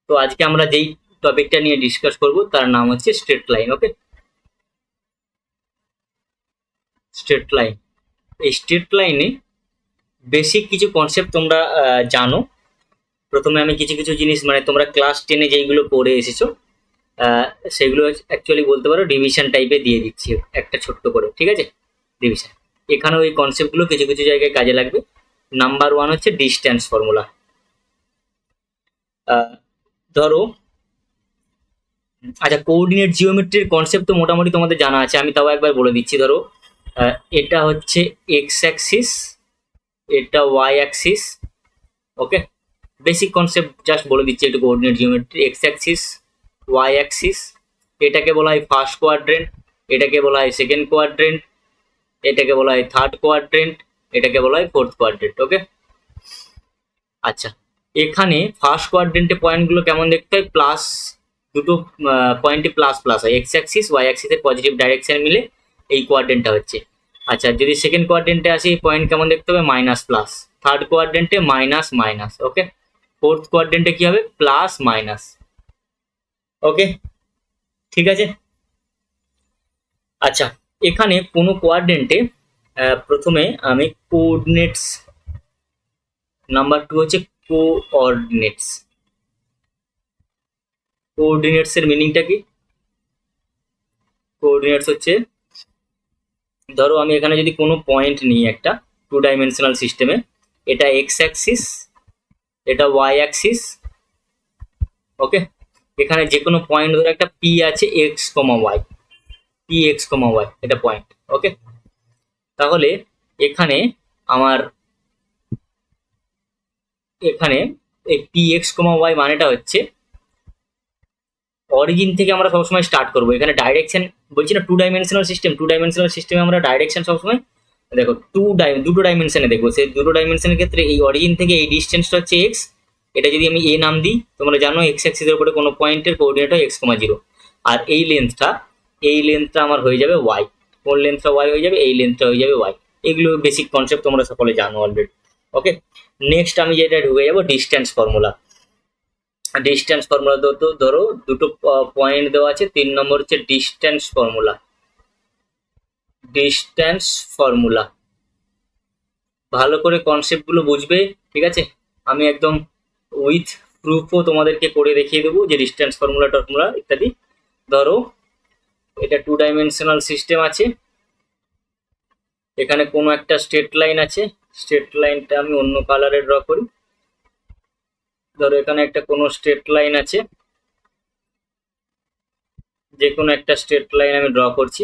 তো আজকে আমরা যেই টপিকটা নিয়ে ডিসকাস করব তার নাম হচ্ছে স্ট্রেট লাইন। ওকে, স্ট্রেট লাইন। এই স্ট্রেট লাইনে বেসিক কিছু কনসেপ্ট তোমরা জানো। প্রথমে আমি কিছু কিছু জিনিস মানে তোমরা ক্লাস 10-এ যেইগুলো পড়ে এসেছো আহ, সেগুলো অ্যাকচুয়ালি বলতে পারো ডিভিশন টাইপে দিয়ে দিচ্ছি একটা ছোট্ট করে, ঠিক আছে? ডিভিশন, এখানেও এই কনসেপ্টগুলো কিছু কিছু জায়গায় কাজে লাগবে। নাম্বার ওয়ান হচ্ছে ডিস্ট্যান্স ফর্মুলা। ধরো, আচ্ছা, কোঅর্ডিনেট জিওমেট্রির কনসেপ্ট তো মোটামুটি তোমাদের জানা আছে, আমি তাও একবার বলে দিচ্ছি। ধরো, এটা হচ্ছে এক্স অ্যাক্সিস, এটা Y axis. Okay, basic concept just বলে দিচ্ছি একটু। Coordinate geometry, x axis, Y axis, এটাকে বলা হয় ফার্স্ট কোয়াড্রেন্ট, এটাকে বলা হয় সেকেন্ড কোয়াড্রেন্ট, এটাকে বলা হয় থার্ড কোয়াড্রেন্ট, এটাকে বলা হয় ফোর্থ কোয়াড্রেন্ট। ওকে, আচ্ছা, এখানে ফার্স্ট কোয়াড্রেন্টে পয়েন্টগুলো কেমন দেখতে হয়? প্লাস, দুটো পয়েন্টে প্লাস প্লাস হয়। এক্স অ্যাক্সিস ওয়াই অ্যাক্সিসের পজিটিভ ডাইরেকশন মিলে এই কোয়াড্রেন্টটা হচ্ছে। আচ্ছা, যদি সেকেন্ড কোয়াড্রেন্টে আসি, পয়েন্ট কেমন দেখতে হবে? Minus plus. থার্ড কোয়াড্রেন্টে মাইনাস মাইনাস। ওকে, ফোর্থ কোয়াড্রেন্টে কি হবে? Plus minus. ওকে, ঠিক আছে। আচ্ছা, এখানে কোনো কোয়াড্রেন্টে প্রথমে আমি কোঅর্ডিনেটস, নাম্বার টু হচ্ছে কোঅর্ডিনেটস। কোঅর্ডিনেটস এর মিনিংটা কি? কোঅর্ডিনেটস হচ্ছে, ধরো আমি এখানে যদি কোনো পয়েন্ট নিই একটা টু ডাইমেনশনাল সিস্টেমে, এটা এক্স অ্যাক্সিস, এটা ওয়াই অ্যাক্সিস। ওকে, এখানে যে কোনো পয়েন্ট ধরো একটা পি আছে, এক্স কমা ওয়াই, পি এক্স কমা ওয়াই, এটা পয়েন্ট। ওকে, তাহলে এখানে আমার এখানে এই পি এক্স কমা ওয়াই মানেটা হচ্ছে অরিজিন থেকে আমরা সবসময় স্টার্ট করবো। এখানে ডাইরেকশন বলছি না, two dimensional system, two dimensional সিস্টেমে আমরা ডাইরেকশন সবসময় দেখো দুটো ডাইমেনশনে দেখবো। সেই দুটো ডাইমেনশনের ক্ষেত্রে এই অরিজিন থেকে এই ডিস্টেন্সটা হচ্ছে এক্স। এটা যদি আমি এ নাম দিই, তোমরা জানো এক্স অ্যাক্সিসের উপরে কোনো পয়েন্টের কোঅর্ডিনেট হয় এক্স কমা জিরো। আর এই লেন্থটা আমার হয়ে যাবে ওয়াই। কোন লেন্থটা ওয়াই হয়ে যাবে? এই লেন্থটা হয়ে যাবে ওয়াই। এগুলো বেসিক কনসেপ্ট তোমরা সকলে জানো অলরেডি। ওকে, নেক্সট আমি যেটা ঢুকে যাবো ডিস্টেন্স ফর্মুলা। ডিস্টেন্স ফর্মুলা তো ধরো দুটো পয়েন্ট দেওয়া আছে, 3 নম্বর হচ্ছে ডিস্টেন্স ফর্মুলা। ডিস্টেন্স ফর্মুলা ভালো করে কনসেপ্টগুলো বুঝবে, ঠিক আছে? আমি একদম উইথ প্রুফও তোমাদেরকে করে দেখিয়ে দেবো যে ডিস্টেন্স ফর্মুলা টর্মুলা ইত্যাদি। ধরো, এটা টু ডাইমেনশনাল সিস্টেম আছে, এখানে কোনো একটা স্ট্রেট লাইন আছে। স্ট্রেট লাইনটা আমি অন্য কালারে ড্র করি। ধরো এখানে একটা কোনো স্ট্রেট লাইন আছে, যে কোনো একটা স্ট্রেট লাইন আমি ড্র করছি।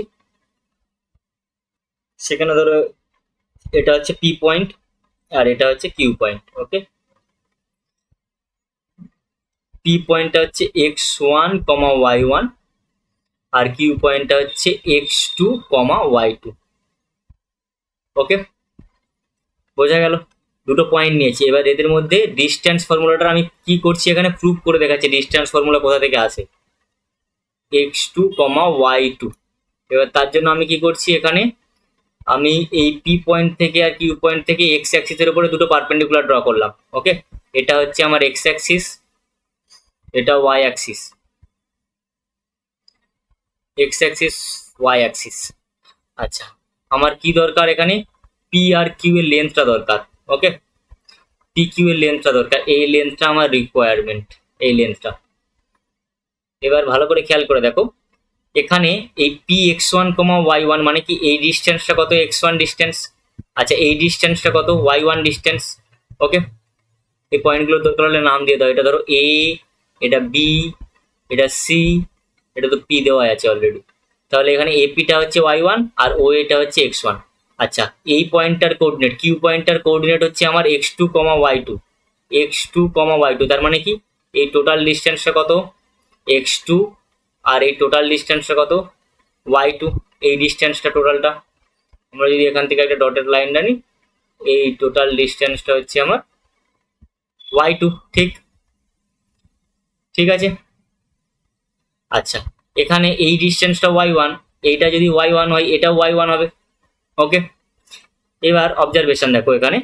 সেখানে ধরো এটা হচ্ছে পি পয়েন্ট আর এটা হচ্ছে কিউ পয়েন্ট। ওকে, পি পয়েন্টটা হচ্ছে X one comma Y one, আর কিউ পয়েন্টটা হচ্ছে X two comma Y two. Okay, বোঝা গেল? দুটো পয়েন্ট নিয়েছি। এবার এদের মধ্যে ডিস্টেন্স ফর্মুলাটা আমি কি করছি, এখানে প্রুফ করে দেখাচ্ছি ডিস্টেন্স ফর্মুলা কোথা থেকে আসে। X two comma Y two. এবার তার জন্য আমি কি করছি, এখানে আমি এই পি পয়েন্ট থেকে আর কিউ পয়েন্ট থেকে এক্স অ্যাক্সিসের উপরে দুটো পারপেন্ডিকুলার ড্র করলাম। ওকে, এটা হচ্ছে আমার এক্স অ্যাক্সিস, এটা Y axis. X axis, Y axis. আচ্ছা, আমার কি দরকার এখানে? পি আর কিউ এর লেন্থটা দরকার। ওকে, পি কিউ এর লেন্থটা দরকার, এই লেন্থটা আমার রিকোয়ারমেন্ট, এই লেন্থটা। এবার ভালো করে খেয়াল করে দেখো, এখানে এই P x one comma Y one মানে কি? এই ডিস্টেন্সটা কত? X one distance. আচ্ছা, এই ডিস্টেন্সটা কত? Y one distance. ওকে, এই পয়েন্টগুলো দরকার হলে নাম দিয়ে দাও। এটা ধরো এ, এটা বি, এটা সি, এটা তো পি দেওয়া আছে অলরেডি। তাহলে এখানে এপিটা হচ্ছে ওয়াই ওয়ান আর ও এটা হচ্ছে এক্স ওয়ান। আচ্ছা, এই পয়েন্টটার কোঅর্ডিনেট, কিউ পয়েন্টটার কোঅর্ডিনেট হচ্ছে আমার x two comma Y two. X two comma Y two তার মানে কি? এই টোটাল ডিস্টেন্সটা কত? এক্স টু, আর এই টোটাল ডিস্টেন্সটা কত? Y two. এই ডিস্টেন্সটা টোটালটা আমরা যদি এখান থেকে একটা ডটেড লাইন টানি, এই টোটাল ডিস্টেন্সটা হচ্ছে আমার ওয়াই টু। ঠিক, ঠিক আছে। আচ্ছা, এখানে এই ডিস্টেন্সটা ওয়াই ওয়ান, এইটা যদি ওয়াই ওয়ান হয় এটাও ওয়াই ওয়ান হবে। ওকে, এবার অবজারভেশন দেখো এখানে,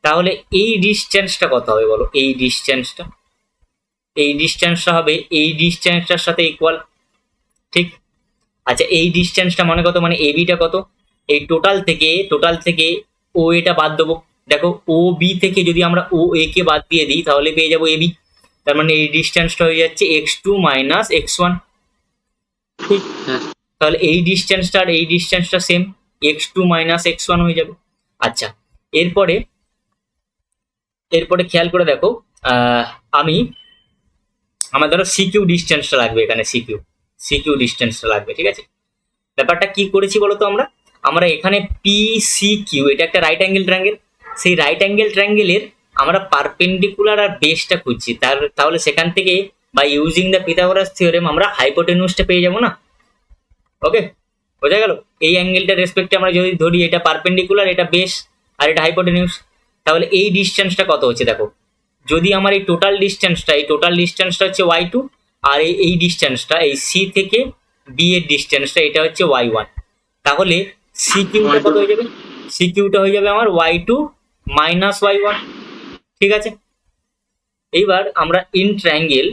তাহলে এই ডিস্টেন্সটা কত হবে বলো? এই ডিস্টেন্সটা, এই ডিস্টেন্সটা হবে এই ডিস্টেন্সটার সাথে ইকুয়াল, ঠিক? আচ্ছা এই ডিস্টেন্সটা মানে কত, মানে এবিটা কত, এই টোটাল থেকে ও এটা বাদ দেবো। দেখো ও বি থেকে যদি আমরা ও এ কে বাদ দিয়ে দিই তাহলে পেয়ে যাবো এবি। তার মানে এই ডিস্টেন্সটা হয়ে যাচ্ছে x2 মাইনাস x1, ঠিক? তাহলে এই ডিস্টেন্সটা আর এই ডিস্টেন্সটা সেম, x2 মাইনাস x1 হয়ে যাবে। আচ্ছা এরপরে খেয়াল করে দেখো, আমি আমার ধরো সিকিউ ডিস্টেন্সটা লাগবে, এখানে সিকিউ ডিস্টেন্সটা লাগবে, ঠিক আছে? ব্যাপারটা কি করেছি বলতো, আমরা এখানে পি সি কিউ, এটা একটা রাইট অ্যাঙ্গেল ট্রায়াঙ্গেল, সেই রাইট অ্যাঙ্গেল ট্রায়াঙ্গেলের আমরা পারপেন্ডিকুলার আর বেসটা খুঁজছি, তাহলে সেখান থেকে by using the Pythagoras theorem আমরা হাইপোটেনিউসটা পেয়ে যাবো না? ওকে, বোঝা গেল? এই অ্যাঙ্গেলটার রেসপেক্টে আমরা যদি ধরি এটা পারপেন্ডিকুলার, এটা বেস, আর এটা হাইপোটেনিউস, তাহলে এই ডিস্টেন্সটা কত হচ্ছে দেখো, যদি আমার এই টোটাল ডিস্টেন্সটা হচ্ছে y2, আর এই ডিস্টেন্সটা এই সি থেকে বি এর ডিস্টেন্সটা এটা হচ্ছে y1, তাহলে সি কিউটা কত হয়ে যাবে, সি কিউটা হয়ে যাবে আমার y2 মাইনাস y1, ঠিক আছে? এইবার আমরা in triangle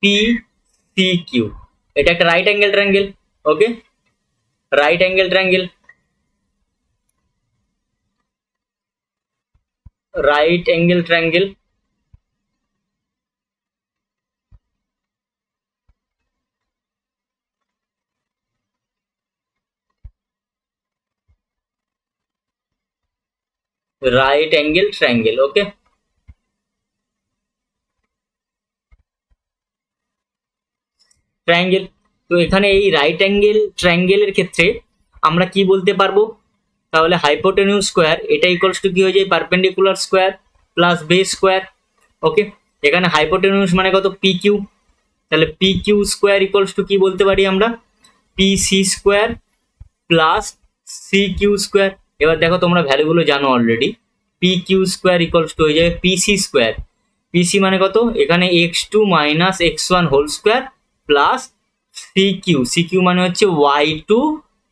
P C Q, এটা একটা right angle triangle, okay? Right angle triangle, right angle triangle, right angle triangle, okay? Triangle, তো এখানে এই রাইট অ্যাঙ্গেল ট্রায়াঙ্গেলের ক্ষেত্রে আমরা কি বলতে পারবো, তাহলে হাইপোটেনিউস স্কোয়ার এটা ইকুয়ালস টু কি হয়ে যায়, perpendicular square plus base square, okay? এখানে হাইপোটেনিউস মানে কত, পি কিউ, তাহলে P Q square equals to কি বলতে পারি আমরা, P C square plus C Q square. এবার দেখো তোমরা ভ্যালুগুলো জানো already, P Q square equals to হয়ে যাবে পিসি স্কোয়ার, পিসি মানে কত, এখানে x2 minus x1 whole square plus C Q মানে হচ্ছে y2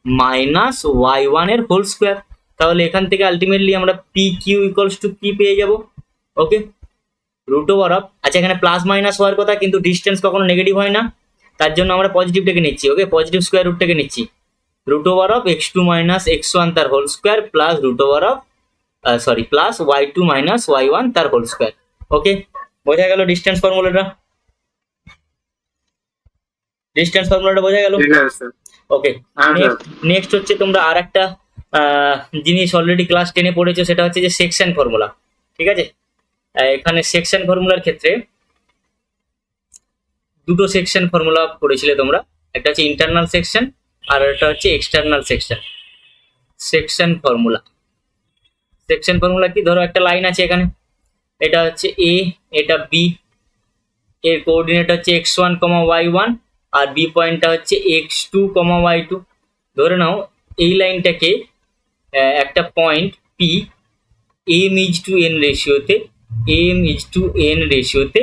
মাইনাস y1 এর হোল স্কোয়ার। তাহলে এখান থেকে আলটিমেটলি আমরা পি কিউ ইকুয়ালস টু কি পেয়ে যাব, ওকে? রুট ওভার অফ, আচ্ছা এখানে প্লাস মাইনাস হওয়ার কথা কিন্তু ডিস্টেন্স কখনো নেগেটিভ হয় না, তার জন্য আমরা পজিটিভটাকে নিচ্ছি, ওকে? পজিটিভ স্কোয়ার রুটটাকে নিচ্ছি, root over of x2 minus x1 তার whole square plus root over of plus y2 minus y1 তার হোল স্কোয়ার, ওকে? বোঝা গেল ডিস্টেন্স ফর্মুলাটা? বোঝা গেল? ওকে, নেক্সট হচ্ছে তোমরা আর একটা জিনিস অলরেডি ক্লাস 10-এ পড়েছো, সেটা হচ্ছে যে সেকশন ফর্মুলা, ঠিক আছে? এখানে সেকশন ফর্মুলার ক্ষেত্রে দুটো সেকশন ফর্মুলা পড়েছিলে তোমরা, একটা হচ্ছে ইন্টারনাল সেকশন আর একটা হচ্ছে এক্সটার্নাল সেকশন। সেকশন ফর্মুলা কি, ধরো একটা লাইন আছে এখানে, এটা হচ্ছে এ, এটা বি, এর কোঅর্ডিনেট হচ্ছে x1, y1 আর বি পয়েন্টটা হচ্ছে x2, y2। ধরে নাও এই লাইনটাকে একটা point P m is to n রেশিওতে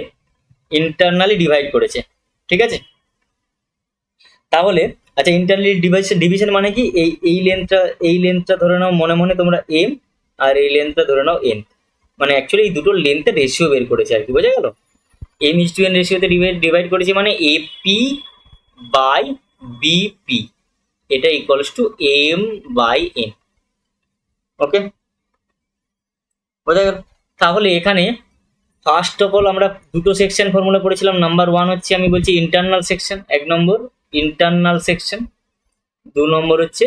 ইন্টারনালি ডিভাইড করেছে, ঠিক আছে? তাহলে আচ্ছা ইন্টারনালি ডিভিশন মানে কি, এই লেন্থটা ধরে নাও মনে মনে তোমরা m, আর এই লেন্থটা ধরে নাও n, মানে অ্যাকচুয়ালি এই দুটো লেন্থের রেশিও বের করেছে আর কি, বোঝা গেল? m ইজ টু n রেশিওতে ডিভাইড করেছি মানে এপি বাই বিপি, এটা equals to m by n, okay? বোঝা গেল? তাহলে এখানে ফার্স্ট অফ অল আমরা দুটো সেকশন ফর্মুলা পড়েছিলাম, নাম্বার 1 হচ্ছে আমি বলছি ইন্টারনাল সেকশন, 1 নম্বর ইন্টারনাল সেকশন, 2 নম্বর হচ্ছে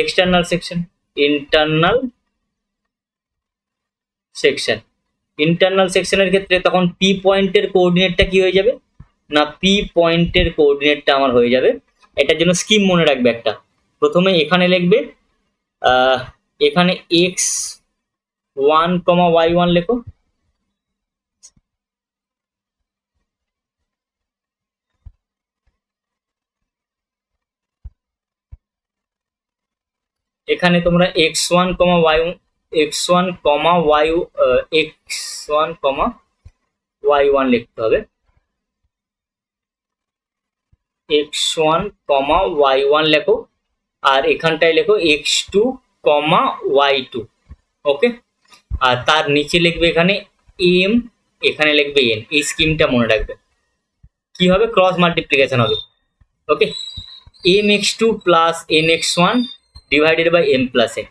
এক্সটার্নাল সেকশন। ইন্টারনাল সেকশনের ক্ষেত্রে তখন পি পয়েন্টের কোঅর্ডিনেটটা কি হয়ে যাবে না, পি পয়েন্টের কোঅর্ডিনেটটা আমার হয়ে যাবে, এটার জন্য স্কিম মনে রাখবে একটা, প্রথমে এখানে লিখবে এখানে x1, y1 লেখো, এখানে তোমরা x1, y1 লিখতে হবে, x1, y1 লেখো, আর এখানটায় লেখো x2, y2, ওকে? আর তার নিচে লিখবে এখানে এম, এখানে লিখবে এন। এই স্কিমটা মনে রাখবে। কি হবে? ক্রস মাল্টিপ্লিকেশন হবে। Okay, M X two plus N X one divided by M plus N.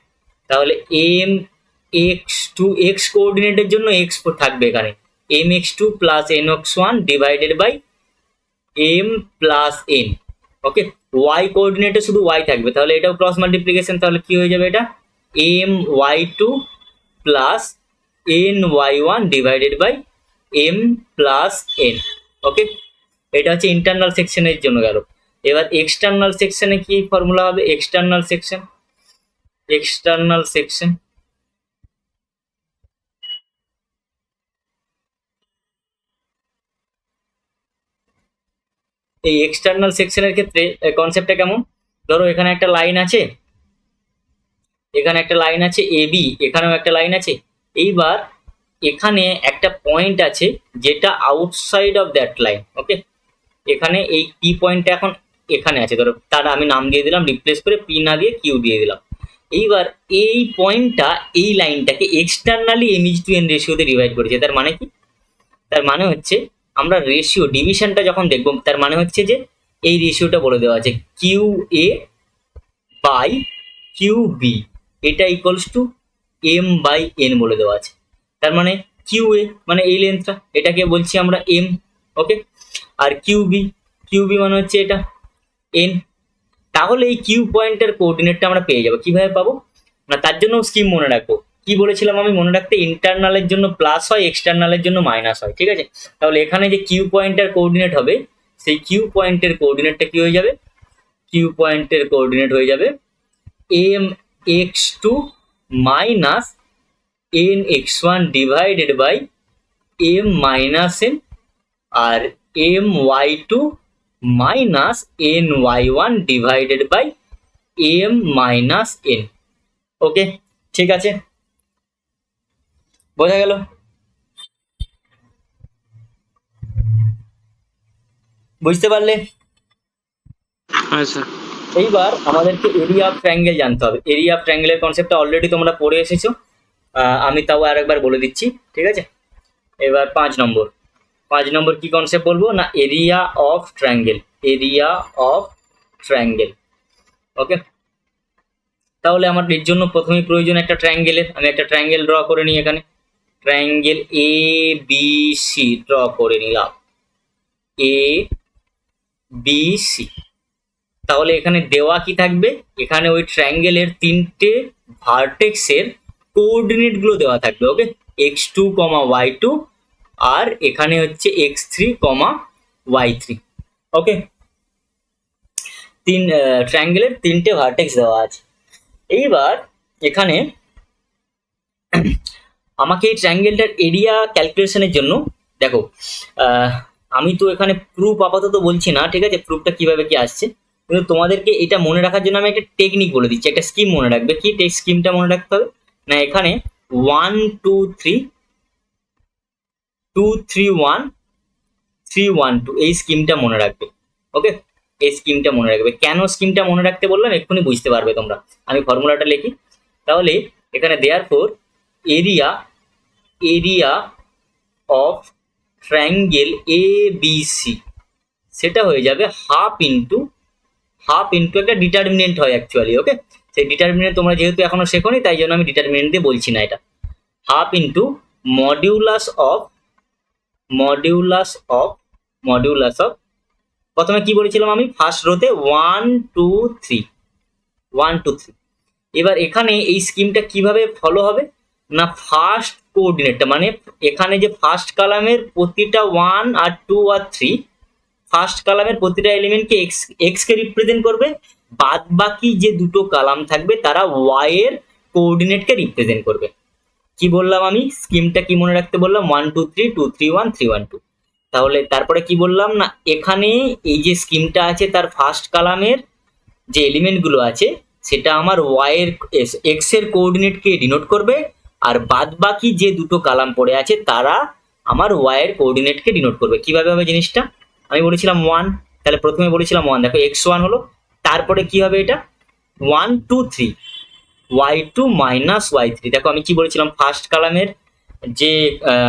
তাহলে এম এক্স টু এক্স কোঅর্ডিনেটের জন্য এক্স থাকবে এখানে, M X two plus N X one divided by M plus N. Okay, Y কোঅর্ডিনেটে শুধু Y থাকবে, তাহলে এটাও ক্রস মাল্টিপ্লিকেশন। তাহলে কি হয়ে যাবে? এটা M Y two plus N Y one divided by M plus N. Okay, এটা হচ্ছে ইন্টারনাল সেকশনের জন্য গেল। এবার এক্সটার্নাল সেকশনে কি ফর্মুলা হবে? এক্সটার্নাল সেকশন এই এক্সটার্নাল সেকশনের ক্ষেত্রে কনসেপ্টটা কেমন? ধরো এখানে একটা লাইন আছে, এখানে একটা লাইন আছে এ বি, এখানেও একটা লাইন আছে। এইবার এখানে একটা পয়েন্ট আছে যেটা আউটসাইড অফ দ্যাট লাইন। ওকে, এখানে এই পি পয়েন্টটা এখন এখানে আছে, ধরো তার আমি নাম দিয়ে দিলাম, রিপ্লেস করে পি না দিয়ে কিউ দিয়ে দিলাম। এইবার এই পয়েন্টটা এই লাইনটাকে externally M is to N রেশিওতে ডিভাইড করেছে। তার মানে কি? তার মানে হচ্ছে আমরা রেশিও ডিভিশনটা যখন দেখব, তার মানে হচ্ছে যে এই রেশিওটা বলে দেওয়া আছে Q A by Q B, এটা equals to M by N বলে দেওয়া আছে। তার মানে কিউ এ মানে এই লেন্থটা, এটাকে বলছি আমরা এম। ওকে, আর কিউ বি মানে হচ্ছে এটা এন। তাহলে এই কিউ পয়েন্টের কোঅর্ডিনেটটা আমরা পেয়ে যাবো। কিভাবে পাবো না? তার জন্য স্কিম মনে রাখবো। কি বলেছিলাম আমি মনে রাখতে? ইন্টারনালের জন্য প্লাস হয়, এক্সটার্নালের জন্য মাইনাস হয়। ঠিক আছে, তাহলে এখানে যে কিউ পয়েন্টের কোঅর্ডিনেট হবে, সেই কিউ পয়েন্টের কোঅর্ডিনেটটা কি হয়ে যাবে? কিউ পয়েন্টের কোঅর্ডিনেট হয়ে যাবে M X two minus N X one divided by M minus N, আর M Y two minus N Y one divided by M minus N. Okay, ঠিক আছে, বোঝা গেল? বুঝতে পারলে? হ্যাঁ স্যার। এইবার আমাদেরকে এরিয়া অফ ট্রায়াঙ্গেল জানতে হবে। এরিয়া অফ ট্রায়াঙ্গেলের কনসেপ্টটা অলরেডি তোমরা পড়ে এসেছো, আমি তাও আরেকবার বলে দিচ্ছি। ঠিক আছে, এবার 5 নম্বর কি কনসেপ্ট বলবো না? Area of triangle. ওকে, তাহলে আমার এর জন্য প্রথমেই প্রয়োজন একটা ট্রায়াঙ্গেলের। আমি একটা ট্রায়াঙ্গেল ড্র করে নিই। এখানে triangle A B C draw করে নিলাম, এ বি সি। তাহলে এখানে দেওয়া কি থাকবে? এখানে ওই ট্রায়াঙ্গেলের তিনটে ভার্টেক্সের কোঅর্ডিনেট গুলো দেওয়া থাকবে। Okay, X two comma Y two, আর এখানে হচ্ছে X three comma Y three. Okay, ট্রায়াঙ্গেলের তিনটে ভার্টেক্স দেওয়া আছে। এইবার এখানে আমাকে এই ট্রায়াঙ্গেলটার এরিয়া ক্যালকুলেশনের জন্য দেখো, আমি তো এখানে প্রুফ আপাতত বলছি না। ঠিক আছে, প্রুফটা কিভাবে কি আসছে, কিন্তু তোমাদেরকে এটা মনে রাখার জন্য আমি একটা টেকনিক বলে দিচ্ছি, একটা স্কিম মনে রাখবে। কি স্কিমটা মনে রাখতে হবে না? এখানে 1 2 3 2 3 1 3 1 2 এই স্কিমটা মনে রাখবে। ওকে, এই স্কিমটা মনে রাখবে। কেন স্কিমটা মনে রাখতে বললাম এক্ষুনি বুঝতে পারবে তোমরা। আমি ফর্মুলাটা লিখি। তাহলে এখানে therefore area of triangle A B C, সেটা হয়ে যাবে হাফ ইন্টু একটা ডিটারমিনেন্ট হয় অ্যাকচুয়ালি। ওকে, সেই ডিটারমিনেন্ট তোমরা যেহেতু এখনো শেখোনি, তাই জন্য আমি ডিটারমিনেন্ট দিয়ে বলছি না। এটা হাফ ইন্টু মডিউলাস অফ প্রথমে কি বলেছিলাম আমি? ফার্স্ট রোতে 1 2 3 1 2 3। এবার এখানে এই স্কিমটা কিভাবে ফলো হবে না? ফার্স্ট কোঅর্ডিনেটটা মানে এখানে যে ফার্স্ট কলামের প্রতিটা 1 আর 2 আর 3, ফার্স্ট কলামের প্রতিটা এলিমেন্টকে এক্স কে রিপ্রেজেন্ট করবে, বাদ বাকি যে দুটো কলাম থাকবে তারা ওয়াই এর কোঅর্ডিনেটকে রিপ্রেজেন্ট করবে। কি বললাম আমি? স্কিমটা কি মনে রাখতে বললাম? 1 2 3 2 3 1 3 1 2। তাহলে তারপরে কি বললাম না? এখানে এই যে স্কিমটা আছে তার ফার্স্ট কলামের যে এলিমেন্টগুলো আছে সেটা আমার ওয়াই এর এক্স এর কোঅর্ডিনেটকে ডিনোট করবে, আর বাদ বাকি যে দুটো কলাম পড়ে আছে তারা আমার ওয়াই এর কোঅর্ডিনেটকে ডিনোট করবে। কিভাবে হবে জিনিসটা? আমি বলেছিলাম 1, তাহলে প্রথমে বলেছিলাম 1, দেখো x1 হলো। তারপরে কি হবে? এটা 1 2 3 y2 মাইনাস y3। দেখো আমি কি বলেছিলাম? ফার্স্ট কলামের যে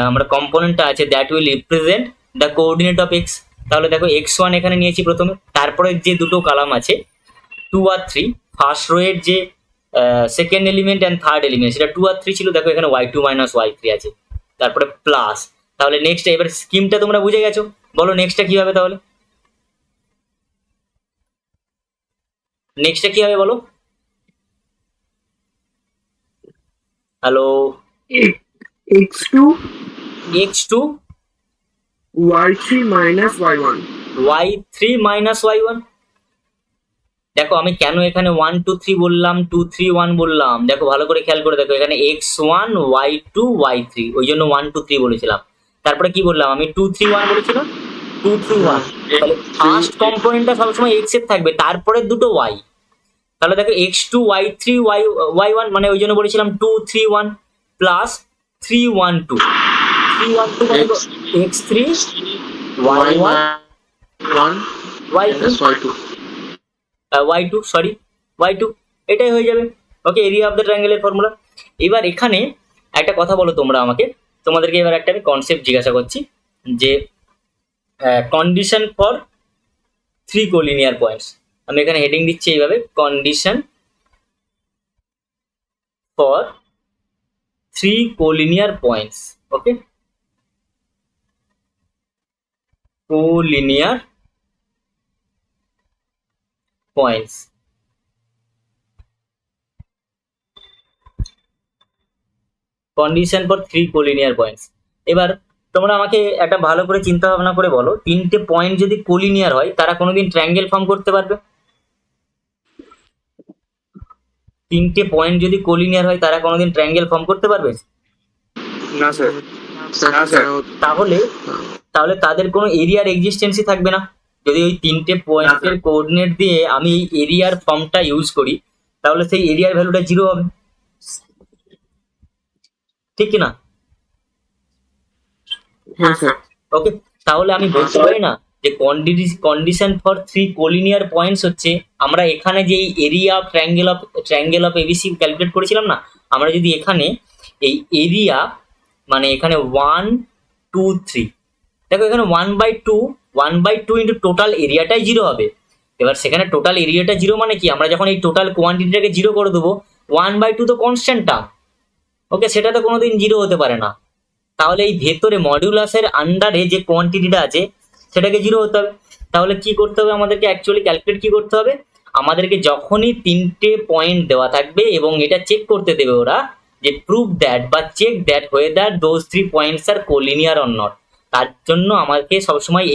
আমরা কম্পোনেন্টটা আছে that will represent the coordinate of x. তাহলে দেখো x1 এখানে নিয়েছি প্রথমে, তারপরে যে দুটো কলাম আছে 2 আর 3, ফার্স্ট রো এর যে second element and third element সেটা 2 আর 3 ছিল, দেখো এখানে y2 মাইনাস y3 আছে, তারপরে প্লাস। তাহলে নেক্সট এবার স্কিমটা তোমরা বুঝে গেছো, বলো নেক্সটটা কি হবে? তাহলে নেক্সটটা কি হবে বলো? Hello? x2 x2 y3 minus y1 y3 minus y1। দেখো আমি কেন এখানে 1 2 3 বললাম, 2 3 1 বললাম, দেখো ভালো করে খেয়াল করে দেখো, এখানে x1 y2 y3, ওই জন্য 1 2 3 বলেছিলাম। তারপরে কি বললাম আমি? 2 3 1 বলেছিলাম, 2 3 1। তাহলে ফার্স্ট কম্পোনেন্টটা সবসময় x এর থাকবে, তারপরে দুটো y। তাহলে দেখো x2 y3 y1, মানে ওই জন্য বলেছিলাম 2 3 1 প্লাস 3 1 2, 3 1 2 মানে x3 y1 y1 y3 minus y2 y2, sorry y2, এটাই হয়ে যাবে। ওকে, এরিয়া অফ দ্য ট্রায়াঙ্গেলের ফর্মুলা। এবার এখানে একটা কথা বলো তোমরা আমাকে, তোমাদেরকে এবার একটা আমি কনসেপ্ট জিজ্ঞাসা করছি, যে কন্ডিশন ফর 3 কোলিনিয়ার পয়েন্টস। আমি এখানে হেডিং দিচ্ছি এইভাবে, condition for 3 collinear points. Okay, collinear points. Condition for 3 collinear points. এবার তোমরা আমাকে একটা ভালো করে চিন্তা ভাবনা করে বলো, তিনটে পয়েন্ট যদি কোলিনিয়ার হয় তারা কোনোদিন ট্রায়াঙ্গেল ফর্ম করতে পারবে? তিনটে পয়েন্ট যদি কোলিনিয়ার হয় তারা কোনোদিন ট্রায়াঙ্গেল ফর্ম করতে পারবে? না স্যার না স্যার তাহলে তাহলে তাদের কোনো এরিয়ার এক্সিস্টেন্সই থাকবে না। যদি ওই তিনটে পয়েন্টের কোঅর্ডিনেট দিয়ে আমি এই এরিয়ার ফর্মটা ইউজ করি, তাহলে সেই এরিয়ার ভ্যালুটা 0 হবে, ঠিক কি না? হ্যাঁ স্যার ওকে, তাহলে আমি বলতে পারি না যে কন্ডিশন ফর 3 কোলিনিয়ার পয়েন্টস হচ্ছে, আমরা এখানে যে area triangle of ABC calculate করেছিলাম না, আমরা যদি এখানে এই এরিয়া মানে এখানে 1 2 3, দেখো এখানে 1/2 ইন্টু টোটাল এরিয়াটাই 0 হবে। এবার সেখানে টোটাল এরিয়াটা 0 মানে কি, আমরা যখন এই টোটাল কোয়ান্টিটিটাকে 0 করে দেবো, 1/2 তো কনস্ট্যান্ট টার্ম, ওকে, সেটা তো কোনোদিন 0 হতে পারে না। তাহলে এই ভেতরে মডিউলাসের আন্ডারে যে কোয়ান্টিটিটা আছে সেটাকে 0 হতে হবে। তাহলে কি করতে হবে আমাদেরকে? অ্যাকচুয়ালি ক্যালকুলেট কি করতে হবে আমাদেরকে? যখনই তিনটে পয়েন্ট দেওয়া থাকবে এবং এটা চেক করতে দেবে ওরা, যে প্রুভ দ্যাট বা check that whether those 3 points are collinear or not, তার জন্য আমাকে সবসময়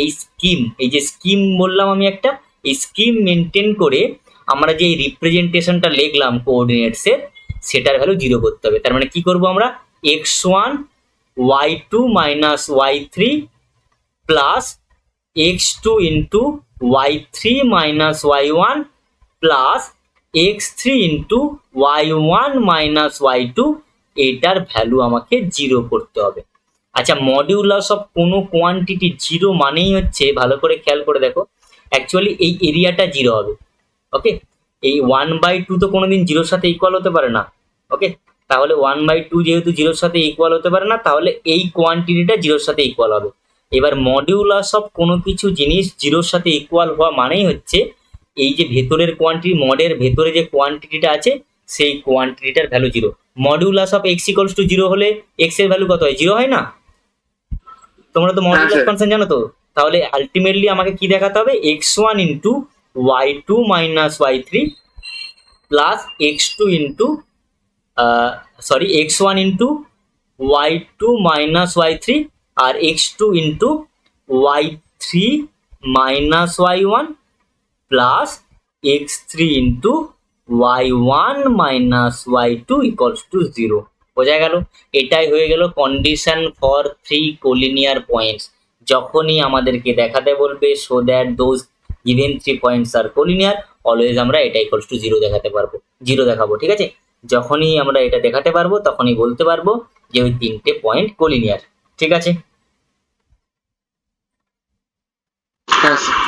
এই যে স্কিম বললাম আমি একটা, এই স্কিম মেনটেন করে আমরা যে রিপ্রেজেন্টেশনটা লিখলাম কোঅর্ডিনেটসের, সেটার ভ্যালু 0 করতে হবে। তার মানে কি করব আমরা? x1 y2 minus y3 plus x2 into y3 minus y1 plus x3 into y1 minus y2, এটার ভ্যালু আমাকে 0 করতে হবে। আচ্ছা, মডিউলাস অফ কোনো কোয়ান্টিটি 0 মানেই হচ্ছে, ভালো করে খেয়াল করে দেখো, অ্যাকচুয়ালি এই এরিয়াটা 0 হবে। ওকে, এই 1/2 তো কোনোদিন 0-র সাথে ইকুয়াল হতে পারে না। ওকে, তাহলে 1/2 যেহেতু 0-র সাথে ইকুয়াল হতে পারে না, তাহলে এই কোয়ান্টিটিটা 0-র সাথে ইকুয়াল হবে। এবার মডিউলাস অফ কোনো কিছু জিনিস 0-র সাথে ইকুয়াল হওয়া মানেই হচ্ছে এই যে ভেতরের কোয়ান্টিটি, মডের ভেতরে যে কোয়ান্টিটিটা আছে সেই কোয়ান্টিটিটার value 0। Modulus of x equals to 0 হলে x এর ভ্যালু কত হয়? 0 হয় না? তোমরা তো মডিউলাস স্যার। ফাংশন জানো তো। তাহলে আলটিমেটলি আমাকে কি দেখাতে হবে? x1 into y2 minus y3 plus x2 into x1 into y2 minus y3 আর x2 into y3 minus y1 plus x3 into y1 minus y2 equals to 0। বোঝা গেল? এটাই হয়ে গেল কন্ডিশন ফর 3 কোলিনিয়ার পয়েন্টস। যখনই আমাদেরকে দেখাতে বলবে show that those given 3 points are collinear, always আমরা এটা ইকুয়ালস টু 0 দেখাতে পারবো, 0 দেখাবো, ঠিক আছে? যখনই আমরা এটা দেখাতে পারবো তখনই বলতে পারবো যে ওই তিনটে পয়েন্ট কোলিনিয়ার, ঠিক আছে? হ্যাঁ স্যার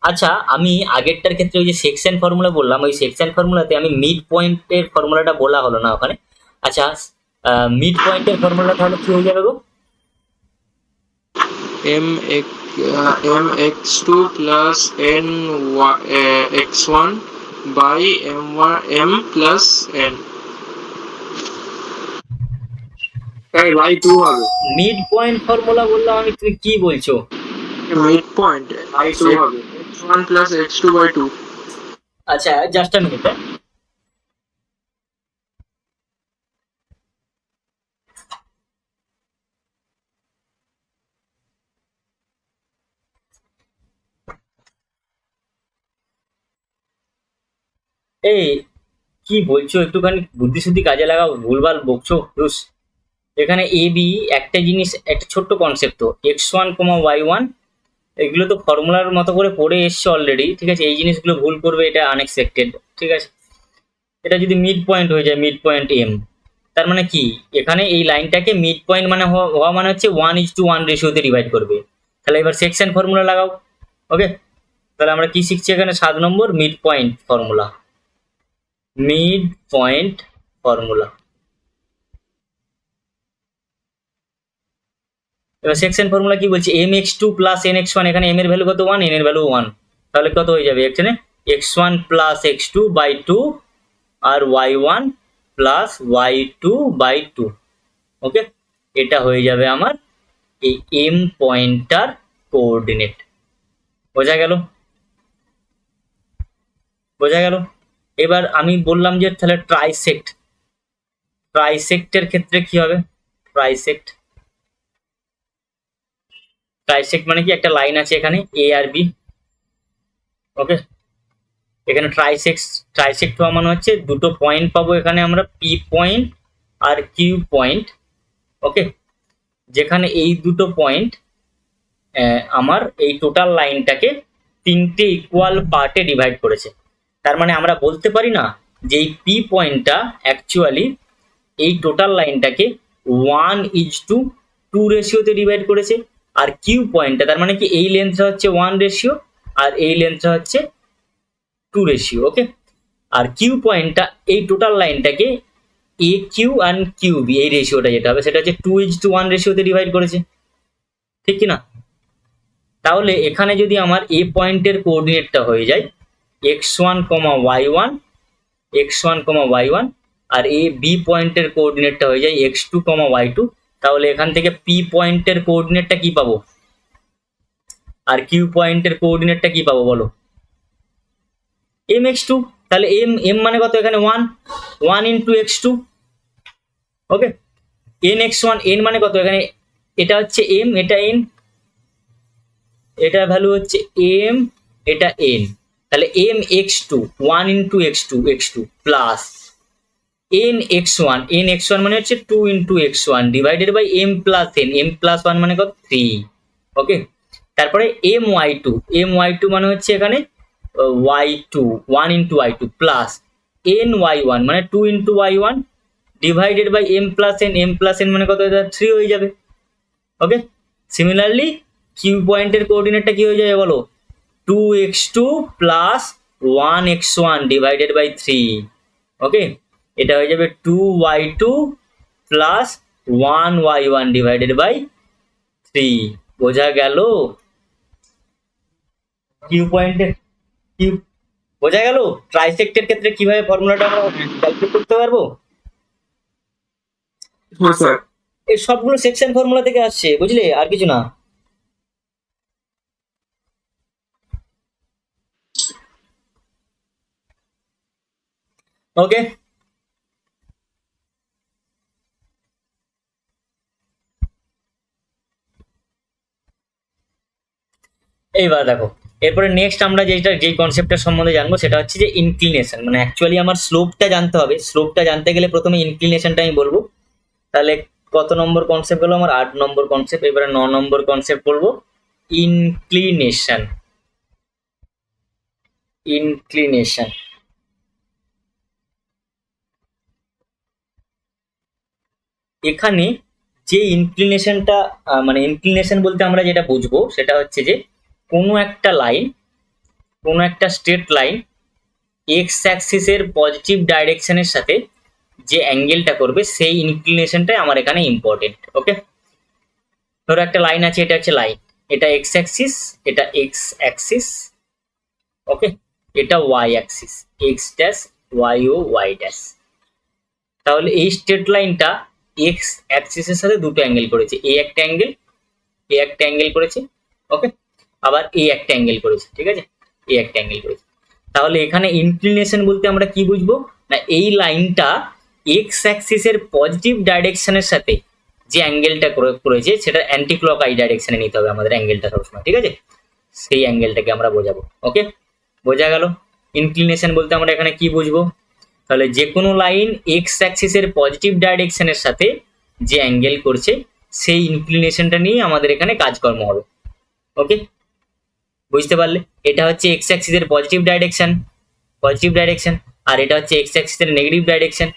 আচ্ছা, আমি আগেরটার ক্ষেত্রে ওই যে সেকশন ফর্মুলা বললাম, ওই সেকশন ফর্মুলাতে আমি মিড পয়েন্টের ফর্মুলাটা বলা হলো না ওখানে। আচ্ছা, মিড পয়েন্টের ফর্মুলা তাহলে কি হয়ে যাবে গো? mx2 plus x1 by m plus n. তাই বাই 2 হবে। মিড পয়েন্ট ফর্মুলা বললাম আমি, তুমি কি বলছো? Midpoint বাই 2 হবে। x1 plus x2 by 2. আচ্ছা জাস্ট আ মিনিট। এই কি বলছো, একটুখানি বুদ্ধি শুদ্ধি কাজে লাগাও, ভুলভাল বকছো রুস। এখানে এ বি একটা জিনিস, একটা ছোট্ট কনসেপ্ট, তো x1 y1 এগুলো তো ফর্মুলার মতো করে পড়ে এসছে অলরেডি, ঠিক আছে? এই জিনিসগুলো ভুল করবে, এটা আনএক্সপেক্টেড, ঠিক আছে? এটা যদি মিড পয়েন্ট হয়ে যায়, মিড পয়েন্ট এম, তার মানে কি এখানে এই লাইনটাকে মিড পয়েন্ট মানে হওয়া মানে হচ্ছে 1:1 রেশিওতে ডিভাইড করবে। তাহলে এবার সেকশন ফর্মুলা লাগাও। ওকে, তাহলে আমরা কি শিখছি এখানে? 7 নম্বর mid point formula. Mid point formula. এবার সেকশন ফর্মুলা কি বলছে? mx2 প্লাস nx1, এখানে m এর ভ্যালু কত? 1, n এর ভ্যালু 1, তাহলে কত হয়ে যাবে এখানে? x1 প্লাস x2 বাই 2 আর y1 plus y2 by 2। Okay, এটা হয়ে যাবে আমার এই এম পয়েন্টার কোঅর্ডিনেট। বোঝা গেল? বোঝা গেল? এবার আমি বললাম যে তাহলে ট্রাইসেক্ট, ট্রাইসেক্টের ক্ষেত্রে কি হবে? ট্রাইসেক্ট, ট্রাইসেক্ট মানে কি? একটা লাইন আছে এখানে এ আর বি। ওকে, এখানে ট্রাইসেক্ট হওয়া মানে হচ্ছে দুটো পয়েন্ট পাবো এখানে আমরা, পি পয়েন্ট আর কিউ পয়েন্ট। ওকে, যেখানে এই দুটো পয়েন্ট আমার এই টোটাল লাইনটাকে তিনটে ইকুয়াল পার্টে ডিভাইড করেছে। তার মানে আমরা বলতে পারি না যে এই পি পয়েন্টটা অ্যাকচুয়ালি এই টোটাল লাইনটাকে 1:2 রেশিওতে ডিভাইড করেছে, আর কিউ পয়েন্টটা তার মানে কি এই লেন্থটা হচ্ছে 1 রেশিও আর এই লেন্থটা হচ্ছে 2 রেশিও। ওকে, আর কিউ পয়েন্টটা এই টোটাল লাইনটাকে A Q and Q B, এই রেশিওটা যেটা হবে সেটা হচ্ছে 2:1 রেশিওতে ডিভাইড করেছে, ঠিক কি না? তাহলে এখানে যদি আমার এ পয়েন্টের কোঅর্ডিনেটটা হয়ে যায় x1, y1, x1, y1, R A B পয়েন্টের কোঅর্ডিনেটটা হয়ে যায় x2, y2, তাহলে এখান থেকে পি পয়েন্টের কোঅর্ডিনেটটা কি পাবো আর কিউ পয়েন্টের কোঅর্ডিনেটটা কি পাবো বলো? mx2। তাহলে m মানে কত এখানে? 1 ইন্টু x2। ওকে, nx1, n মানে কত এখানে? এটা হচ্ছে m, এটা n, এটা ভ্যালু হচ্ছে m, এটা n, তাহলে m x2 1 into x2 plus n x1, n x1 মানে হচ্ছে 2 into x1 divided by m plus n, m plus 1 মানে কত? 3। ওকে, তারপরে m y2 মানে হচ্ছে এখানে y2 1 into y2 plus n y1 মানে 2 into y1 divided by m plus n মানে কত? 3 হয়ে যাবে। ওকে, সিমিলারলি কিউ পয়েন্টের কোঅর্ডিনেটটা কি হয়ে যাবে বলো? 2x2 plus 1x1 divided by 3। ওকে, এটা হয়ে যাবে 2y2 plus 1y1 divided by 3। বোঝা গেল? কিউ পয়েন্টের কিউ বোঝা গেল? ট্রাইসেক্টের ক্ষেত্রে কিভাবে ফর্মুলাটা আমরা ক্যালকুলেট করতে পারবো? হ্যাঁ স্যার। এই সবগুলো সেকশন ফর্মুলা থেকে আসছে, বুঝলে? আর কিছু না। ওকে, এইবার দেখো, এরপরে নেক্সট আমরা যেই কনসেপ্টটা সম্বন্ধে জানবো সেটা হচ্ছে যে ইনক্লিনেশন। মানে অ্যাকচুয়ালি আমার স্লোপটা জানতে হবে। স্লোপটা জানতে গেলে প্রথমে ইনক্লিনেশনটা আমি বলবো। তাহলে কত নম্বর কনসেপ্ট হলো আমার? 8 নম্বর কনসেপ্ট। এবারে 9 নম্বর কনসেপ্ট বলবো, ইনক্লিনেশন। ইনক্লিনেশন এখানে যে ইনক্লিনেশনটা, মানে ইনক্লিনেশন বলতে আমরা যেটা বুঝবো সেটা হচ্ছে যে কোনো একটা লাইন, কোনো একটা স্ট্রেট লাইন এক্স অ্যাক্সিসের পজিটিভ ডাইরেকশনের সাথে যে অ্যাঙ্গেলটা করবে সেই ইনক্লিনেশনটাই আমার এখানে ইম্পর্টেন্ট। ওকে, ধরো একটা লাইন আছে, এটা হচ্ছে লাইন, এটা এক্স অ্যাক্সিস, এটা এক্স অ্যাক্সিস, ওকে, এটা Y axis, X dash Y O Y dash. তাহলে এই স্ট্রেট লাইনটা এক্স অ্যাক্সিসের সাথে দুটো অ্যাঙ্গেল করেছে, এ একটা অ্যাঙ্গেল, এ একটা অ্যাঙ্গেল করেছে, ওকে, আবার এ একটা অ্যাঙ্গেল করেছে, ঠিক আছে, এ একটা অ্যাঙ্গেল করেছে। তাহলে এখানে ইনক্লিনেশন বলতে আমরা কি বুঝবো, না এই লাইনটা এক্স অ্যাক্সিসের পজিটিভ ডাইরেকশনের সাথে যে অ্যাঙ্গেলটা করেছে সেটা অ্যান্টি ক্লক আই ডাইরেকশনে নিতে হবে আমাদের অ্যাঙ্গেলটা সবসময়, ঠিক আছে, সেই অ্যাঙ্গেলটাকে আমরা বোঝাবো। ওকে, বোঝা গেল। ইনক্লিনেশন বলতে আমরা এখানে কি বুঝবো, তাহলে যে কোনো লাইন এক্স অ্যাক্সিসের পজিটিভ ডাইরেকশনের সাথে যে অ্যাঙ্গেল করছে সেই ইনক্লিনেশনটা নিয়ে আমাদের এখানে কাজকর্ম হবে। ওকে, বুঝতে পারলে, এটা হচ্ছে এক্স অ্যাক্সিসের পজিটিভ ডাইরেকশন, আর এটা হচ্ছে এক্স অ্যাক্সিসের নেগেটিভ ডাইরেকশন।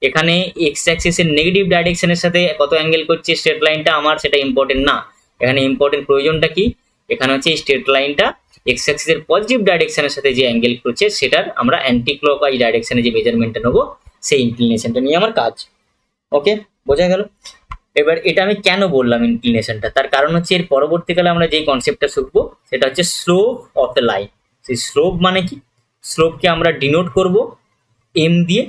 এখানে এক্স অ্যাক্সিসের নেগেটিভ ডাইরেকশনের সাথে কত অ্যাঙ্গেল করছে স্ট্রেট লাইনটা আমার, সেটা ইম্পর্টেন্ট না। এখানে ইম্পর্টেন্ট প্রয়োজনটা কি, এখানে হচ্ছে স্ট্রেট লাইনটা এক্স অ্যাক্সিসের পজিটিভ ডাইরেকশনের সাথে যে অ্যাঙ্গেল করছে সেটার আমরা অ্যান্টি ক্লকওয়াইজ ডাইরেকশনে যে মেজারমেন্টটা নেবো সেই ইনক্লিনেশনটা নিয়ে আমার কাজ। ওকে, বোঝা গেল। এবার এটা আমি কেন বললাম ইনক্লিনেশনটা, তার কারণ হচ্ছে এর পরবর্তীকালে আমরা যেই কনসেপ্টটা শিখবো সেটা হচ্ছে স্লোপ অফ দ্য লাইন। সেই স্লোপ মানে কি, স্লোপকে আমরা ডিনোট করব এম দিয়ে।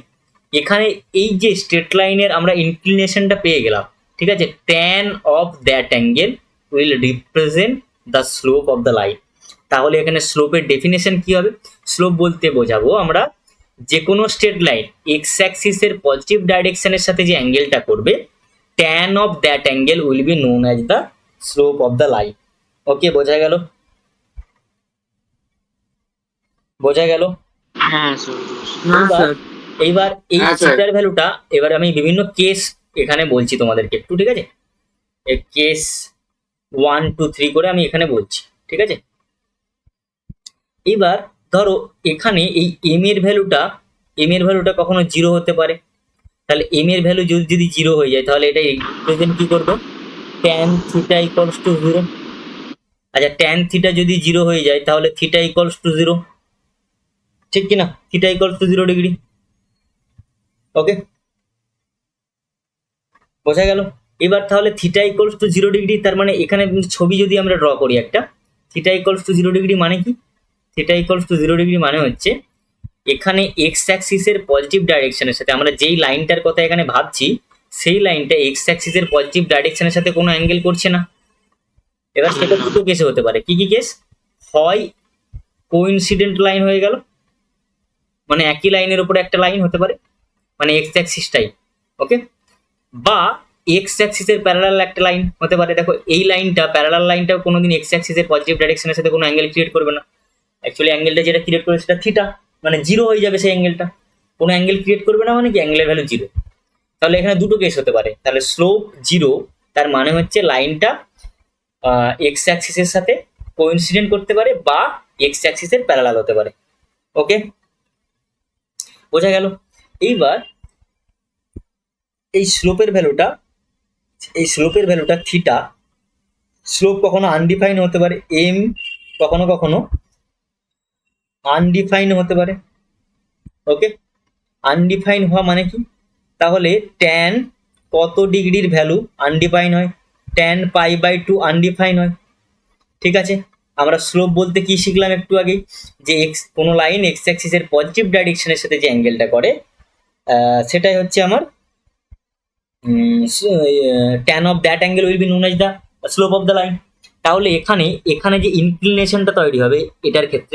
এখানে এই যে স্ট্রেট লাইনের আমরা ইনক্লিনেশনটা পেয়ে গেলাম, ঠিক আছে, tan of that angle will represent the slope of the line. তাহলে এখানে স্লোপের ডেফিনেশন কি হবে, স্লোপ বলতে বোঝাবো আমরা যে কোনো স্ট্রেট লাইন এক্স অ্যাক্সিসের পজিটিভ ডাইরেকশনের সাথে যে অ্যাঙ্গেলটা করবে, tan of that angle will be known as the slope of the line. ওকে, বোঝা গেল, বোঝা গেল। হ্যাঁ স্যার। হ্যাঁ স্যার। এইবার এই হ্যাঁ, স্যার। থিটার ভ্যালুটা এবার আমি বিভিন্ন কেস এখানে বলছি তোমাদেরকে একটু, ঠিক আছে, কেস 1 2 3 করে আমি এখানে বলছি, ঠিক আছে। এইবার ধরো এখানে এই এম এর ভ্যালুটা কখনো 0 হতে পারে, তাহলে এম এর ভ্যালু যদি 0 হয়ে যায় তাহলে এটা রিপ্রেজেন্ট কি করবে, tan থিটা ইকুয়ালস টু 0। আচ্ছা, tan থিটা যদি 0 হয়ে যায় তাহলে থিটা ইকুয়ালস টু 0, ঠিক কি না, থিটা ইকুয়ালস টু 0 ডিগ্রি। ওকে, বোঝা গেল। এবার তাহলে থিটা ইকুয়ালস টু 0 ডিগ্রি, তার মানে এখানে ছবি যদি আমরা ড্র করি একটা, থিটা ইকুয়ালস টু 0 ডিগ্রি মানে কি, থিটা ইকুয়ালস টু 0 ডিগ্রি মানে হচ্ছে এখানে এক্স অ্যাক্সিসের পজিটিভ ডাইরেকশনের সাথে আমরা যেই লাইনটার কথা এখানে ভাবছি সেই লাইনটা এক্স অ্যাক্সিসের পজিটিভ ডাইরেকশনের সাথে কোনো অ্যাঙ্গেল করছে না। এবার সেটা দুটো কেসে হতে পারে, কি কি কেস, হয় কোইনসিডেন্ট লাইন হয়ে গেল, মানে একই লাইনের উপরে একটা লাইন হতে পারে, মানে এক্স অ্যাক্সিসটাই, ওকে, বা এক্স অ্যাক্সিসের প্যারালাল একটা লাইন হতে পারে। দেখো এই লাইনটা, প্যারালাল লাইনটাও কোনোদিন এক্স অ্যাক্সিসের পজিটিভ ডাইরেকশনের সাথে কোনো অ্যাঙ্গেল ক্রিয়েট করবে না। অ্যাকচুয়ালি অ্যাঙ্গেলটা যেটা ক্রিয়েট করে সেটা থিটা, মানে 0 হয়ে যাবে সেই অ্যাঙ্গেলটা, কোনো অ্যাঙ্গেল ক্রিয়েট করবে না, মানে কি অ্যাঙ্গেলের ভ্যালু 0। তাহলে এখানে দুটো কেস হতে পারে, তাহলে স্লোপ 0 তার মানে হচ্ছে লাইনটা এক্স অ্যাক্সিসের সাথে কোইনসিডেন্ট করতে পারে বা এক্স অ্যাক্সিসের প্যারালাল হতে পারে। ওকে, বোঝা গেল। এইবার এই স্লোপের ভ্যালুটা থিটা, স্লোপ কখনো আনডিফাইন হতে পারে, এম কখনো কখনো আনডিফাইন হতে পারে। ওকে, আনডিফাইন হওয়া মানে কি, তাহলে ট্যান কত ডিগ্রির ভ্যালু আনডিফাইন হয়, ট্যান π/2 আনডিফাইন হয়, ঠিক আছে। আমরা স্লোপ বলতে কি শিখলাম একটু আগে, যে কোনো লাইন এক্স অ্যাক্সিসের পজিটিভ ডাইরেকশনের সাথে যে অ্যাঙ্গেলটা করে সেটাই হচ্ছে আমার tan of that angle will be known as the slope of the line. তাহলে এখানে যে ইনক্লিনেশনটা তৈরি হবে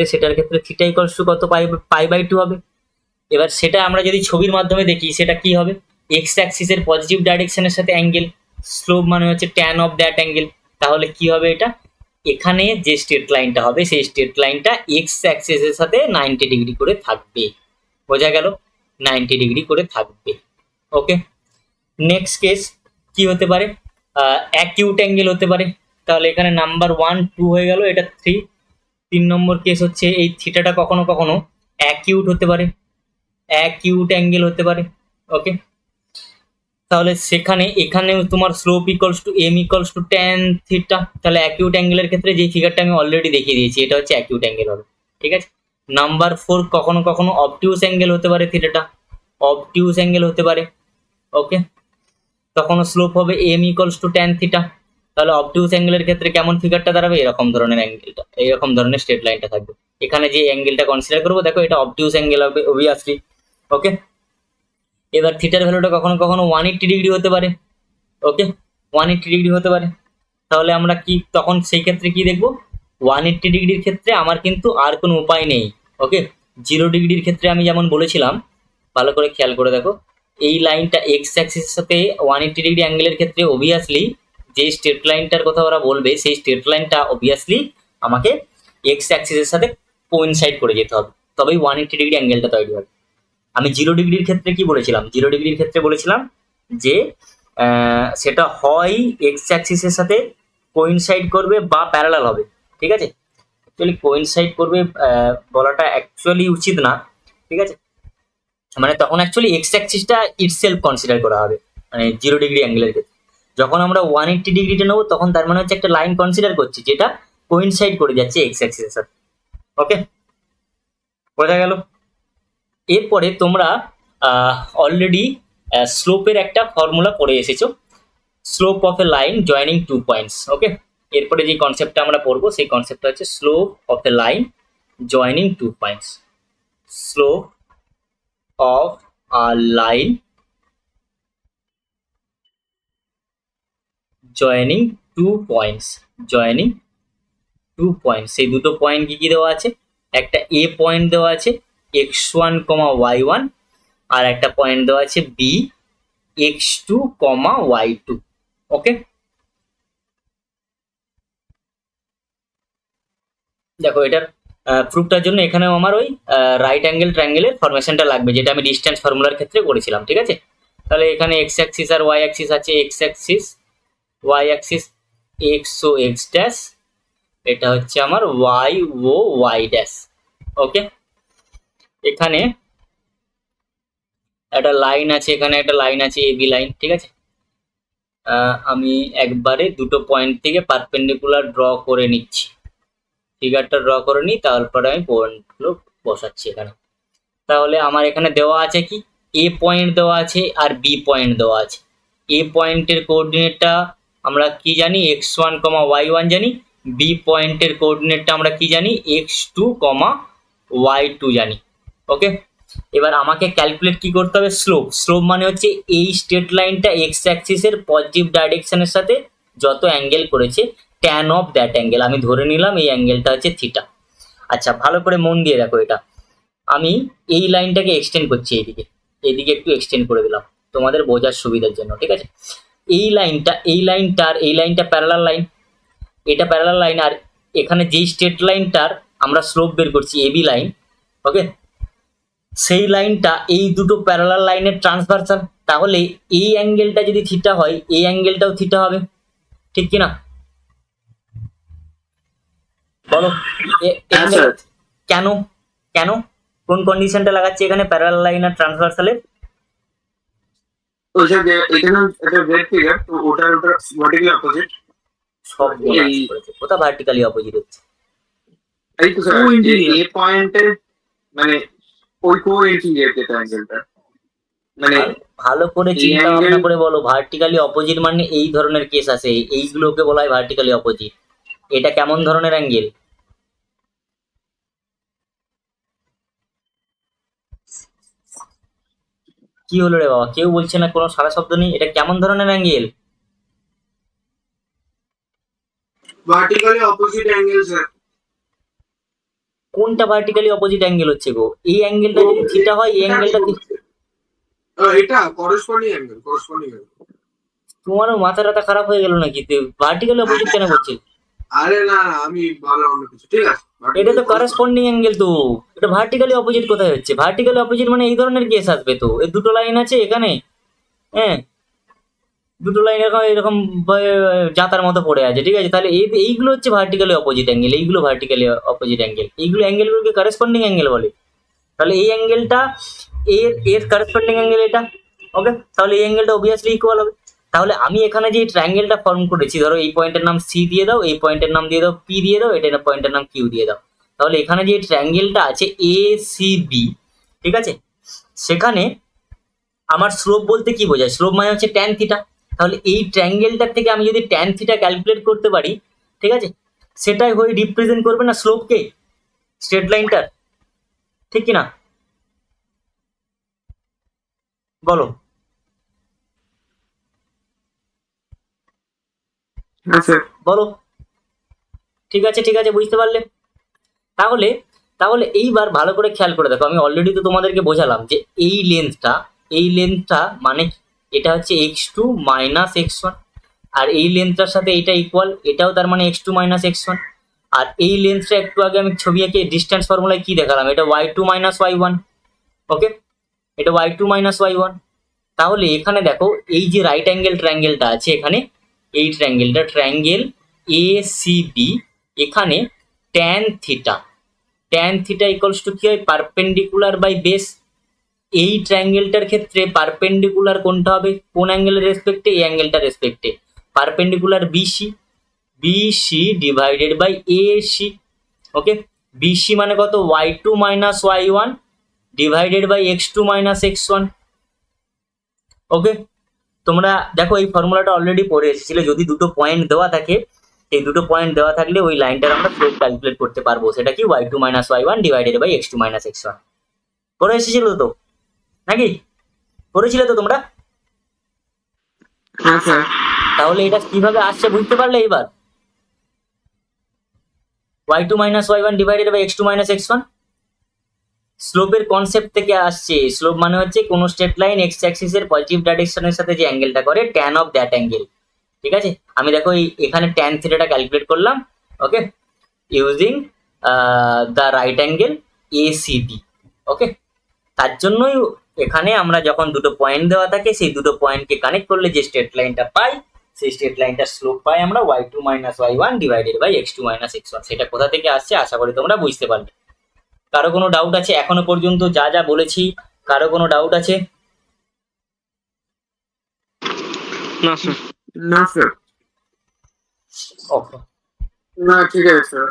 সেটার ক্ষেত্রে থিটা ইকুয়ালস টু কত, π/2 হবে। এবার সেটা আমরা যদি ছবির মাধ্যমে দেখি সেটা কি হবে, এক্স অ্যাক্সিসের পজিটিভ ডাইরেকশনের সাথে অ্যাঙ্গেল, স্লোপ মানে হচ্ছে ট্যান অফ দ্যাট অ্যাঙ্গেল। তাহলে কি হবে, এটা এখানে যে স্ট্রেট লাইনটা হবে সেই স্ট্রেট লাইনটা এক্স অ্যাক্সিসের সাথে 90 ডিগ্রি করে থাকবে, বোঝা গেল, 90 ডিগ্রি করে থাকবে। ওকে, নেক্সট কেস কি হতে পারে, অ্যাকিউট অ্যাঙ্গেল হতে পারে। তাহলে এখানে নাম্বার 1 2 হয়ে গেল, এটা 3 নম্বর কেস হচ্ছে এই থিটাটা কখনো কখনো অ্যাকিউট হতে পারে, অ্যাকিউট অ্যাঙ্গেল হতে পারে। ওকে, তাহলে এখানে তোমার slope equals to M equals to tan theta. তাহলে অ্যাকিউট অ্যাঙ্গেলের ক্ষেত্রে যে ফিগারটা আমি অলরেডি দেখিয়ে দিয়েছি এটা হচ্ছে অ্যাকিউট অ্যাঙ্গেল হবে, ঠিক আছে। নাম্বার 4 কখনো কখনো অবটিউস অ্যাঙ্গেল হতে পারে থিটাটা, অবটিউজ অ্যাঙ্গেল হতে পারে। ওকে, তখন স্লোপ হবে m equals to tan theta. তাহলে অবটিউজ অ্যাঙ্গেলের ক্ষেত্রে কেমন ফিগারটা দাঁড়াবে? এরকম ধরনের অ্যাঙ্গেলটা, এরকম ধরনের স্ট্রেট লাইনটা থাকবে। এখানে যে অ্যাঙ্গেলটা কনসিডার করবো, দেখো এটা অবটিউজ অ্যাঙ্গেল হবে অবভিয়াসলি। ওকে, এবার থিটার ভ্যালুটা কখনো কখনো 180 ডিগ্রি হতে পারে। ওকে, 180 ডিগ্রি হতে পারে। তাহলে আমরা কি তখন সেই ক্ষেত্রে কি দেখবো? 180 ডিগ্রির ক্ষেত্রে আমার কিন্তু আর কোনো উপায় নেই। ওকে, 0 ডিগ্রির ক্ষেত্রে আমি যেমন বলেছিলাম, ভালো করে খেয়াল করে দেখো, এই লাইনটা এক্স অ্যাক্সিসের সাথে 180 ডিগ্রি অ্যাঙ্গেলের ক্ষেত্রে অবভিয়াসলি যে স্ট্রেট লাইনটার কথা ওরা বলবে, সেই স্ট্রেট লাইনটা অবভিয়াসলি আমাকে এক্স অ্যাক্সিসের সাথে কোইনসাইড করে যেতে হবে, তবেই 180 ডিগ্রি অ্যাঙ্গেলটা তৈরি হবে। আমি 0 ডিগ্রির ক্ষেত্রে কি বলেছিলাম? 0 ডিগ্রির ক্ষেত্রে বলেছিলাম যে সেটা হয় এক্স অ্যাক্সিসের সাথে কোইনসাইড করবে বা প্যারালাল হবে। ঠিক আছে, অ্যাকচুয়ালি কোইনসাইড করবে বলাটা অ্যাকচুয়ালি উচিত না। ঠিক আছে, মানে তখন অ্যাকচুয়ালি এক্স অ্যাক্সিসটা ইটসেলফ কনসিডার করা হবে, মানে 0 ডিগ্রি অ্যাঙ্গেলের ক্ষেত্রে। যখন আমরা 180 ডিগ্রিটা নেবো, তখন তার মানে হচ্ছে একটা লাইন কনসিডার করছি যেটা কোইনসাইড করে যাচ্ছে এক্স অ্যাক্সিসের সাথে। ওকে, বোঝা গেল? এরপরে তোমরা অলরেডি স্লোপের একটা ফর্মুলা পড়ে এসেছো, slope of a line joining 2 points. Okay, এরপরে যে কনসেপ্টটা আমরা পড়বো সেই কনসেপ্টটা হচ্ছে slope of a line joining 2 points. Slope of a line joining 2 points. Joining 2 points, সেই দুটো পয়েন্ট কি কি দেওয়া আছে? একটা এ পয়েন্ট দেওয়া আছে x1, y1, আর একটা পয়েন্ট দেওয়া আছে বি x2, y2। ওকে, দেখো এটার প্রুফটার জন্য এখানেও আমার ওই রাইট অ্যাঙ্গেল ট্রায়াঙ্গেলের ফরমেশনটা লাগবে, যেটা আমি ডিস্টেন্স ফর্মুলার ক্ষেত্রে করেছিলাম। ঠিক আছে, তাহলে এখানে এক্স অ্যাক্সিস আর ওয়াই অ্যাক্সিস আছে। X axis, Y axis, X O X dash, এটা হচ্ছে আমার Y O Y dash. Okay, এখানে একটা লাইন আছে, এখানে একটা লাইন আছে এবি লাইন। ঠিক আছে, আমি একবারে দুটো পয়েন্ট থেকে পারপেন্ডিকুলার ড্র করে নিচ্ছি, ফিগারটা ড্র করে নিই, তারপরে আমি পয়েন্টগুলো বসাচ্ছি এখানে। তাহলে আমার এখানে দেওয়া আছে কি? এ পয়েন্ট দেওয়া আছে আর বি পয়েন্ট দেওয়া আছে। এ পয়েন্টের কোঅর্ডিনেটটা আমরা কি জানি? x1, y1 জানি। বি পয়েন্টের কোঅর্ডিনেটটা আমরা কি জানি? x2, y2 জানি। ওকে, এবার আমাকে ক্যালকুলেট কি করতে হবে? স্লোপ। স্লোপ মানে হচ্ছে এই স্ট্রেট লাইনটা এক্স অ্যাক্সিসের পজিটিভ ডাইরেকশনের সাথে যত অ্যাঙ্গেল করেছে, ট্যান অফ দ্যাট অ্যাঙ্গেল। আমি ধরে নিলাম এই অ্যাঙ্গেলটা হচ্ছে থিটা। আচ্ছা, ভালো করে মন দিয়ে দেখো, এটা আমি এই লাইনটাকে এক্সটেন্ড করছি, এইদিকে এইদিকে একটু এক্সটেন্ড করে দিলাম তোমাদের বোঝার সুবিধার জন্য। ঠিক আছে, এই লাইনটা, এই লাইনটার, এই লাইনটা প্যারালাল লাইন, এটা প্যারালাল লাইন, আর এখানে যেই স্ট্রেট লাইনটার আমরা স্লোপ বের করছি এবি লাইন, ওকে, সেই লাইনটা এই দুটো প্যারালাল লাইনের ট্রান্সভার্সাল। তাহলে এই অ্যাঙ্গেলটা যদি থিটা হয়, এই অ্যাঙ্গেলটাও থিটা হবে, ঠিক কিনা? বলো হ্যাঁ স্যার। কেন? কেন? কোন কন্ডিশনটা লাগাচ্ছি এখানে প্যারালাল লাইন আর ট্রান্সভার্সালের? ওই যে এখানে একটা গ্রেড ফিগার, তো ওটার ভার্টিক্যালি অপোজিট। সব এই করেছে, কোথা ভার্টিক্যালি অপোজিট হচ্ছে? এই তো স্যার, এ পয়েন্টের মানে ওই কো ইন্টিগ্রেট যেটা অ্যাঙ্গেলটা, মানে ভালো করে এই চিন্তা ভাবনা angle- করে বলো। ভার্টিক্যালি অপোজিট মানে এই ধরনের কেস আছে, এইগুলোকে বলা হয় ভার্টিক্যালি অপোজিট। এটা কেমন ধরনের অ্যাঙ্গেল? কি হলো রে বাবা, কেউ বলছে না, কোনো সারা শব্দ নেই। এটা কেমন ধরনের angle? Vertically opposite angle sir. কোনটা ভার্টিক্যালি অপোজিট অ্যাঙ্গেল হচ্ছে গো? এই অ্যাঙ্গেলটা যদি থিটা হয়, এই অ্যাঙ্গেলটা এটা করেসপন্ডিং অ্যাঙ্গেল, করেসপন্ডিং অ্যাঙ্গেল। তোমারও মাথা টাথা খারাপ হয়ে গেল নাকি? ভার্টিক্যালি অপোজিট কেন বলছে? আরে না না, আমি ভালো অন্য কিছু, ঠিক আছে। এটা তো করেসপন্ডিং অ্যাঙ্গেল, তো এটা ভার্টিক্যালি অপোজিট কোথায় হচ্ছে? ভার্টিক্যালি অপোজিট মানে এই ধরনের কেস আসবে তো। এই দুটো লাইন আছে এখানে, হ্যাঁ, দুটো লাইন এরকম এরকম জাতার মতো পড়ে আছে, ঠিক আছে? তাহলে এইগুলো হচ্ছে ভার্টিক্যালি অপোজিট অ্যাঙ্গেল, এইগুলো ভার্টিক্যালি অপোজিট অ্যাঙ্গেল, এইগুলো অ্যাঙ্গেলগুলোকে করেসপন্ডিং অ্যাঙ্গেল বলে। তাহলে এই অ্যাঙ্গেলটা এর এর করেসপন্ডিং অ্যাঙ্গেল এটা। ওকে, তাহলে এই অ্যাঙ্গেলটা অবভিয়াসলি ইকুয়াল হবে। তাহলে আমি এখানে যে ট্রায়াঙ্গেলটা ফর্ম করেছি, ধরো এই পয়েন্টের নাম সি দিয়ে দাও, এই পয়েন্টের নাম দিয়ে দাও পি দিয়ে দাও, এটা পয়েন্টের নাম কিউ দিয়ে দাও। তাহলে এখানে যে ট্রায়াঙ্গেলটা আছে এ সি বি, ঠিক আছে, সেখানে আমার স্লোপ বলতে কি বোঝায়? স্লোপ মানে হচ্ছে ট্যান থিটা। তাহলে এই ট্রায়াঙ্গেলটার থেকে আমি যদি ট্যান থিটা ক্যালকুলেট করতে পারি, ঠিক আছে, সেটাই হয়ে রিপ্রেজেন্ট করবে না স্লোপকে, স্ট্রেট লাইনটার, ঠিক কি না? বলো। হ্যাঁ স্যার। বলো। ঠিক আছে, ঠিক আছে, বুঝতে পারলে? তাহলে তাহলে এইবার ভালো করে খেয়াল করে দেখো, আমি অলরেডি তো তোমাদেরকে বোঝালাম যে এই লেন্থটা মানে কি? এটা হচ্ছে x2 মাইনাস x1, আর এই লেন্থটার সাথে এটা ইকুয়াল, এটাও তার মানে x2 মাইনাস x1। আর এই লেন্থটা একটু আগে আমি ছবি এঁকে ডিস্টেন্স ফর্মুলায় কি দেখালাম? এটা y2 মাইনাস y1। ওকে, এটা y2 মাইনাস y1। তাহলে এখানে দেখো এই যে রাইট অ্যাঙ্গেল ট্রায়াঙ্গেলটা আছে এখানে, এই ট্রায়াঙ্গেলটা ট্রায়াঙ্গেল এসিবি, এখানে ট্যান থিটা ইকুয়ালস টু কি হয়? Perpendicular by base. এই ট্রায়াঙ্গেলটার ক্ষেত্রে পারপেন্ডিকুলার কোনটা হবে? কোন অ্যাঙ্গেলের রেসপেক্টে? এই অ্যাঙ্গেলটার রেসপেক্টে। Perpendicular BC divided by AC. Okay, BC মানে কত? y2 minus y1 divided by x2 minus x1। Okay, তোমরা দেখো এই ফর্মুলাটা অলরেডি পড়ে এসেছিলে। যদি দুটো পয়েন্ট দেওয়া থাকে, এই দুটো পয়েন্ট দেওয়া থাকলে ওই লাইনটার আমরা স্লোপ ক্যালকুলেট করতে পারবো। সেটা কি? y2 minus y1 divided by x2 minus x1। পড়ে এসেছিল তো নাকি? পড়েছিলে তো তোমরা? হ্যাঁ স্যার। তাহলে এটা কিভাবে আসছে বুঝতে পারলে এবার? y2 minus y1 divided by x2 minus x1 স্লোপের কনসেপ্ট থেকে আসছে। স্লোপ মানে হচ্ছে কোন স্ট্রেট লাইন এক্স অ্যাক্সিসের পজিটিভ ডাইরেকশনের সাথে যে অ্যাঙ্গেলটা করে, ট্যান অফ দ্যাট অ্যাঙ্গেল। ঠিক আছে, আমি দেখো এই এখানে ট্যান থিটাটা ক্যালকুলেট করলাম। Okay, using the right angle ACB. Okay, তার জন্যই এখানে আমরা যখন দুটো পয়েন্ট দেওয়া থাকে, সেই দুটো পয়েন্টকে কানেক্ট করলে যে স্ট্রেট লাইনটা পাই, সেই স্ট্রেট লাইনটার স্লোপ পাই আমরা y2 minus y1 divided by x2 minus x1। সেটা কোথা থেকে আসছে আশা করি তোমরা বুঝতে পারবে। কারো কোনো ডাউট আছে এখনো পর্যন্ত যা যা বলেছি? কারো কোনো ডাউট আছে? না স্যার। না স্যার। ওকে, না ঠিক আছে স্যার।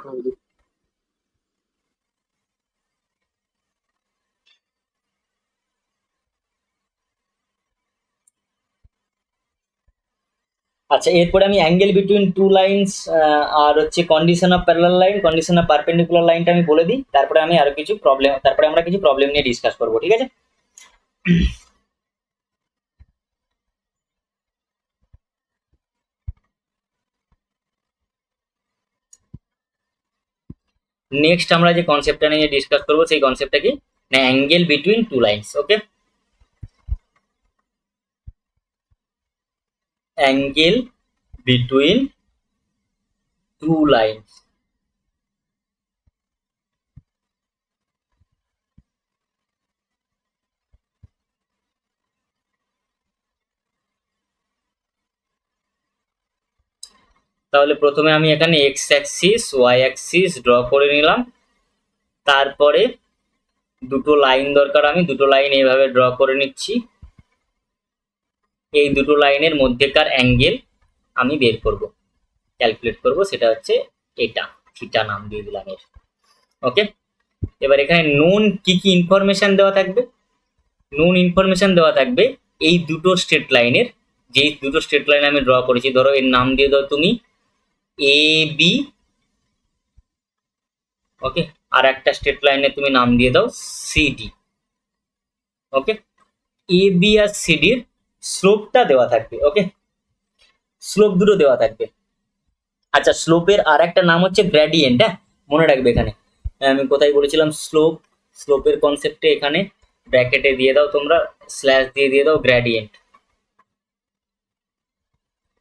আচ্ছা, এরপরে আমি অ্যাঙ্গেল বিটুইন টু লাইনস আর হচ্ছে condition of parallel line, condition of perpendicular লাইনটা আমি বলে দিই, তারপরে আমি আরো কিছু প্রবলেম, তারপরে আমরা কিছু প্রবলেম নিয়ে ডিসকাস করবো, ঠিক আছে? নেক্সট আমরা যে কনসেপ্টটা নিয়ে ডিসকাস করবো সেই কনসেপ্টটা কি? না, angle between two lines. Okay, angle between two lines. তাহলে প্রথমে আমি এখানে x axis Y axis draw করে নিলাম। তারপরে দুটো লাইন দরকার, আমি দুটো লাইন এইভাবে ড্র করে নিচ্ছি। এই দুটো লাইনের মধ্যেকার অ্যাঙ্গেল আমি বের করব, ক্যালকুলেট করব, সেটা হচ্ছে এটা, থিটা নাম দিয়ে দিলাম এর। ওকে, এবার এখানে নোন কি কি ইনফরমেশন দেওয়া থাকবে? নোন ইনফরমেশন দেওয়া থাকবে এই দুটো স্ট্রেট লাইনের, যেই দুটো স্ট্রেট লাইন আমি ড্র করেছি, ধরো এর নাম দিয়ে দাও তুমি এ বি। ওকে, আর একটা স্ট্রেট লাইনে তুমি নাম দিয়ে দাও সিডি। ওকে, এ বি আর সিডির স্লোপটা দেওয়া থাকবে। ওকে, স্লোপ দুটো দেওয়া থাকবে। আচ্ছা, স্লোপের আর একটা নাম হচ্ছে গ্রেডিয়েন্ট। হ্যাঁ, মনে রাখবে এখানে আমি কোথায় বলেছিলাম স্লোপ। স্লোপের কনসেপ্টে এখানে ব্র্যাকেটে দিয়ে দাও তোমরা, স্ল্যাশ দিয়ে দাও গ্রেডিয়েন্ট।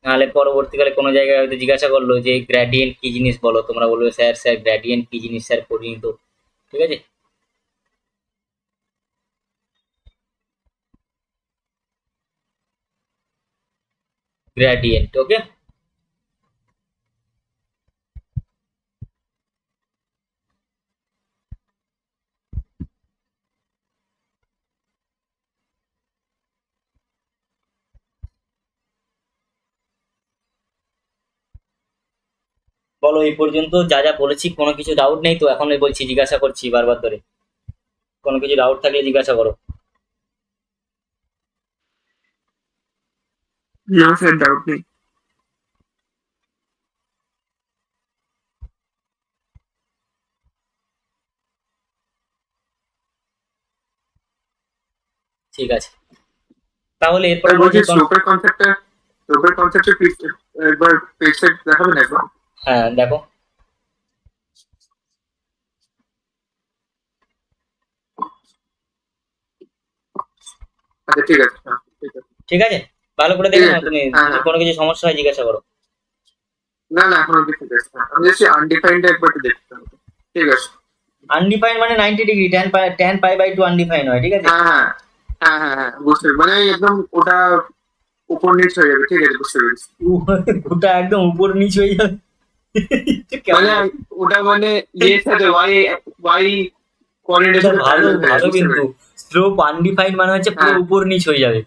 নাহলে পরবর্তীকালে কোনো জায়গায় হয়তো জিজ্ঞাসা করলো যে গ্রেডিয়েন্ট কি জিনিস বলো, তোমরা বলবে স্যার স্যার গ্রেডিয়েন্ট কি জিনিস স্যার পড়িনি তো। ঠিক আছে, গ্রেডিয়েন্ট। ওকে, বলো এই পর্যন্ত যা যা বলেছি কোনো কিছু ডাউট নেই তো? এখন বলছি, জিজ্ঞাসা করছি বারবার ধরে, কোনো কিছু ডাউট থাকলে জিজ্ঞাসা করো। না স্যার, ডাউট নেই। ঠিক আছে, তাহলে এরপর স্যার আমরা বলছি যে স্লোপের কনসেপ্টটা একবার পেজটা দেখাবেন একবার? হ্যাঁ দেখো, আচ্ছা ঠিক আছে, হ্যাঁ ঠিক আছে। ঠিক আছে, ভালো করে ঠিক দেখে নাও আছে, তুমি, হ্যাঁ যদি হ্যাঁ। কোনো কিছু সমস্যা হয় জিজ্ঞাসা করো। না না, এখন অব্দি ঠিক আছে, হ্যাঁ। আমি জাস্ট আনডিফাইন্ডটা একবার একটু দেখতে হবে। ঠিক আছে। আনডিফাইন মানে 90 degree, tan pi by two undefined হয়, ঠিক আছে। হ্যাঁ হ্যাঁ হ্যাঁ হ্যাঁ হ্যাঁ, বুঝতে পেরেছি। মানে একদম ওটা উপর নিচ হয়ে যাবে, ঠিক আছে, বুঝতে পেরেছি। ওটা একদম উপর নিচ হয়ে যাবে। কেমন মানে ওটা মানে ইয়ের সাথে ওয়াই ওয়াই কোঅর্ডিনেটের এটা সাথে ভালো প্যারালাল হয়ে যাবে, ভালো, বুঝতে কিন্তু পেরেছি। স্লোপ আনডিফাইন মানে হচ্ছে পুরো হ্যাঁ, উপর নিচ হয়ে যাবে।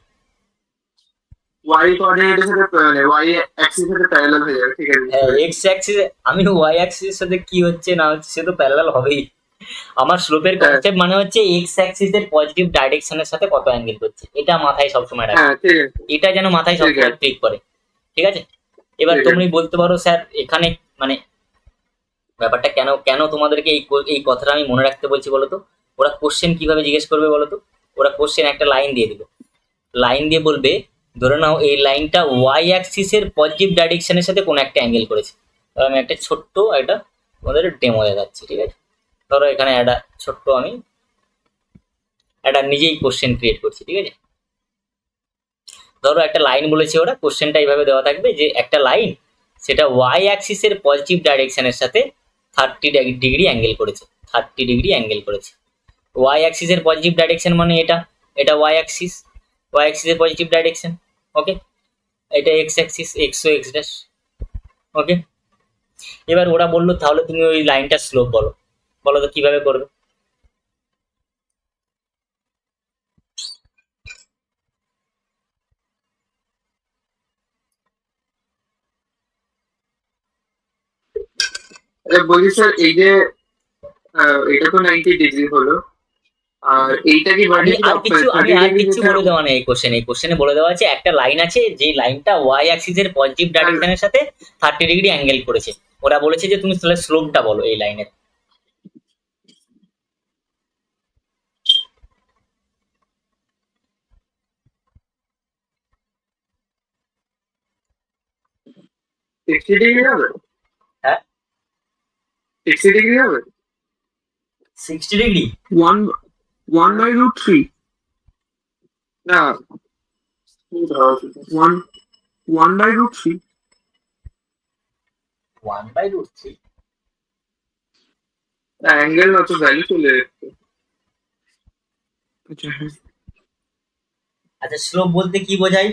ওয়াই কোঅর্ডিনেটের সাথে মানে ওয়াই অ্যাক্সিস সাথে প্যারালাল হয়ে যাবে, ঠিক আছে, বুঝতে হ্যাঁ, পেরেছি। এক্স অ্যাক্সিস, আমি ওয়াই অ্যাক্সিস এর সাথে কি হচ্ছে না হচ্ছে সে তো প্যারালাল হবেই। আমার স্লোপের হ্যাঁ কনসেপ্ট মানে হচ্ছে এক্স অ্যাক্সিস এর পজিটিভ ডাইরেকশনের সাথে কত অ্যাঙ্গেল করছে, এটা মাথায় সবসময় রাখবে, হ্যাঁ, ঠিক আছে এটা যেন মাথায় ঠিক সবসময় আছে ক্লিক করে, ঠিক আছে। এবার ঠিক তুমি আছে। বলতে পারো স্যার এখানে মানে ব্যাপারটা কেন কেন তোমাদেরকে এই কথাটা আমি মনে রাখতে বলছি বলো তো। ওরা কোশ্চেন কিভাবে জিজ্ঞেস করবে বলো তো। ওরা কোশ্চেন একটা লাইন দিয়ে দিল, লাইন দিয়ে বলবে ধরে নাও এই লাইনটা ওয়াই অ্যাক্সিসের পজিটিভ ডাইরেকশনের সাথে কোনো একটা অ্যাঙ্গেল করেছে। তো আমি একটা ছোট্ট একটা তোমাদের ডেমো দেখাচ্ছি, ঠিক আছে। ধরো এখানে একটা ছোট্ট আমি একটা নিজেই কোশ্চেন ক্রিয়েট করছি, ঠিক আছে। ধরো একটা লাইন বলেছে, ওরা কোশ্চেনটা এইভাবে দেওয়া থাকবে যে একটা লাইন সেটা ওয়াই অ্যাক্সিসের পজিটিভ ডাইরেকশনের সাথে 30 ডিগ্রি অ্যাঙ্গেল করেছে, 30 ডিগ্রি অ্যাঙ্গেল করেছে। ওয়াই অ্যাক্সিসের পজিটিভ ডাইরেকশন মানে এটা, এটা ওয়াই অ্যাক্সিস, ওয়াই অ্যাক্সিসের পজিটিভ ডাইরেকশন, ওকে। এটা X axis, X O X dash, okay. এবার ওরা বললো তাহলে তুমি ওই লাইনটা স্লোপ বলো, বলো তো কিভাবে করবে। আচ্ছা বলছি স্যার, এই যে এটা তো 90 ডিগ্রি হলো, আর এইটা কি ভার্টিক্যাল আমি 30 আর ডিগ্রি কিচ্ছু যেটা? বলে দেওয়া নেই এই কোশ্চেনে, এই কোশ্চেনে বলে দেওয়া আছে একটা লাইন আছে যে লাইনটা ওয়াই অ্যাক্সিসের পজিটিভ ডাইরেকশনের সাথে 30 ডিগ্রি অ্যাঙ্গেল করেছে। ওরা বলেছে যে তুমি তাহলে স্লোপটা বলো এই লাইনের। 60 ডিগ্রি হবে? হ্যাঁ, 60 ডিগ্রি হবে? 60 ডিগ্রি। 1/√3. না, কি ধরা উচিত? 1/√3. 1/√3। অ্যাঙ্গেল অত ভ্যালু চলে এসছে। আচ্ছা হ্যাঁ। আচ্ছা, স্লোপ বলতে কি বোঝায়,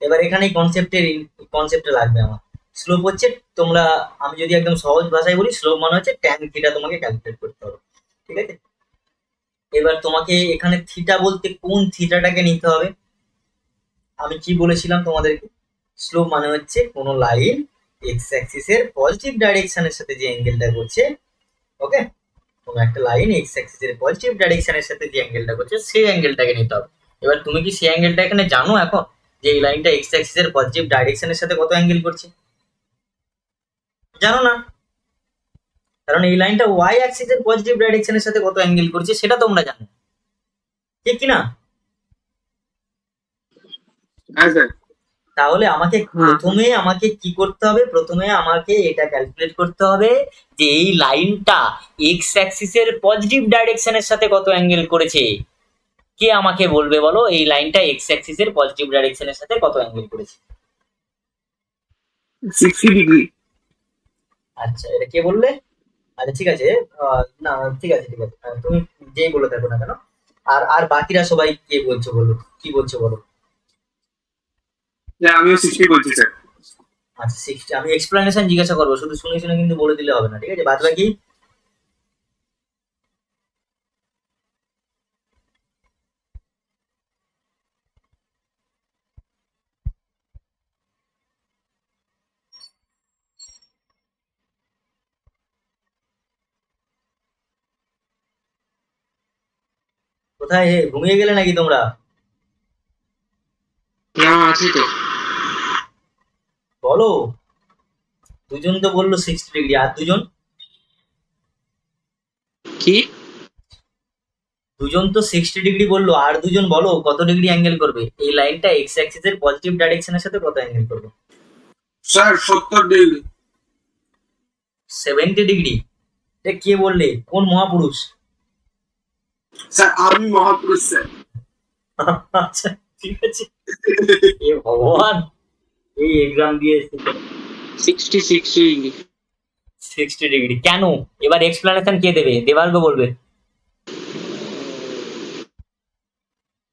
এবার এখানে কনসেপ্টে লাগবে আমার। স্লোপ হচ্ছে তোমরা, আমি যদি একদম সহজ ভাষায় বলি, স্লোপ মানে হচ্ছে ট্যান থিটা তোমাকে ক্যালকুলেট করতে হবে, ঠিক আছে। এবার তোমাকে এখানে থিটা বলতে কোন থিটাটাকে নিতে হবে। আমি কি বলেছিলাম তোমাদেরকে, স্লোপ মানে হচ্ছে কোনো লাইন এক্স অ্যাক্সিসের পজিটিভ ডাইরেকশনের সাথে যে অ্যাঙ্গেলটা করছে, ওকে। কোনো একটা লাইন এক্স অ্যাক্সিসের পজিটিভ ডাইরেকশনের সাথে যে অ্যাঙ্গেলটা করছে সেই অ্যাঙ্গেলটাকে নিতে হবে। এবার তুমি কি সেই অ্যাঙ্গেলটা এখানে জানো এখন, যে এই লাইনটা এক্স অ্যাক্সিসের পজিটিভ ডাইরেকশনের সাথে কত অ্যাঙ্গেল করছে? জানো না, কারণ এই লাইনটা ওয়াই অ্যাক্সিসের পজিটিভ ডাইরেকশনের সাথে কত অ্যাঙ্গেল করছে সেটা তোমরা জানো, ঠিক কি না? হ্যাঁ স্যার। তাহলে আমাকে হ্যাঁ প্রথমে আমাকে কি করতে হবে, প্রথমে আমাকে এটা ক্যালকুলেট করতে হবে যে এই লাইনটা এক্স অ্যাক্সিসের পজিটিভ ডাইরেকশনের সাথে কত অ্যাঙ্গেল করেছে। কে আমাকে বলবে বলো এই লাইনটা এক্স অ্যাক্সিসের পজিটিভ ডাইরেকশনের সাথে কত অ্যাঙ্গেল করেছে? 60 ডিগ্রি। আচ্ছা, এটা কে বললে? আচ্ছা ঠিক আছে, না ঠিক আছে ঠিক আছে, তুমি যেই বলে থাকো না কেন। আর আর বাকিরা সবাই কে বলছো বলো, কি বলছো বলো। হ্যাঁ, আমিও 60 বলছি স্যার। আচ্ছা 60, আমি এক্সপ্লানেশন জিজ্ঞাসা করবো, শুধু শুনে শুনে কিন্তু বলে দিলে হবে না, ঠিক আছে। বাদ বাকি ঘুমিয়ে গেলে নাকি তোমরা? না, আছি তো। বলো, দুজন তো বললো 60 ডিগ্রি, আর কি দুজন তো 60 ডিগ্রি বললো, আর দুজন বলো কত ডিগ্রি অ্যাঙ্গেল করবে, এই লাইনটা এক্স অ্যাক্সিসের পজিটিভ ডাইরেকশনের সাথে কত অ্যাঙ্গেল করবে? Sir 70 degree. 70 ডিগ্রি? এটা কে বললে, কোন মহাপুরুষ? স্যার আমি মহাপুরুষ স্যার। আচ্ছা ঠিক আছে, এ ভগবান, এই এক্সাম দিয়ে 60 ডিগ্রি। 60 ডিগ্রি কেন? এবার এক্সপ্লানেশন কে দেবে? দেবার্গ বলবে।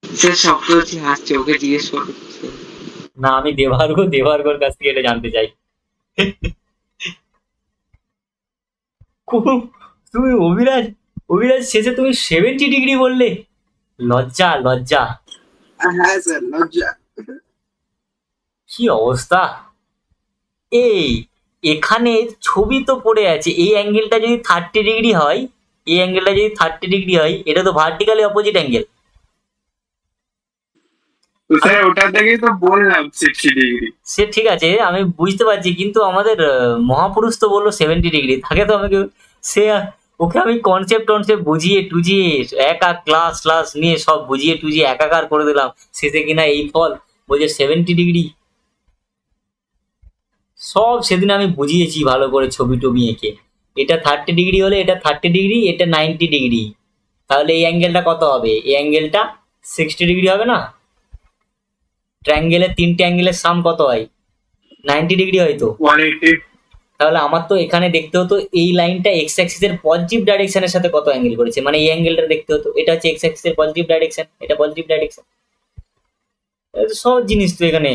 স্যার সপ্তর্ষি হাসছে, ওকে জিজ্ঞেস করছে। না, আমি দেবার্গর কাছ থেকে এটা জানতে চাই। তুমি অভিরাজ শেষে তুমি 70 ডিগ্রি বললে, লজ্জা লজ্জা। হ্যাঁ স্যার লজ্জা। কি অবস্থা! এই এখানে ছবি তো পড়ে আছে, এই অ্যাঙ্গেলটা যদি 30 ডিগ্রি হয়, এই অ্যাঙ্গেলটা যদি 30 ডিগ্রি হয়, এটা তো ভার্টিক্যালি অপোজিট অ্যাঙ্গেল। স্যার ওটা থেকেই তো বললাম 60 ডিগ্রি। সে ঠিক আছে, আমি বুঝতে পারছি, কিন্তু আমাদের মহাপুরুষ তো বললো 70 ডিগ্রি, তাকে তো আমাকে সে ওকে আমি কনসেপ্ট বুঝিয়ে টুজিয়ে ক্লাস নিয়ে সব বুঝিয়ে টুজিয়ে একাকার করে দিলাম, শেষে কিনা এই ফল বলছে 70 ডিগ্রি। সব সেদিন আমি বুঝিয়েছি ভালো করে ছবি টবি এঁকে, এটা 30 ডিগ্রি হলে এটা 30 ডিগ্রি, এটা 90 ডিগ্রি, তাহলে এই অ্যাঙ্গেলটা কত হবে? এই অ্যাঙ্গেলটা 60 ডিগ্রি হবে না? ট্রায়াঙ্গেলের 3টে অ্যাঙ্গেলের সাম কত হয়? 90 ডিগ্রি হয় তো। 180। তাহলে আমার তো এখানে দেখতে হতো এই লাইনটা এক্স অ্যাক্সিসের পজিটিভ ডাইরেকশনের সাথে কত অ্যাঙ্গেল করেছে, মানে এই অ্যাঙ্গেলটা দেখতে হতো, এটা হচ্ছে এক্স অ্যাক্সিসের পজিটিভ ডাইরেকশন, এটা পজিটিভ ডাইরেকশন। সব জিনিস তো এখানে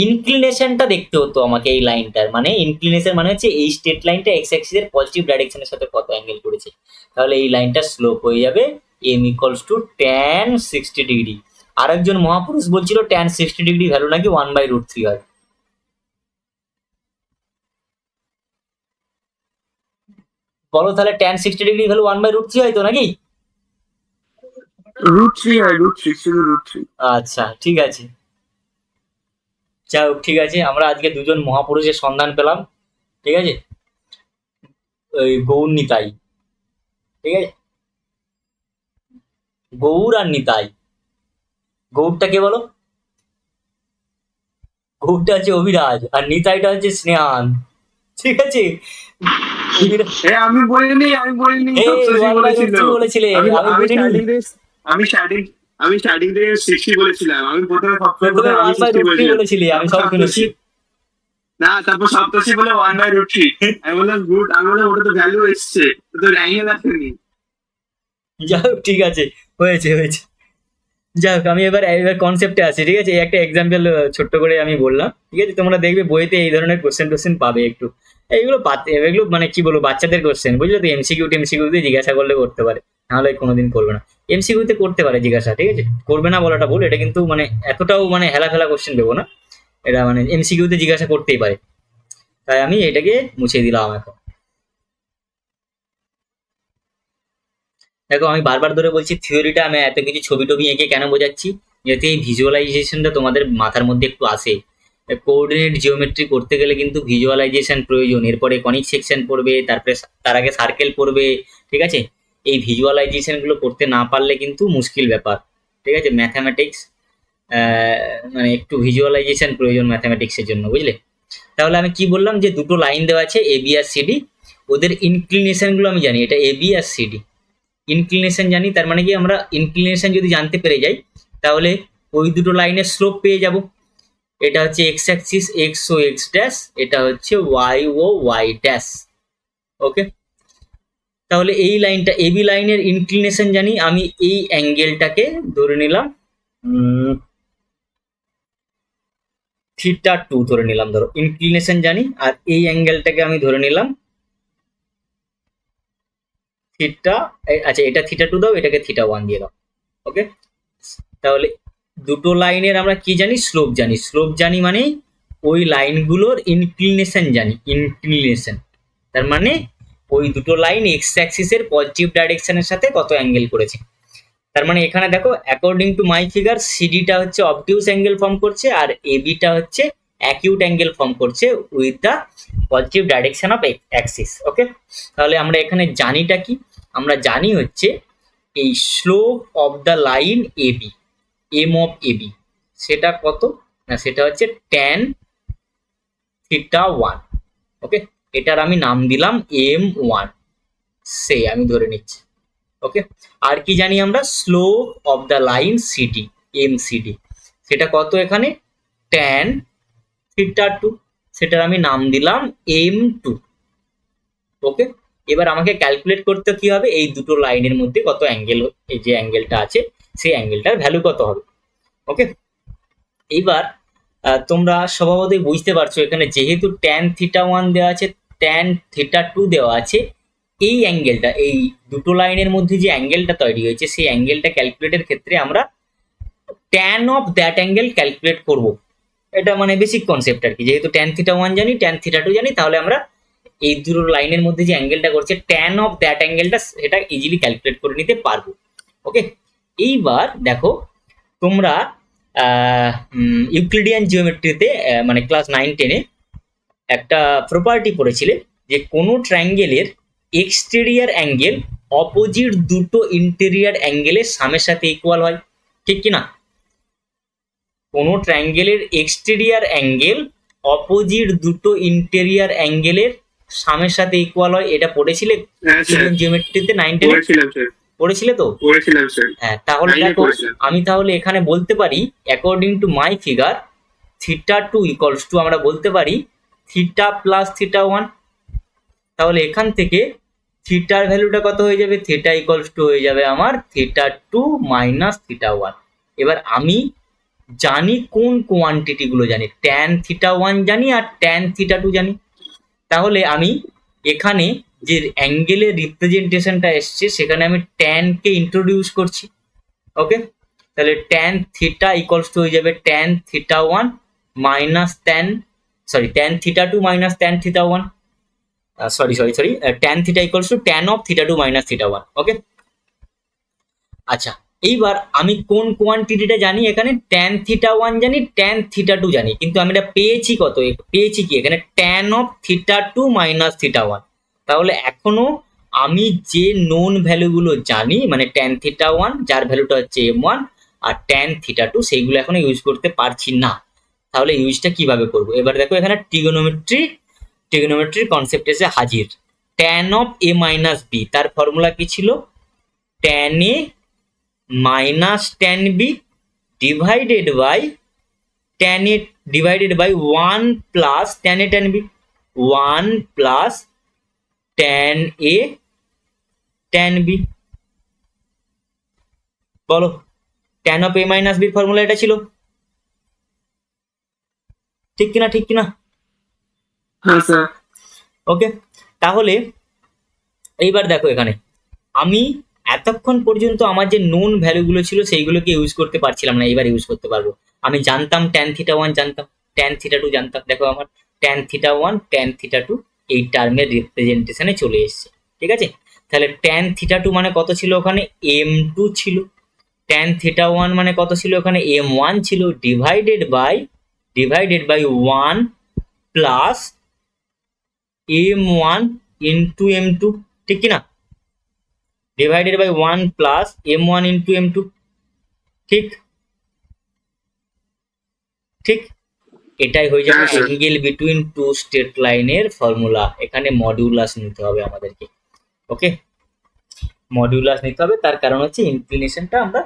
ইনক্লিনেশনটা দেখতে হতো আমাকে, এই লাইনটার মানে ইনক্লিনেশন মানে হচ্ছে এই স্ট্রেট লাইনটা এক্স অ্যাক্সিসের পজিটিভ ডাইরেকশনের সাথে কত অ্যাঙ্গেল করেছে, তাহলে এই লাইনটা স্লোপ হয়ে যাবে m equals to tan 60 degree. আরেকজন মহাপুরুষ বলছিল tan 60 ডিগ্রি ভ্যালু নাকি 1/√3 হয়। বলো তাহলে tan 60 ডিগ্রি ভ্যালু 1/√3 হয় তো নাকি? √3 হয়, √3 শুধু √3। আচ্ছা ঠিক আছে, যাই হোক ঠিক আছে, আমরা আজকে দুজন মহাপুরুষের সন্ধান পেলাম, ঠিক আছে, ওই গৌর নিতাই, ঠিক আছে, গৌর আর নিতাই। গৌরটা কে বলো? গৌরটা হচ্ছে অভিরাজ, আর নিতাইটা হচ্ছে স্নেহান, ঠিক আছে। আমি বলিনি সপ্তর্ষি বলেছিল। বলেছিলে, আমি আমি আমি বলিনি। স্টার্টিং থেকে আমি স্টার্টিং থেকে 60 বলেছিলাম। আমি প্রথমে প্রথমে আমি 60 1/√3 বলেছিলি, আমি সব শুনেছি। না, তারপর সপ্তর্ষি বলে 1/√3। আমি বললাম গুড, আমি বললাম ওটা তো ভ্যালু এসছে, তো অ্যাঙ্গেল আসেনি। যাই হোক ঠিক আছে, হয়েছে। যাই হোক, আমি এবার কনসেপ্টে আসি, ঠিক আছে। এই একটা এক্সাম্পল ছোট্ট করে আমি বললাম, ঠিক আছে। তোমরা দেখবে বইতে এই ধরনের কোশ্চেন পাবে একটু, এগুলো মানে কি বলবো, বাচ্চাদের কোশ্চেন, বুঝলো তো। এমসিকিউতে জিজ্ঞাসা করলে করতে পারে, নাহলে কোনোদিন করবে না। এমসিকিউতে করতে পারে জিজ্ঞাসা, ঠিক আছে, করবে না বলাটা ভুল, এটা কিন্তু মানে এতটাও মানে হেলা কোশ্চেন দেবো না, এটা মানে এমসিকিউতে জিজ্ঞাসা করতেই পারে, তাই আমি এটাকে মুছে দিলাম এখন। দেখো, আমি বারবার ধরে বলছি থিওরিটা আমি এত কিছু ছবি টবি এঁকে কেন বোঝাচ্ছি, যাতে এই ভিজুয়ালাইজেশনটা তোমাদের মাথার মধ্যে একটু আসে। কোঅর্ডিনেট জিওমেট্রি করতে গেলে কিন্তু ভিজুয়ালাইজেশন প্রয়োজন, এরপরে কনিক সেকশন পড়বে, তারপরে তার আগে সার্কেল পড়বে, ঠিক আছে। এই ভিজুয়ালাইজেশনগুলো করতে না পারলে কিন্তু মুশকিল ব্যাপার, ঠিক আছে। ম্যাথামেটিক্স মানে একটু ভিজুয়ালাইজেশন প্রয়োজন ম্যাথামেটিক্সের জন্য, বুঝলে। তাহলে আমি কি বললাম, যে দুটো লাইন দেওয়া আছে এ বি আর সিডি, ওদের ইনক্লিনেশনগুলো আমি জানি, এটা A B R CD inclination জানি, তার মানে কি আমরা ইনক্লিনেশন যদি জানতে পেরে যাই, তাহলে ওই দুটো লাইনের স্লোপ পেয়ে যাব। এটা হচ্ছে x axis, X O X dash, এটা হচ্ছে ওয়াই ও ওয়াই ড্যাশ, ওকে। তাহলে এই লাইনটা এবি লাইনের ইনক্লিনেশন জানি, আমি এই অ্যাঙ্গেলটাকে ধরে নিলাম θ2 ধরে নিলাম, ধরো ইনক্লিনেশন জানি, আর এই অ্যাঙ্গেলটাকে আমি ধরে নিলাম থিটা। আচ্ছা, এটা θ2 দাও, এটাকে θ1 দিয়ে দাও, ওকে। তাহলে দুটো লাইনের আমরা কি জানি, স্লোপ জানি মানে ওই লাইনগুলোর ইনক্লিনেশন জানি, ইনক্লিনেশন তার মানে ওই দুটো লাইন এক্স অ্যাক্সিসের পজিটিভ ডাইরেকশনের সাথে কত অ্যাঙ্গেল করেছে। তার মানে এখানে দেখো, অ্যাকর্ডিং টু মাই ফিগার সিডিটা হচ্ছে অবটিউস অ্যাঙ্গেল ফর্ম করছে, আর এবিটা হচ্ছে অ্যাকিউট অ্যাঙ্গেল ফর্ম করছে with the positive direction of axis. Okay, তাহলে আমরা এখানে জানিটা কি, আমরা জানি হচ্ছে এই slope of the line AB, M of AB, সেটা কত না, সেটা হচ্ছে ট্যান থিটা ওয়ান। ওকে, এটার আমি নাম দিলাম এম ওয়ান, সে আমি ধরে নিচ্ছি। ওকে, আর কি জানি আমরা, slope of the line C D, M C D, সেটা কত এখানে ট্যান থিটা টু, সেটার আমি নাম দিলাম এম টু। ওকে, এবার আমাকে ক্যালকুলেট করতে কি হবে, এই দুটো লাইনের মধ্যে কত অ্যাঙ্গেল, এই যে অ্যাঙ্গেলটা আছে সেই অ্যাঙ্গেলটার ভ্যালু কত হবে। ওকে, এইবার তোমরা স্বভাবতই বুঝতে পারছো এখানে যেহেতু ট্যান থিটা ওয়ান দেওয়া আছে, ট্যান থিটা টু দেওয়া আছে, এই অ্যাঙ্গেলটা, এই দুটো লাইনের মধ্যে যে অ্যাঙ্গেলটা তৈরি হয়েছে সেই অ্যাঙ্গেলটা ক্যালকুলেটের ক্ষেত্রে আমরা tan of that angle calculate করব। এটা মানে বেসিক কনসেপ্ট আর কি, যেহেতু ট্যান থিটা ওয়ান জানি, ট্যান থিটা টু জানি, তাহলে আমরা এই দুটো লাইনের মধ্যে যে অ্যাঙ্গেলটা করছে ট্যান অফ দ্যাট অ্যাঙ্গেলটা সেটা ইজিলি ক্যালকুলেট করে নিতে পারবো। ওকে, এইবার দেখো তোমরা ইউক্লিডিয়ান জিওমেট্রিতে মানে ক্লাস 9-10-এ একটা প্রপার্টি পড়েছিলে যে কোনো ট্রায়াঙ্গেলের এক্সটেরিয়ার অ্যাঙ্গেল অপোজিট দুটো ইন্টেরিয়ার অ্যাঙ্গেলের সামের সাথে ইকুয়াল হয়, ঠিক কি না? কোনো ট্রায়াঙ্গেলের এক্সটেরিয়ার অ্যাঙ্গেল অপোজিট দুটো ইন্টেরিয়ার অ্যাঙ্গেলের সামের সাথে ইকুয়াল হয়, এটা পড়েছিলে হ্যাঁ স্যার, জিওমেট্রিতে 9-10-এ? পড়েছিলাম স্যার, পড়েছিলে তো? পড়েছিলাম স্যার, হ্যাঁ, তাহলে 9-এ দেখো পড়েছিলাম। আমি তাহলে এখানে বলতে পারি according to my figure theta two equals to আমরা বলতে পারি থিটা প্লাস থিটা ওয়ান। তাহলে এখান থেকে থিটার ভ্যালুটা কত হয়ে যাবে, থিটা ইকুয়ালস টু হয়ে যাবে আমার theta two minus theta one. এবার আমি জানি কোন কোয়ান্টিটি গুলো জানি, ট্যান থিটা ওয়ান জানি আর ট্যান থিটা টু জানি। তাহলে আমি এখানে যে অ্যাঙ্গেলের রিপ্রেজেন্টেশনটা এসছে সেখানে আমি ট্যানকে ইন্ট্রোডিউস করছি। ওকে, তাহলে ট্যান থিটা ইকুয়ালস টু হয়ে যাবে tan theta one minus tan theta two minus tan theta one, sorry tan theta equals to tan of theta two minus theta one. Okay, আচ্ছা এইবার আমি কোন কোয়ান্টিটিটা জানি, এখানে ট্যান থিটা ওয়ান জানি, ট্যান থিটা টু জানি, কিন্তু আমি এটা পেয়েছি কত, পেয়েছি কি এখানে tan of theta two minus theta one. তাহলে এখনো আমি যে নোন ভ্যালুগুলো জানি মানে ট্যান থিটা ওয়ান যার ভ্যালুটা হচ্ছে এম ওয়ান আর ট্যান থিটা টু সেইগুলো এখনো ইউজ করতে পারছি না। তাহলে ইউজটা কিভাবে করব, এবার দেখো এখানে ট্রিগোনোমেট্রির কনসেপ্ট এসে হাজির। Tan of A minus B, তার ফর্মুলা কি ছিল, tan A minus tan B divided by tan A divided by one plus tan A tan B, one plus tan A tan B. বলো, ট্যান অফ এ মাইনাস বির formula এটা ছিল, ঠিক কিনা, ঠিক কিনা? হ্যাঁ স্যার। ওকে, তাহলে এইবার দেখো এখানে আমি এতক্ষণ পর্যন্ত আমার যে নোন ভ্যালুগুলো ছিল সেইগুলোকে ইউজ করতে পারছিলাম না, এবার ইউজ করতে পারবো। আমি জানতাম ট্যান থিটা ওয়ান জানতাম, ট্যান থিটা টু জানতাম, দেখো আমার tan theta one tan theta two এই টার্মের রিপ্রেজেন্টেশনে চলে এসছে, ঠিক আছে? তাহলে ট্যান থিটা টু মানে কত ছিল, ওখানে এম টু ছিল, ট্যান থিটা ওয়ান মানে কত ছিল, ওখানে এম ওয়ান ছিল, divided by one plus M one into M two, ঠিক কিনা? Divided by one plus M one into M two, ঠিক ঠিক এটাই হয়ে যাবে হ্যাঁ, sir. Angle between two straight লাইনের ফর্মুলা। এখানে মডিউলাস নিতে হবে আমাদেরকে। ওকে, মডিউলাস নিতে হবে, তার কারণ হচ্ছে ইনক্লিনেশনটা আমরা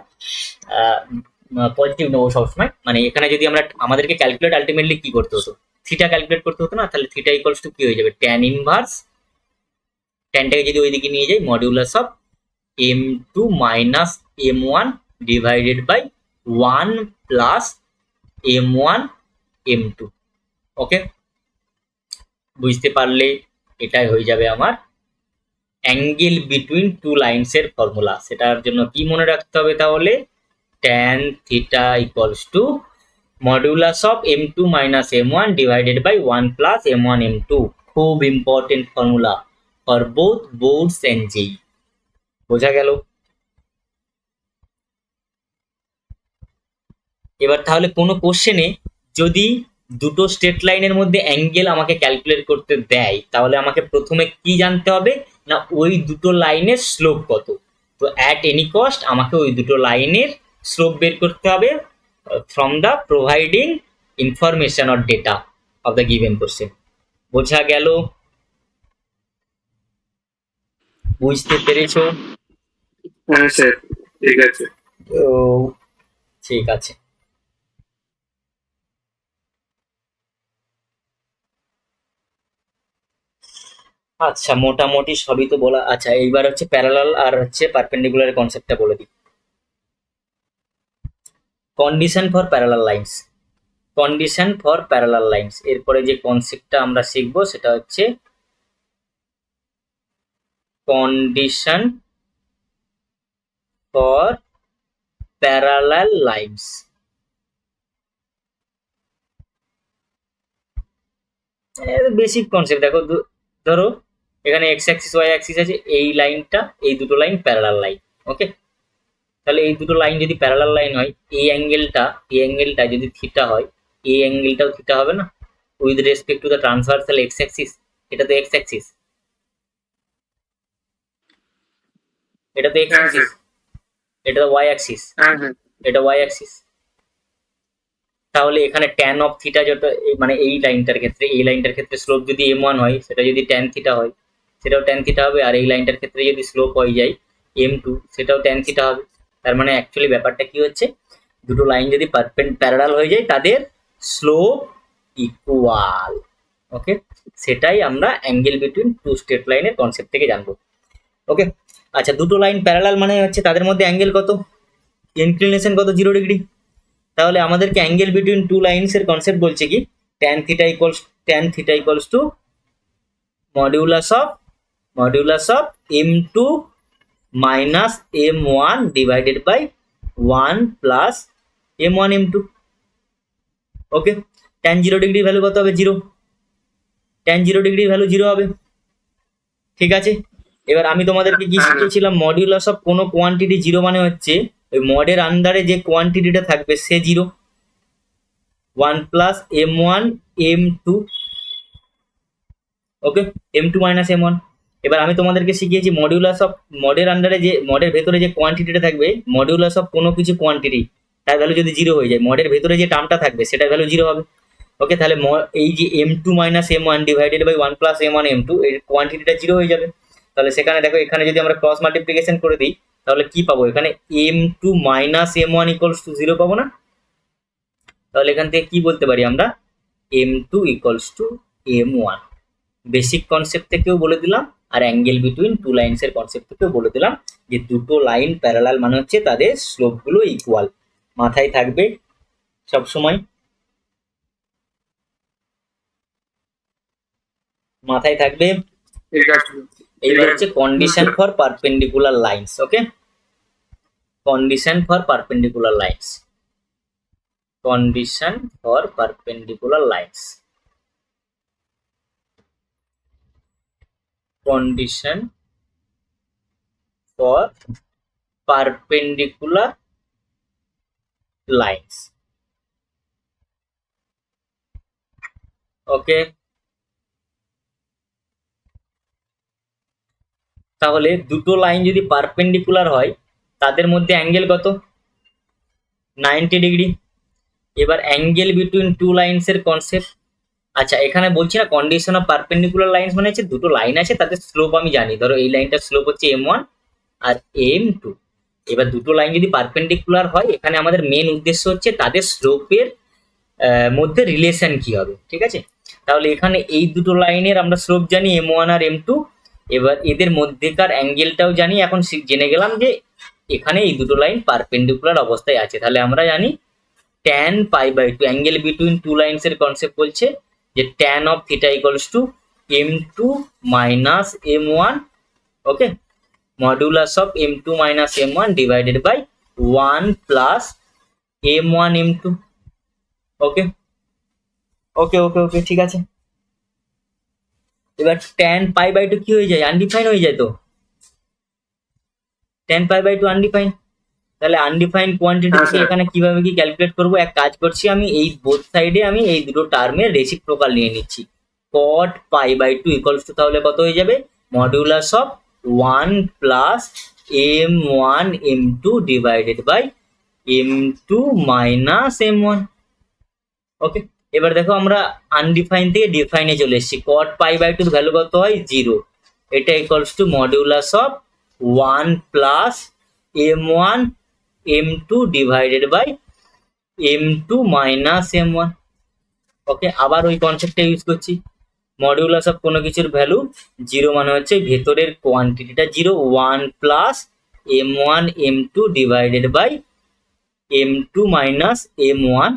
পজিটিভ নেবো সবসময়। মানে এখানে যদি আমরা আমাদেরকে ক্যালকুলেট আলটিমেটলি কি করতে হতো, থিটা ক্যালকুলেট করতে হতো না, তাহলে থিটা ইকুয়ালস টু কি হয়ে যাবে, ট্যান ইনভার্স, ট্যানটাকে যদি ওইদিকে নিয়ে যাই modulus of M two minus M one divided by one plus M one M two. Okay, বুঝতে পারলে এটাই হয়ে যাবে আমার অ্যাঙ্গেল বিটুইন টু লাইনসের ফর্মুলা। সেটার জন্য কি মনে রাখতে হবে তাহলে, tan theta equals to modulus of M two minus M one divided by one plus M one M two. খুব important formula for both boards and JEE. বোঝা গেল? এবার তাহলে কোনো কোশ্চেনে যদি দুটো স্ট্রেট লাইনের মধ্যে অ্যাঙ্গেল আমাকে ক্যালকুলেট করতে দেয়, তাহলে আমাকে প্রথমে কি জানতে হবে না ওই দুটো লাইনের স্লোপ কত। তো অ্যাট এনি কস্ট আমাকে ওই দুটো লাইনের স্লোপ বের করতে হবে from the providing information or data of the given question. বোঝা গেল? বুঝতে পেরেছো? হ্যাঁ স্যার, ঠিক আছে। তো ঠিক আছে। আচ্ছা, মোটামুটি সবই তো বলা। আচ্ছা, এইবার হচ্ছে প্যারালাল আর হচ্ছে পারপেন্ডিকুলার কনসেপ্টটা বলে দিই। Condition for parallel lines, condition for parallel lines, এরপরে যে কনসেপ্টটা আমরা শিখবো সেটা হচ্ছে condition for parallel lines. Basic concept দেখো, ধরো এখানে এক্স অ্যাক্সিস ওয়াই অ্যাক্সিস আছে, এই লাইনটা, এই দুটো লাইন প্যারালাল লাইন। ওকে, তাহলে এই দুটো লাইন যদি প্যারালাল লাইন হয়, এই অ্যাঙ্গেলটা যদি থিটা হয়, এই অ্যাঙ্গেলটাও থিটা হবে না with respect to the transversal x axis. এটা তো এক্স অ্যাক্সিস, এটা তো এক্স হ্যাঁ অ্যাক্সিস, স্যার, এটা তো ওয়াই অ্যাক্সিস, হ্যাঁ হ্যাঁ এটা ওয়াই অ্যাক্সিস। তাহলে এখানে ট্যান অফ থিটা যেটা মানে এই লাইনটার ক্ষেত্রে, এই লাইনটার ক্ষেত্রে স্লোপ যদি m1 হয়, সেটা যদি ট্যান থিটা হয় সেটাও ট্যান থিটা হবে। আর এই লাইনটার ক্ষেত্রে যদি স্লোপ হয়ে যায় m2, সেটাও ট্যান থিটা হবে। তার মানে অ্যাকচুয়ালি ব্যাপারটা কি হচ্ছে, দুটো লাইন যদি প্যারালাল হয়ে যায় তাদের স্লোপ ইকুয়াল। ওকে, সেটাই আমরা অ্যাঙ্গেল বিটুইন টু স্ট্রেট লাইনের কনসেপ্ট থেকে জানবো। ওকে, আচ্ছা, দুটো লাইন প্যারালাল মানে হচ্ছে তাদের মধ্যে অ্যাঙ্গেল কত, ইনক্লিনেশন কত, 0 ডিগ্রি। তাহলে আমাদেরকে অ্যাঙ্গেল বিটুইন টু লাইনস এর কনসেপ্ট বলছে কি, tan theta equals to modulus of m2 minus m1 divided by 1 plus m1 m2। Okay, tan 0 degree value কত হবে, 0। tan 0 ডিগ্রি ভ্যালু 0 হবে। ঠিক আছে, এবার আমি তোমাদেরকে কি শিখিয়েছিলাম, মডিউলাস অফ কোনো কোয়ান্টিটি 0 মানে হচ্ছে ওই মডের আন্ডারে যে কোয়ান্টিটিটা থাকবে সে 0, 1 প্লাস m1 m2। ওকে, m2 মাইনাস m1। এবার আমি তোমাদেরকে শিখিয়েছি মডিউলাস অফ মডের আন্ডারে যে মডের ভেতরে যে কোয়ান্টিটিটা থাকবে, মডিউলাস অফ কোনো কিছু কোয়ান্টিটি তার ভ্যালু যদি 0 হয়ে যায়, মডের ভেতরে যে টার্মটা থাকবে সেটার ভ্যালু 0 হবে। ওকে, তাহলে এই যে m2 minus m1 divided by 1 plus m1 m2 এর কোয়ান্টিটিটা 0 হয়ে যাবে। তাহলে সেখানে দেখো, এখানে যদি আমরা ক্রস মাল্টিপ্লিকেশন করে দিই তাহলে কি পাবো, এখানে m2 minus m1 equals to 0 পাবো না। তাহলে এখান থেকে কি বলতে পারি আমরা, m2 equals two m1। Basic concept থেকেও বলে দিলাম, আর অ্যাঙ্গেল বিটুইন টু লাইন্স এর কনসেপ্ট থেকেও বলে দিলাম যে দুটো লাইন প্যারালাল মানে হচ্ছে তাদের স্লোপগুলো ইকুয়াল। মাথায় থাকবে সব সময়, মাথায় থাকবে। ঠিক আছে। এইবার হচ্ছে condition for perpendicular lines. Okay, condition for perpendicular lines, condition for perpendicular lines, condition for perpendicular lines. Okay, তাহলে দুটো লাইন যদি পারপেন্ডিকুলার হয় তাদের মধ্যে অ্যাঙ্গেল কত, 90 ডিগ্রি। এবার অ্যাঙ্গেল বিটুইন টু লাইন্স এর কনসেপ্ট। আচ্ছা, এখানে বলছি না কন্ডিশন অফ পারপেন্ডিকুলার লাইন্স মানে হচ্ছে দুটো লাইন আছে তাদের স্লোপ আমি জানি, ধরো এই লাইনটার স্লোপ হচ্ছে m1 আর m2। এবার দুটো লাইন যদি পারপেন্ডিকুলার হয়, এখানে আমাদের মেন উদ্দেশ্য হচ্ছে তাদের স্লোপের মধ্যে রিলেশন কি হবে। ঠিক আছে, তাহলে এখানে এই দুটো লাইনের আমরা স্লোপ জানি m1 আর m2। এবার এদের মধ্যেকার অ্যাঙ্গেলটাও জানি। এখন জেনে গেলাম যে এখানে এই দুটো লাইন পারপেন্ডিকুলার অবস্থায় আছে, তাহলে আমরা জানি tan π/2 angle between two lines এর কনসেপ্ট বলছে যে tan of theta equals to m2 minus m1। Okay, modulus of m2 minus m1 divided by 1 plus m1 m2। Okay okay okay okay ঠিক আছে। এবার tan π/2 কি হয়ে যায়, আনডিফাইন হয়ে যায়। তো tan π/2 আনডিফাইন, তাহলে আনডিফাইন্ড কোয়ান্টিটি হ্যাঁ, থেকে স্যার। এখানে কিভাবে কি ক্যালকুলেট করব? এক কাজ করছি, আমি এই বোথ সাইডে আমি এই দুটো টার্মের রেসিপ্রোকাল নিয়ে নিচ্ছি। cot pi by 2 equals to তাহলে কত হয়ে যাবে? Modulus of 1 plus m1 m2 divided by m2 minus m1। Okay, এবার দেখো আমরা আনডিফাইন থেকে ডিফাইনে চলে এসেছি। cot পাই বাই 2 ভ্যালু কত হয়? 0। এটা equals to modulus of 1 plus m1 m2 divided by m2 minus m1। Okay, আবার ওই কনসেপ্টটা ইউজ করছি। মডিউলাস অফ কোনো কিছুর ভ্যালু 0 মানে হচ্ছে ভেতরের কোয়ান্টিটিটা 0, 1 plus m1 m2 divided by m2 minus m1,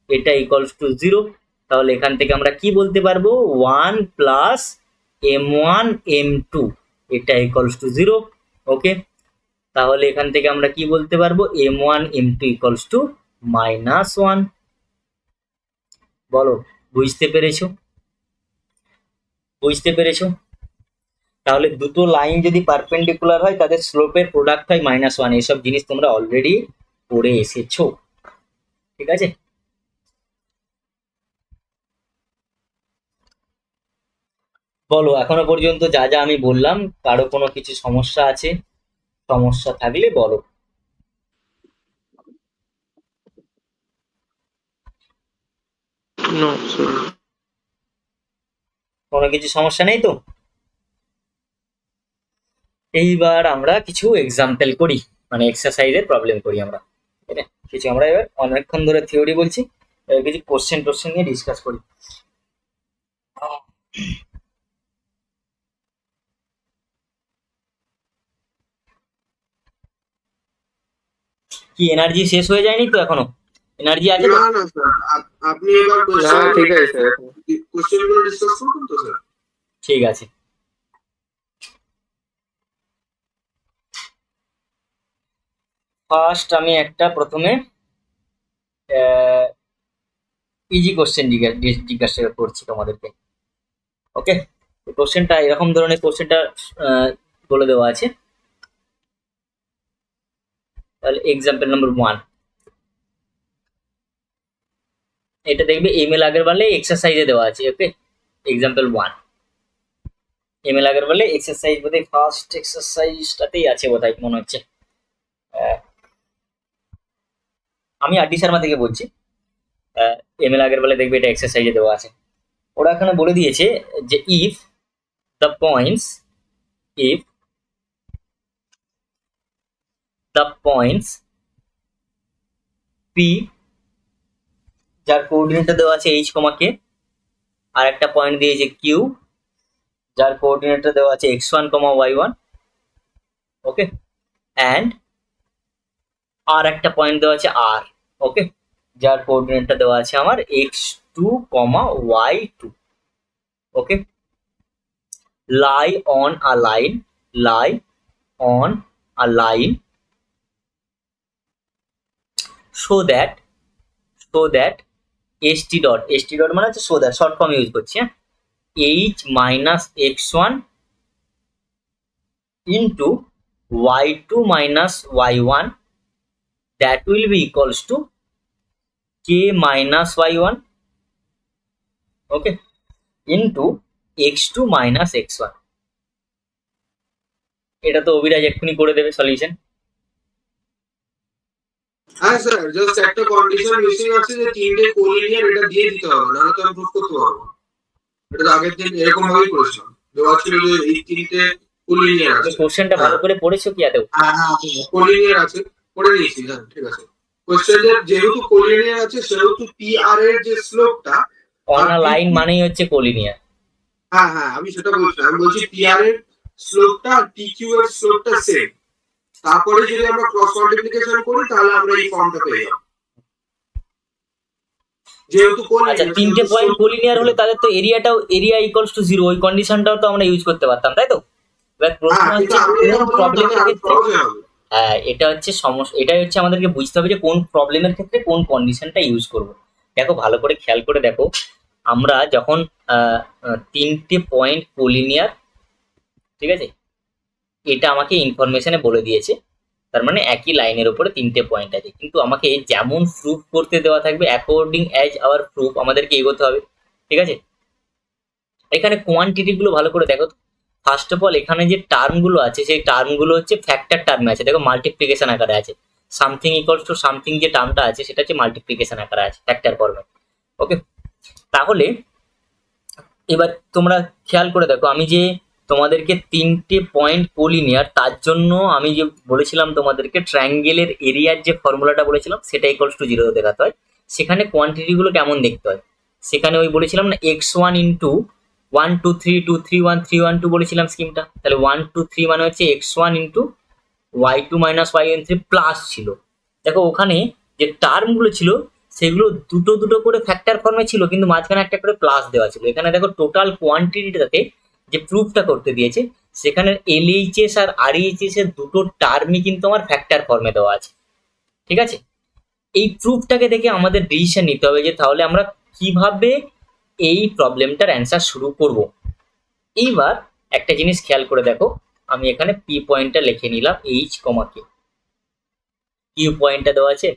এটা ইকুয়ালস টু 0। তাহলে এখান থেকে আমরা কি বলতে পারবো? 1 প্লাস m1 m2, এটা ইকুয়ালস টু 0। ওকে, তাহলে এখান থেকে আমরা কি বলতে পারবো? m1 m2 equals two minus 1। বলো, বুঝতে পেরেছো? বুঝতে পেরেছো? তাহলে দুটো লাইন যদি পারপেন্ডিকুলার হয় তাদের স্লোপের প্রোডাক্ট হয় -1। এসব জিনিস তোমরা অলরেডি পড়ে এসেছো, ঠিক আছে? বলো, এখনো পর্যন্ত যা যা আমি বললাম কারো কোনো কিছু সমস্যা আছে? সমস্যা থাকলে বলো। No, sir. কোনো কিছু সমস্যা নেই তো? এইবার আমরা কিছু এক্সাম্পল করি, মানে এক্সারসাইজের প্রবলেম করি আমরা। ঠিক আছে, কিছু আমরা এবার অনেকক্ষণ ধরে থিওরি বলছি, এবার কিছু কোশ্চেন টোশ্চেন নিয়ে ডিসকাস করি। কি এনার্জি শেষ হয়ে যায়নি তো এখনো? এনার্জি আছে তো? না না স্যার, আপনি এবার না, ঠিক আছে স্যার। কোশ্চেন গুলো ডিসকাস করুন তো স্যার। ঠিক আছে। ফার্স্ট আমি একটা প্রথমে ইজি কোশ্চেন জিজ্ঞাসা করছি তোমাদেরকে। ওকে, কোশ্চেনটা এরকম ধরনের, কোশ্চেনটা বলে দেওয়া আছে। তাহলে এক্সাম্পল নাম্বার 1, এটা দেখবে এমএল আগরওয়ালে এক্সারসাইজে দেওয়া আছে। ওকে, এক্সাম্পল 1, এমএল আগরওয়ালে এক্সারসাইজ বোধহয় ফার্স্ট এক্সারসাইজটাতেই আছে বোধহয় মনে হচ্ছে। আমি আরডি শর্মা থেকে বলছি। এমএল আগরওয়ালে দেখবে এটা এক্সারসাইজে দেওয়া আছে। ওরা এখানে বলে দিয়েছে যে ইফ দ্য পয়েন্টস পি, যার কোঅর্ডিনেটটা দেওয়া আছে এইচ কমা কে, আর একটা পয়েন্ট দিয়েছে কিউ, যার কোঅর্ডিনেটটা দেওয়া আছে x1 comma y1। Okay, and আর একটা পয়েন্ট দেওয়া আছে আর। ওকে, যার কোঅর্ডিনেটটা দেওয়া আছে আমার x2 comma y2। Okay, lie on a line so that st dot মানে হচ্ছে so that, short form use করছি। হ্যাঁ, h minus x1 into y2 minus y1, that will be equals to k minus y1, okay, into x2 minus x1। এটা তো অভিরাজ এক্ষুনি করে দেবে solution. হ্যাঁ স্যার, জাস্ট একটা কন্ডিশন মিসিং আছে যে তিনটে কোলিনিয়ার, এটা দিয়ে দিতে হবে, নাহলে তো আমি প্রুফ করতে পারবো না। এটা তো আগের দিন এরকম ভাবেই করেছিলাম, দেওয়া ছিল যে এই তিনটে কোলিনিয়ার আছে। কোশ্চেনটা ভালো করে পড়েছো কি আদৌ? হ্যাঁ হ্যাঁ, কোলিনিয়ার আছে, পড়ে নিয়েছি। হ্যাঁ ঠিক আছে। কোশ্চেনের যেহেতু কোলিনিয়ার আছে সেহেতু পি আর এর যে স্লোপটা অন আ লাইন মানেই হচ্ছে কোলিনিয়ার। হ্যাঁ হ্যাঁ, আমি সেটা বলছি। আমি বলছি পি আর এর স্লোপটা আর পি কিউ এর স্লোপটা সেম। তারপরে যদি আমরা ক্রস মাল্টিপ্লিকেশন করি তাহলে আমরা এই ফর্মটা পেয়ে যাব। যেহেতু আচ্ছা, তিনটে পয়েন্ট কোলিনিয়ার হলে তাদের তো এরিয়া ইকুয়ালস টু 0, ওই কন্ডিশনটাও তো আমরা ইউজ করতে পারতাম, তাই তো? এবার প্রশ্ন হচ্ছে কোন প্রবলেমের ক্ষেত্রে। হ্যাঁ, এটা হচ্ছে সমস্যা, এটাই হচ্ছে আমাদেরকে বুঝতে হবে যে কোন প্রবলেমের ক্ষেত্রে কোন কন্ডিশনটা ইউজ করব। দেখো, ভালো করে খেয়াল করে দেখো, আমরা যখন তিনটে পয়েন্ট কোলিনিয়ার, ঠিক আছে, এটা আমাকে ইনফরমেশনে বলে দিয়েছে তার মানে একই লাইনের উপরে তিনটে পয়েন্ট আছে, কিন্তু আমাকে যেমন প্রুফ করতে দেওয়া থাকবে অ্যাকর্ডিং অ্যাজ আওয়ার প্রুফ আমাদেরকে এগোতে হবে। ঠিক আছে, এখানে কোয়ান্টিটি গুলো ভালো করে দেখো। ফার্স্ট অফ অল এখানে যে টার্মগুলো আছে সেই টার্মগুলো হচ্ছে ফ্যাক্টর টার্মে আছে, দেখো মাল্টিপ্লিকেশন আকারে আছে। সামথিং ইকুয়ালস টু সামথিং যে টার্মটা আছে সেটা হচ্ছে মাল্টিপ্লিকেশন আকারে আছে ফ্যাক্টর ফর্মে। ওকে, তাহলে এবার তোমরা খেয়াল করে দেখো, আমি যে তোমাদেরকে তিনটে পয়েন্ট কোলিনিয়ার, তার জন্য আমি যে বলেছিলাম তোমাদেরকে ট্রায়াঙ্গেলের এরিয়ার যে ফর্মুলাটা বলেছিলাম সেটা ইকুয়ালস টু 0 দেখাতে হয়। সেখানে কোয়ান্টিটিগুলো কেমন দেখতে হয়, সেখানে ওই বলেছিলাম না x1 ইন্টু 1 2 3 2 3 1 3 1 2 বলেছিলাম স্কিমটা, তাহলে 1 2 3 মানে হচ্ছে x1 into y2 minus y3 plus ছিল। দেখো ওখানে যে টার্মগুলো ছিল সেগুলো দুটো দুটো করে ফ্যাক্টর ফর্মে ছিল, কিন্তু মাঝখানে একটা করে প্লাস দেওয়া ছিল। এখানে দেখো টোটাল কোয়ান্টিটিটাতে যে প্রুফটা করতে দিয়েছে সেখানে এলএইচএস আর আরএইচএস এর দুটো টার্মই কিন্তু আমার ফ্যাক্টর ফর্মে দেওয়া আছে। ঠিক আছে, এই প্রুফটাকে দেখে আমাদের ডিসিশন নিতে হবে যে তাহলে আমরা কিভাবে এই প্রবলেমটার অ্যান্সার শুরু করব। এইবার একটা জিনিস খেয়াল করে দেখো, আমি এখানে পি পয়েন্টটা লিখে নিলাম এইচ কমা কে, কিউ পয়েন্টটা দেওয়া আছে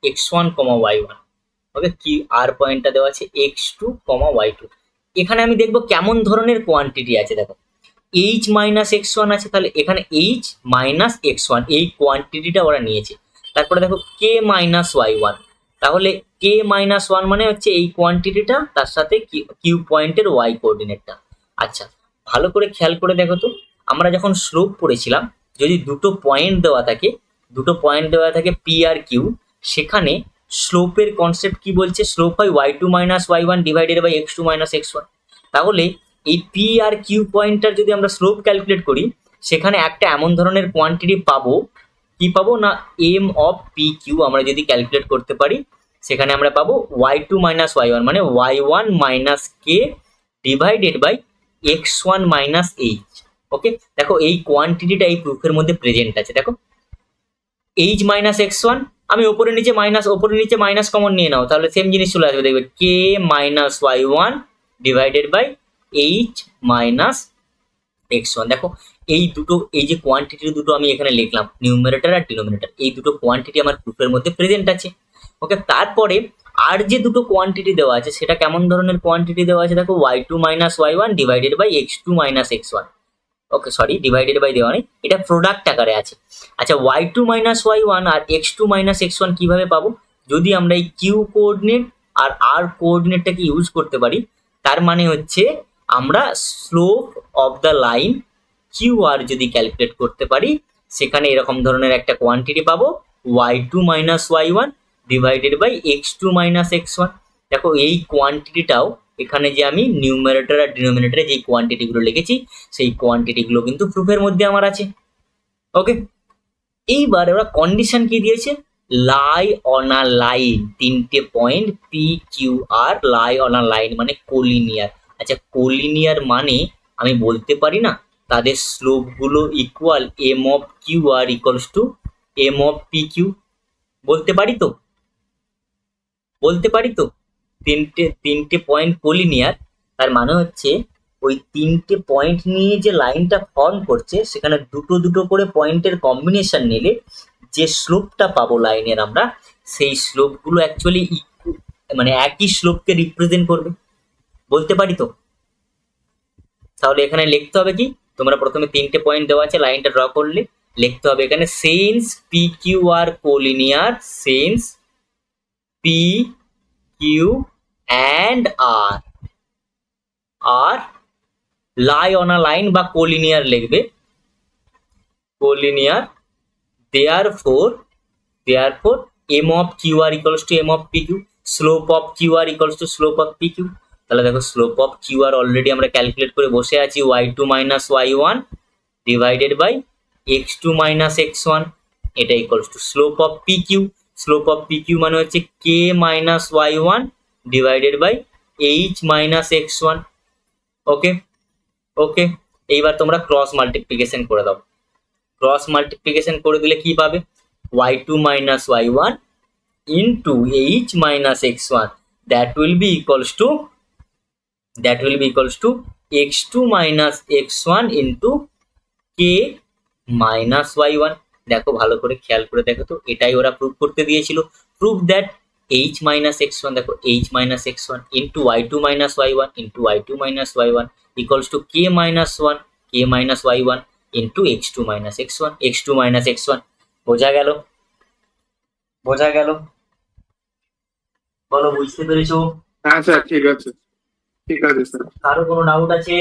x1 কমা y1, ওকে, কিউ আর পয়েন্টটা দেওয়া আছে x2 কমা y2। এখানে আমি দেখবো কেমন ধরনের কোয়ান্টিটি আছে। দেখো এইচ মাইনাস x1 আছে, তাহলে এখানে এইচ মাইনাস x1 এই কোয়ান্টিটিটা ওরা নিয়েছে। তারপরে দেখো কে মাইনাস y1, তাহলে কে মাইনাস 1 মানে হচ্ছে এই কোয়ান্টিটিটা, তার সাথে কিউ পয়েন্টের y কোঅর্ডিনেটটা। আচ্ছা, ভালো করে খেয়াল করে দেখো তো, আমরা যখন স্লোপ পড়েছিলাম যদি দুটো পয়েন্ট দেওয়া থাকে পি আর কিউ, সেখানে স্লোপের কনসেপ্ট কি বলছে, স্লোপ হয় y2 minus y1 divided by x2 minus x1। তাহলে এই পি আর কিউ পয়েন্টটার যদি আমরা স্লোপ ক্যালকুলেট করি সেখানে একটা এমন ধরনের কোয়ান্টিটি পাবো, কি পাবো না এম অফ পি কিউ আমরা যদি ক্যালকুলেট করতে পারি সেখানে আমরা পাবো y2 মাইনাস y1 মানে y1 minus K divided by x1 minus H. Okay, দেখো এই কোয়ান্টিটিটা এই প্রুফের মধ্যে প্রেজেন্ট আছে। দেখো এইচ মাইনাস x1, আমি ওপরে নিচে মাইনাস কমন নিয়ে নাও, তাহলে সেম জিনিস চলে আসবে, দেখবে K minus y1 divided by H minus x1। দেখো এই দুটো, এই যে কোয়ান্টিটি দুটো আমি এখানে লিখলাম নিউমারেটর আর ডিনোমিনেটর, এই দুটো কোয়ান্টিটি আমার প্রুফের মধ্যে প্রেজেন্ট আছে। ওকে, তারপরে আর যে দুটো কোয়ান্টিটি দেওয়া আছে সেটা কেমন ধরনের কোয়ান্টিটি দেওয়া আছে, দেখো y2 minus y1 divided by x2 minus x1। Okay, sorry, divided by দেওয়া নেই, এটা প্রোডাক্ট আকারে আছে। আচ্ছা, y2 মাইনাস y1 আর x2 মাইনাস x1 কিভাবে পাবো, যদি আমরা এই কিউ কোঅর্ডিনেট আর আর কোঅর্ডিনেটটাকে ইউজ করতে পারি, তার মানে হচ্ছে আমরা slope of the line Q R যদি ক্যালকুলেট করতে পারি সেখানে এরকম ধরনের একটা কোয়ান্টিটি পাবো y2 minus y1 divided by x2 minus x1। দেখো এই কোয়ান্টিটিটাও এখানে যে আমি নিউমারেটর আর ডিনোমিনেটরে যে কোয়ান্টিটিগুলো লিখেছি সেই কোয়ান্টিটিগুলো কিন্তু প্রুফের মধ্যে আমার আছে। ওকে, এইবার ওরা কন্ডিশন কি দিয়েছে, লাই অন আ লাইন, তিনটে পয়েন্ট পি কিউ আর লাই অন আ লাইন মানে কোলিনিয়ার। আচ্ছা, কোলিনিয়ার মানে আমি বলতে পারি না তাদের স্লোপগুলো equal M of Q R equals to M of P Q, বলতে পারি তো, তিনটে পয়েন্ট কোলিনিয়ার, তার মানে হচ্ছে ওই তিনটে পয়েন্ট নিয়ে যে লাইনটা ফর্ম করছে সেখানে দুটো দুটো করে পয়েন্টের কম্বিনেশন নিলে যে স্লোপটা পাবো লাইনের আমরা, সেই স্লোপগুলো অ্যাকচুয়ালি মানে একই স্লোপকে রিপ্রেজেন্ট করবে, বলতে পারি তো। তাহলে এখানে লিখতে হবে কি, তোমরা প্রথমে তিনটে পয়েন্ট দেওয়া আছে লাইনটা ড্র করলে লিখতে হবে এখানে since P Q R collinear, since P Q and R lie on a line বা কোলিনিয়ার লিখবে, collinear, therefore m of qr equals to m of pq, slope of qr equals to slope of pq। তাহলে দেখো slope of qr already আমরা calculate করে বসে আছি y2 minus y1 divided by x2 minus x1, এটা equals to slope of pq, slope of pq মানে হচ্ছে k minus y1 divided by h minus x1। Okay okay, এইবার তোমরা cross multiplication করে দাও, ক্রস মাল্টিপ্লিকেশন করে দিলে কি পাবে, y2 minus y1 into h minus x1, that will be equals to x2 minus x1 into k minus y1। দেখো ভালো করে খেয়াল করে দেখো তো, এটাই ওরা প্রুভ করতে দিয়েছিল। Prove that h minus x one, দেখো h minus x one into y two minus y one into y two minus y one equals to K minus one K minus y one into x two minus x one x two minus x one. বোঝা গেল? বোঝা গেল? বলো বুঝতে পেরেছো? হ্যাঁ sir, ঠিক আছে স্যার। কারো কোনো ডাউট আছে?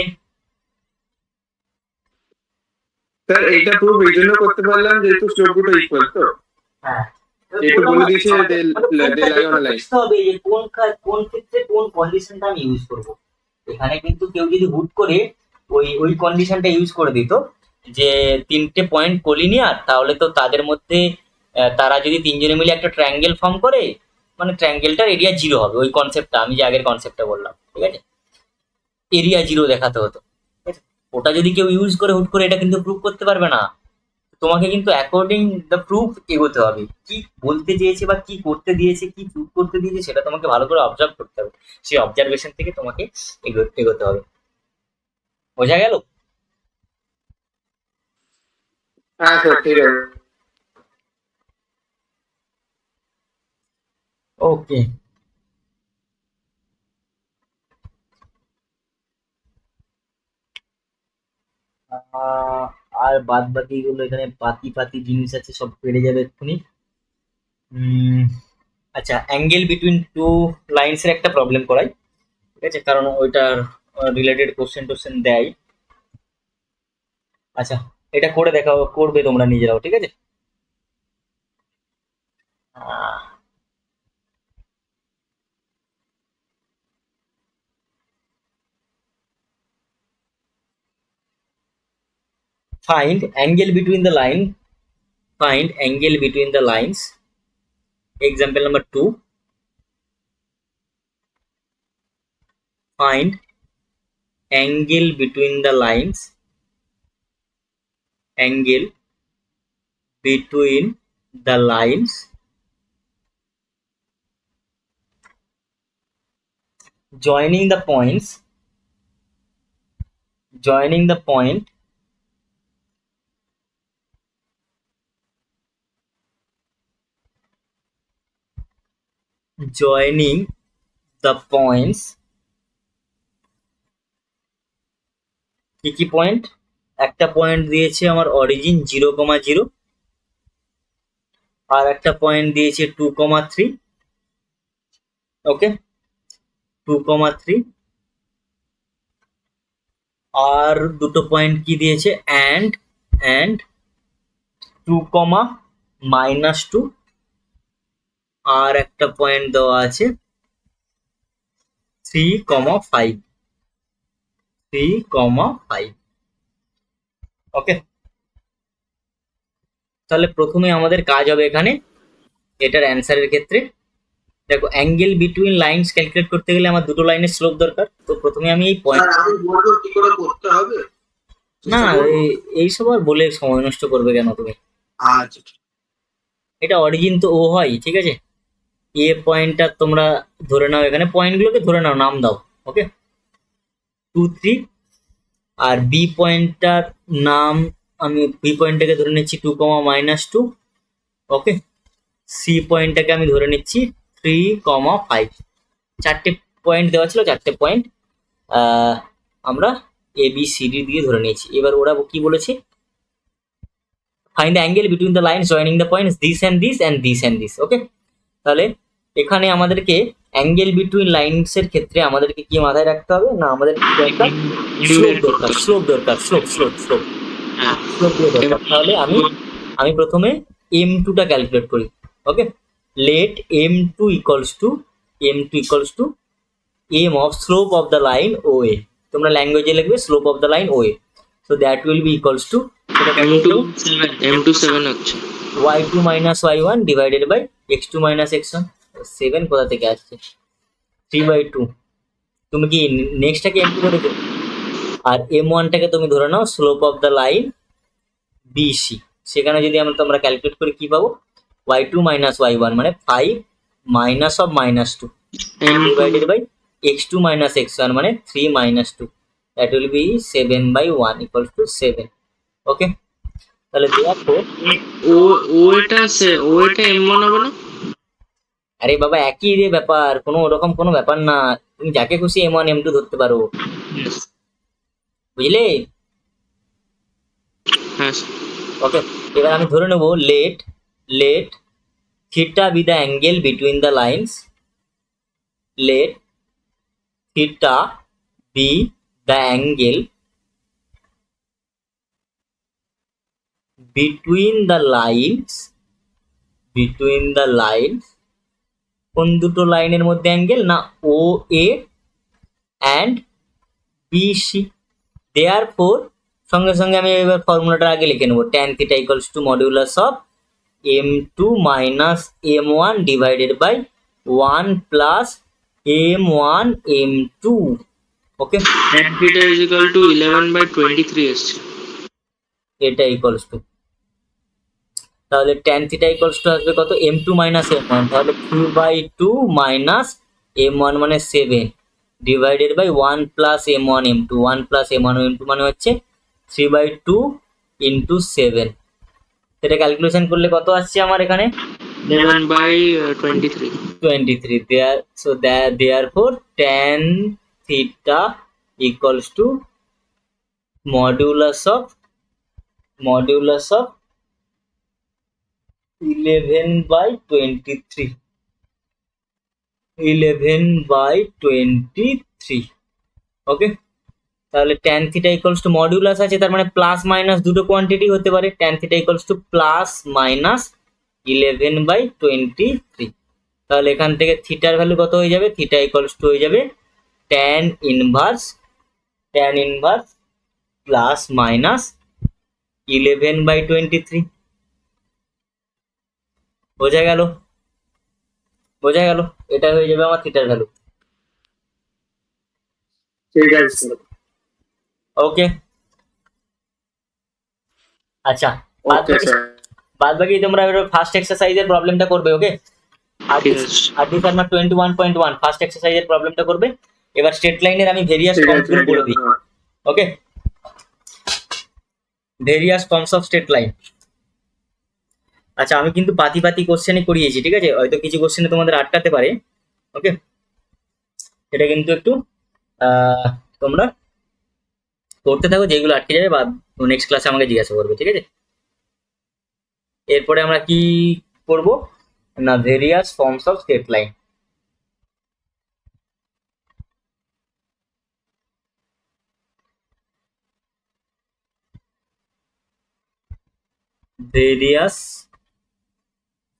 স্যার এইটা প্রুফ এই জন্য করতে পারলাম যেহেতু স্লোপ দুটো ইকুয়াল তো। হ্যাঁ, যেহেতু বলে দিয়েছে ডেল আই অন লাইন। বুঝতে হবে যে কোন ক্ষেত্রে কোন কন্ডিশনটা আমি ইউজ করব। এখানে কিন্তু কেউ যদি হুট করে ওই কন্ডিশনটা ইউজ করে দিত যে তিনটে পয়েন্ট কোলিনিয়ার, তাহলে তো তাদের মধ্যে তারা যদি তিনজনে মিলে একটা ট্রায়াঙ্গেল ফর্ম করে, মানে ট্রায়াঙ্গেলটার এরিয়া জিরো হবে। ওই কনসেপ্টটা আমি যে আগের কনসেপ্টটা বললাম, ঠিক আছে, এরিয়া জিরো দেখাতে হতো। ঠিক আছে? ওটা যদি কেউ ইউজ করে হুট করে, এটা কিন্তু প্রুভ করতে পারবে না। তোমাকে কিন্তু অ্যাকর্ডিং দ্য প্রুফ এগোতে হবে। কি বলতে চেয়েছে বা কি করতে দিয়েছে, কি প্রুভ করতে দিয়েছে, সেটা তোমাকে ভালো করে অবজার্ভ করতে হবে। সেই অবজারভেশন থেকে তোমাকে এগোতে হবে। বোঝা গেল? হ্যাঁ স্যার, ঠিক আছে। ওকে। আর বাদ বাকি গুলো এখানে পাতি পাতি জিনিস আছে, সব পেরে যাবে এক্ষুনি। আচ্ছা, অ্যাঙ্গেল বিটুইন টু লাইন্স এর একটা প্রবলেম করাই, ঠিক আছে, কারণ ওইটার রিলেটেড কোশ্চেন দেয়। আচ্ছা, এটা করে দেখাও, করবে তোমরা নিজেরাও, ঠিক আছে? Find angle between the line. Find angle between the lines. Example number 2. Find angle between the lines. Angle between the lines. Joining the points. Joining the point. Joining the points. কি কি পয়েন্ট? একটা point দিয়েছে আমার origin 0,0, আর একটা point দিয়েছে 2,3। ওকে, 2,3। আর দুটো point কি দিয়েছে? অ্যান্ড 2,-2, আর একটা পয়েন্ট দেওয়া আছে 3,5। 3,5। ওকে, তাহলে প্রথমে আমাদের কাজ হবে এখানে এটার অ্যান্সারের ক্ষেত্রে। দেখো, অ্যাঙ্গেল বিটুইন লাইনস ক্যালকুলেট করতে গেলে আমার দুটো লাইনের স্লোপ দরকার। তো প্রথমে আমি এই পয়েন্ট, আমি বলবো কি করে করতে হবে। না এইসব আর বলে সময় নষ্ট করবে কেন তুমি? আচ্ছা, এটা অরিজিন তো ও হয়, ঠিক আছে। এ পয়েন্টটা তোমরা ধরে নাও, এখানে পয়েন্টগুলোকে ধরে নাও, নাম দাও। ওকে, 2, 3। আর বি পয়েন্টটার নাম, আমি বি পয়েন্টটাকে ধরে নিচ্ছি 2,-2। ওকে, সি পয়েন্টটাকে আমি ধরে নিচ্ছি 3,5। চারটে পয়েন্ট দেওয়া ছিল, চারটে পয়েন্ট আমরা এ বি সি ডি দিয়ে ধরে নিয়েছি। এবার ওরা কি বলেছে? Find the angle between the lines joining the points this and this and this and this. Okay, তাহলে এখানে আমাদেরকে অ্যাঙ্গেল বিটুইন লাইনস এর ক্ষেত্রে আমাদেরকে কি মাথায় রাখতে হবে? না, আমাদের দরকার স্লোপ দরকার, স্লোপ দরকার, স্লোপ স্লোপ স্লোপ স্লোপ দরকার। তাহলে আমি প্রথমে m2 টা ক্যালকুলেট করি। Okay, let m2 equals to m of slope of the line OA। তোমরা ল্যাঙ্গুয়েজে লিখবে slope of the line OA। So that will be equals to m27 হচ্ছে y2 minus y1 divided by x2 minus x1। 7 কোথা থেকে আসছে? 3/2। তুমি কি নেক্সটটাকে m2 ধরেছো, আর m1টাকে তুমি ধরে নাও slope of the line BC। সেখানে যদি আমরা ক্যালকুলেট করি কি পাবো? y2 minus y1 মানে 5 minus of -2 divided by x2 minus x1 মানে 3 - 2। That will be 7/1 equals to 7। Okay, তাহলে therefore ও এটা M1 হবে না? আরে বাবা একই রে ব্যাপার, কোনো ওরকম কোনো ব্যাপার না, তুমি যাকে খুশি M1 M2 ধরতে পারো, বুঝলে? হ্যাঁ ওকে, এবার আমি ধরে নেব let theta be the angle between the lines, let theta be the angle between the lines কোন দুটো লাইনের মধ্যে অ্যাঙ্গেল না O A and B C. Therefore সঙ্গে সঙ্গে আমি এবার ফর্মুলাটা আগে লিখে নেবো, tan theta equals to modulus of m2 minus m1 divided by 1 plus m1 m2। Okay, tan theta is equal to 11/23 এসছে। এটা ইকুয়ালস টু, তাহলে tan থিটা ইকুয়ালস টু আসবে কত, m2 মাইনাস m1, তাহলে 3/2 মাইনাস m1 মানে 7 divided by 1 plus m1 m2, 1 plus m1 m2 মানে হচ্ছে 3/2 into 7। এটা ক্যালকুলেশন করলে কত আসছে আমার এখানে, 11/23। 23 there, so therefore tan theta equals to modulus of 11/23, 11/23। Okay, তাহলে tan theta equals to modulus আছে, তার মানে প্লাস মাইনাস দুটো কোয়ান্টিটি হতে পারে, tan theta equals two plus minus 11/23। তাহলে এখান থেকে থিটার ভ্যালু কত হয়ে যাবে, থিটা ইকুয়ালস টু হয়ে যাবে tan ইনভার্স প্লাস মাইনাস 11/23। বোঝা গেল, এটা হয়ে যাবে আমার থিটার ভ্যালু। ঠিক আছে স্যার। ওকে, আচ্ছা ওকে স্যার। বাদ বাকি তোমরা ফার্স্ট এক্সারসাইজের প্রবলেমটা করবে। ওকে, আর ঠিক আছে। আদি শর্মা 21.1 ফার্স্ট এক্সারসাইজের প্রবলেমটা করবে। এবার স্ট্রেট লাইনের আমি ভেরিয়াস ঠিক ফর্মস আছে গুলো বলে দিই। Okay, various forms of straight line. আচ্ছা, আমি কিন্তু পাতি কোশ্চেনই করিয়েছি, ঠিক আছে, হয়তো কিছু কোশ্চেনে তোমাদের আটকাতে পারে। ওকে, এটা কিন্তু একটু তোমরা করতে থাকো, যেগুলো আটকে যাবে বা নেক্সট ক্লাসে আমাকে জিজ্ঞাসা করবে, ঠিক আছে। এরপরে আমরা কি করব না, various forms of straight line. various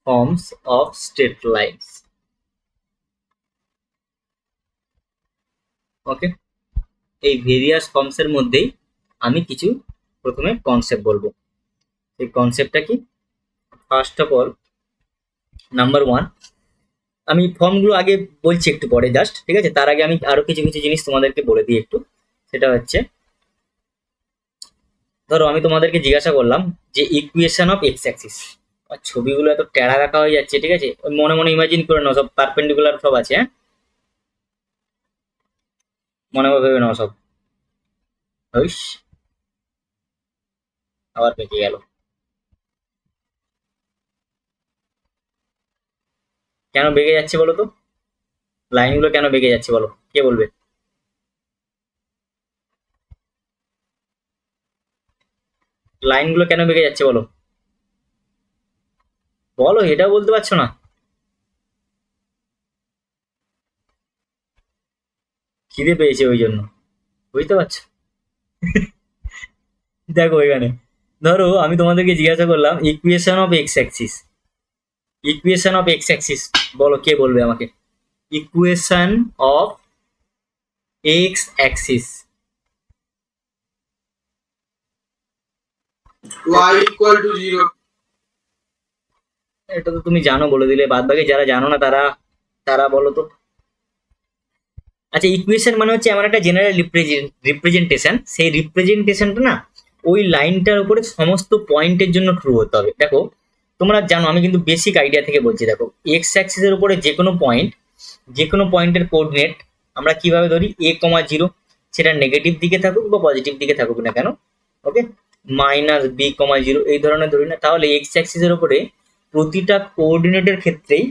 forms of straight lines। ওকে, এই ভেরিয়াস ফর্মস এর মধ্যেই আমি কিছু প্রথমে কনসেপ্ট বলবো। এই কনসেপ্টটা কি, ফার্স্ট অফ অল নাম্বার 1, আমি ফর্মগুলো আগে বলছি একটু পরে জাস্ট, ঠিক আছে। তার আগে আমি আরো কিছু জিনিস তোমাদেরকে বলে দিই একটু। সেটা হচ্ছে, ধরো আমি তোমাদেরকে জিজ্ঞাসা করলাম যে ইকুয়েশন অফ এক্স অ্যাক্সিস, আর ছবিগুলো এত টেড়া রাখা হয়ে যাচ্ছে, ঠিক আছে, ওই মনে মনে ইমাজিন করে নাও, সব পারপেন্ডিকুলার সব আছে, হ্যাঁ, মনে ভেবে নাও সব। হইস, আবার বেঁকে গেল, কেন বেঁকে যাচ্ছে বলো তো, লাইনগুলো কেন বেঁকে যাচ্ছে বলো, কে বলবে? লাইনগুলো কেন বেঁকে যাচ্ছে বলো, বলো, এটাও বলতে পারছো না? খিদে পেয়েছে ওই জন্য, বুঝতে পারছো? দেখো এখানে, ধরো আমি তোমাদেরকে জিজ্ঞাসা করলাম equation of x Axis, equation of x Axis বলো, কে বলবে আমাকে? Equation of x Axis, y equal to 0। এটা তো তুমি জানো, বলে দিলে। বাদ বাকি যারা জানো না তারা বলো তো। আচ্ছা, ইকুয়েশন মানে হচ্ছে এমন একটা জেনারেল রিপ্রেজেন্টেশন, সেই রিপ্রেজেন্টেশনটা না ওই লাইনটার উপরে সমস্ত পয়েন্টের জন্য ট্রু হতে হবে। দেখো তোমরা জানো, আমি কিন্তু বেসিক আইডিয়া থেকে বলছি। দেখো এক্স অ্যাক্সিসের উপরে যে কোনো পয়েন্টের কোঅর্ডিনেট আমরা কিভাবে ধরি, a, 0, সেটা নেগেটিভ দিকে থাকুক বা পজিটিভ দিকে থাকুক না কেন, ওকে, মাইনাস বি কমা জিরো এই ধরনের ধরি না, তাহলে এক্স অ্যাক্সিসের উপরে প্রতিটা কোঅর্ডিনেটের ক্ষেত্রেই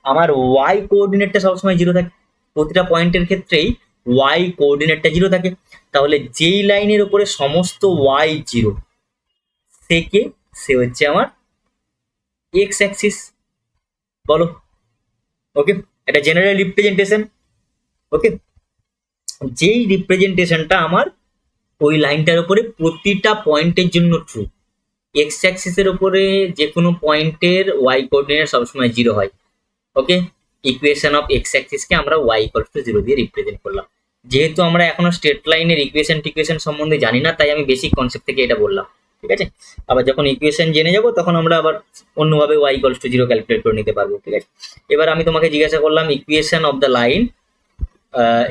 আমার ওয়াই কোঅর্ডিনেটটা সবসময় জিরো থাকে, প্রতিটা পয়েন্টের ক্ষেত্রেই ওয়াই কোঅর্ডিনেটটা জিরো থাকে। তাহলে যেই লাইনের উপরে সমস্ত ওয়াই জিরো সে হচ্ছে আমার এক্স অ্যাক্সিস। বলো, ওকে, এটা জেনারেল রিপ্রেজেন্টেশন। ওকে, যেই রিপ্রেজেন্টেশনটা আমার ওই লাইনটার উপরে প্রতিটা পয়েন্টের জন্য ট্রু, এক্স অ্যাক্সিসের উপরে যে কোনো পয়েন্টের ওয়াই কোঅর্ডিনেট সবসময় জিরো হয়। ওকে, ইকুয়েশন অফ এক্স অ্যাক্সিসকে আমরা ওয়াই ইকুয়ালস টু জিরো দিয়ে রিপ্রেজেন্ট করলাম। যেহেতু আমরা এখনো স্ট্রেট লাইনের ইকুয়েশন সম্বন্ধে জানি না, তাই আমি বেসিক কনসেপ্ট থেকে এটা বললাম, ঠিক আছে। আবার যখন ইকুয়েশন জেনে যাব তখন আমরা আবার অন্যভাবে y equals to zero calculate করে নিতে পারবো, ঠিক আছে। এবার আমি তোমাকে জিজ্ঞাসা করলাম equation of the line,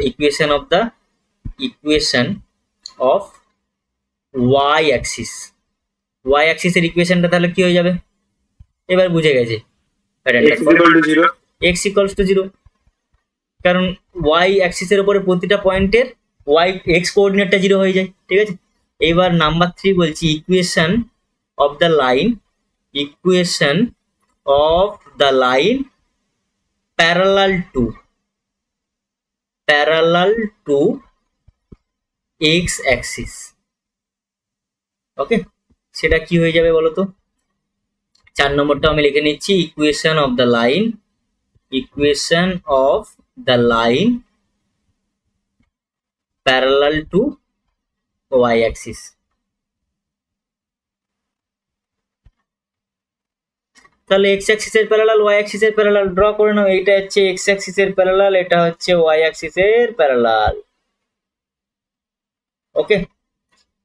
equation of Y axis, Y অ্যাক্সিসের ইকুয়েশনটা তাহলে কি হয়ে যাবে? এবার বুঝে গেছে x equal to 0 x equals to zero, কারণ ওয়াই অ্যাক্সিসের উপরে প্রতিটা পয়েন্টের ওয়াই এক্স কোঅর্ডিনেটটা জিরো হয়ে যায়, ঠিক আছে। এইবার নাম্বার 3 বলছি equation of the line parallel to X axis. Okay, সেটা কি হয়ে যাবে বলো তো? 4 নম্বরটা আমি লিখে নিচ্ছি, equation of the line parallel to Y axis. তাহলে এক্স অ্যাক্সিসের প্যারালাল ওয়াই অ্যাক্সিসের প্যারালাল ড্র করে নাও। এটা হচ্ছে এক্স অ্যাক্সিসের প্যারালাল, এটা হচ্ছে ওয়াই অ্যাক্সিসের প্যারালাল। ওকে,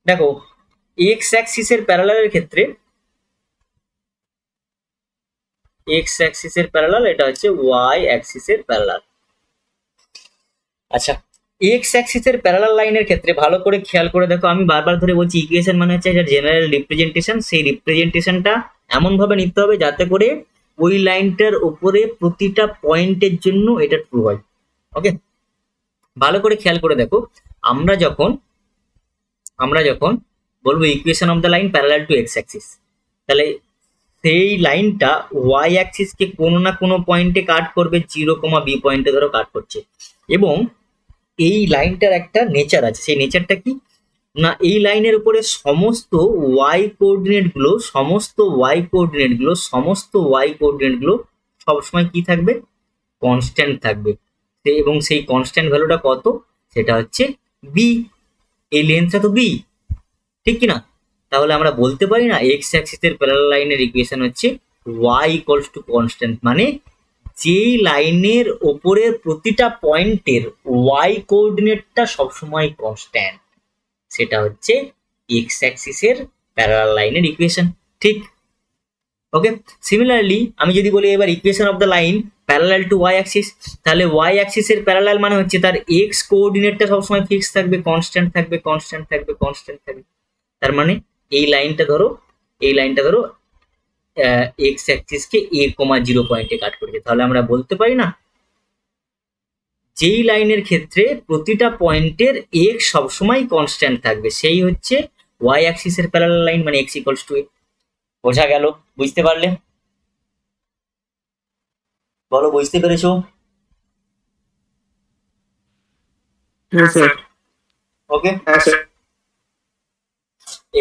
দেখো এক্স অ্যাক্সিসের প্যারালালের ক্ষেত্রে এক্স অ্যাক্সিসের প্যারালাল, এটা হচ্ছে ওয়াই অ্যাক্সিসের প্যারালাল। আচ্ছা, এক্স অ্যাক্সিসের প্যারালাল লাইনের ক্ষেত্রে ভালো করে খেয়াল করে দেখো, আমি বারবার ধরে বলছি ইকুয়েশন মানে হচ্ছে এটা জেনারেল রিপ্রেজেন্টেশন। সেই রিপ্রেজেন্টেশনটা এমন ভাবে নিতে হবে যাতে করে ওই লাইনটার উপরে প্রতিটা পয়েন্টের জন্য এটা ট্রু হয়। ওকে, ভালো করে খেয়াল করে দেখো, আমরা যখন বলবো equation of the line parallel to X Axis, তাহলে সেই লাইনটা ওয়াই অ্যাক্সিসকে কোনো না কোনো পয়েন্টে কাট করবে, 0, বি পয়েন্টে ধরো কাট করছে। এবং এই লাইনটার একটা নেচার আছে, সেই নেচারটা কি না, এই লাইনের উপরে সমস্ত ওয়াই কোঅর্ডিনেটগুলো সবসময় কি থাকবে? কনস্ট্যান্ট থাকবে। এবং সেই কনস্ট্যান্ট ভ্যালুটা কত? সেটা হচ্ছে বি। এই লেন্থটা তো বি, ঠিক কি না? তাহলে আমরা বলতে পারি না এক্স অ্যাক্সিসের প্যারালাল লাইনের ইকুয়েশন হচ্ছে ওয়াই ইকুয়ালস টু কনস্ট্যান্ট, মানে যেই লাইনের ওপরের প্রতিটা পয়েন্টের ওয়াই কোঅর্ডিনেটটা সবসময় কনস্ট্যান্ট, সেটা হচ্ছে এক্স অ্যাক্সিসের প্যারালাল লাইনের ইকুয়েশন, ঠিক? ওকে, সিমিলারলি আমি যদি বলি এবার equation of the line parallel to Y axis, তাহলে ওয়াই অ্যাক্সিসের প্যারালাল মানে হচ্ছে তার এক্স কোঅর্ডিনেটটা সবসময় ফিক্স থাকবে, কনস্ট্যান্ট থাকবে। তার মানে এই লাইনটা ধরো এক্স অ্যাক্সিসকে a, 0 পয়েন্টে কাট করেছে। তাহলে আমরা বলতে পারি না যেই লাইনের ক্ষেত্রে প্রতিটা পয়েন্টের এক্স সবসময় কনস্ট্যান্ট থাকবে সেই হচ্ছে ওয়াই অ্যাক্সিসের প্যারালাল লাইন, মানে এক্স ইকুয়ালস টু a। বোঝা গেল? বুঝতে পারলে? বলো, বুঝতে পেরেছো? হ্যাঁ স্যার। ওকে, হ্যাঁ স্যার।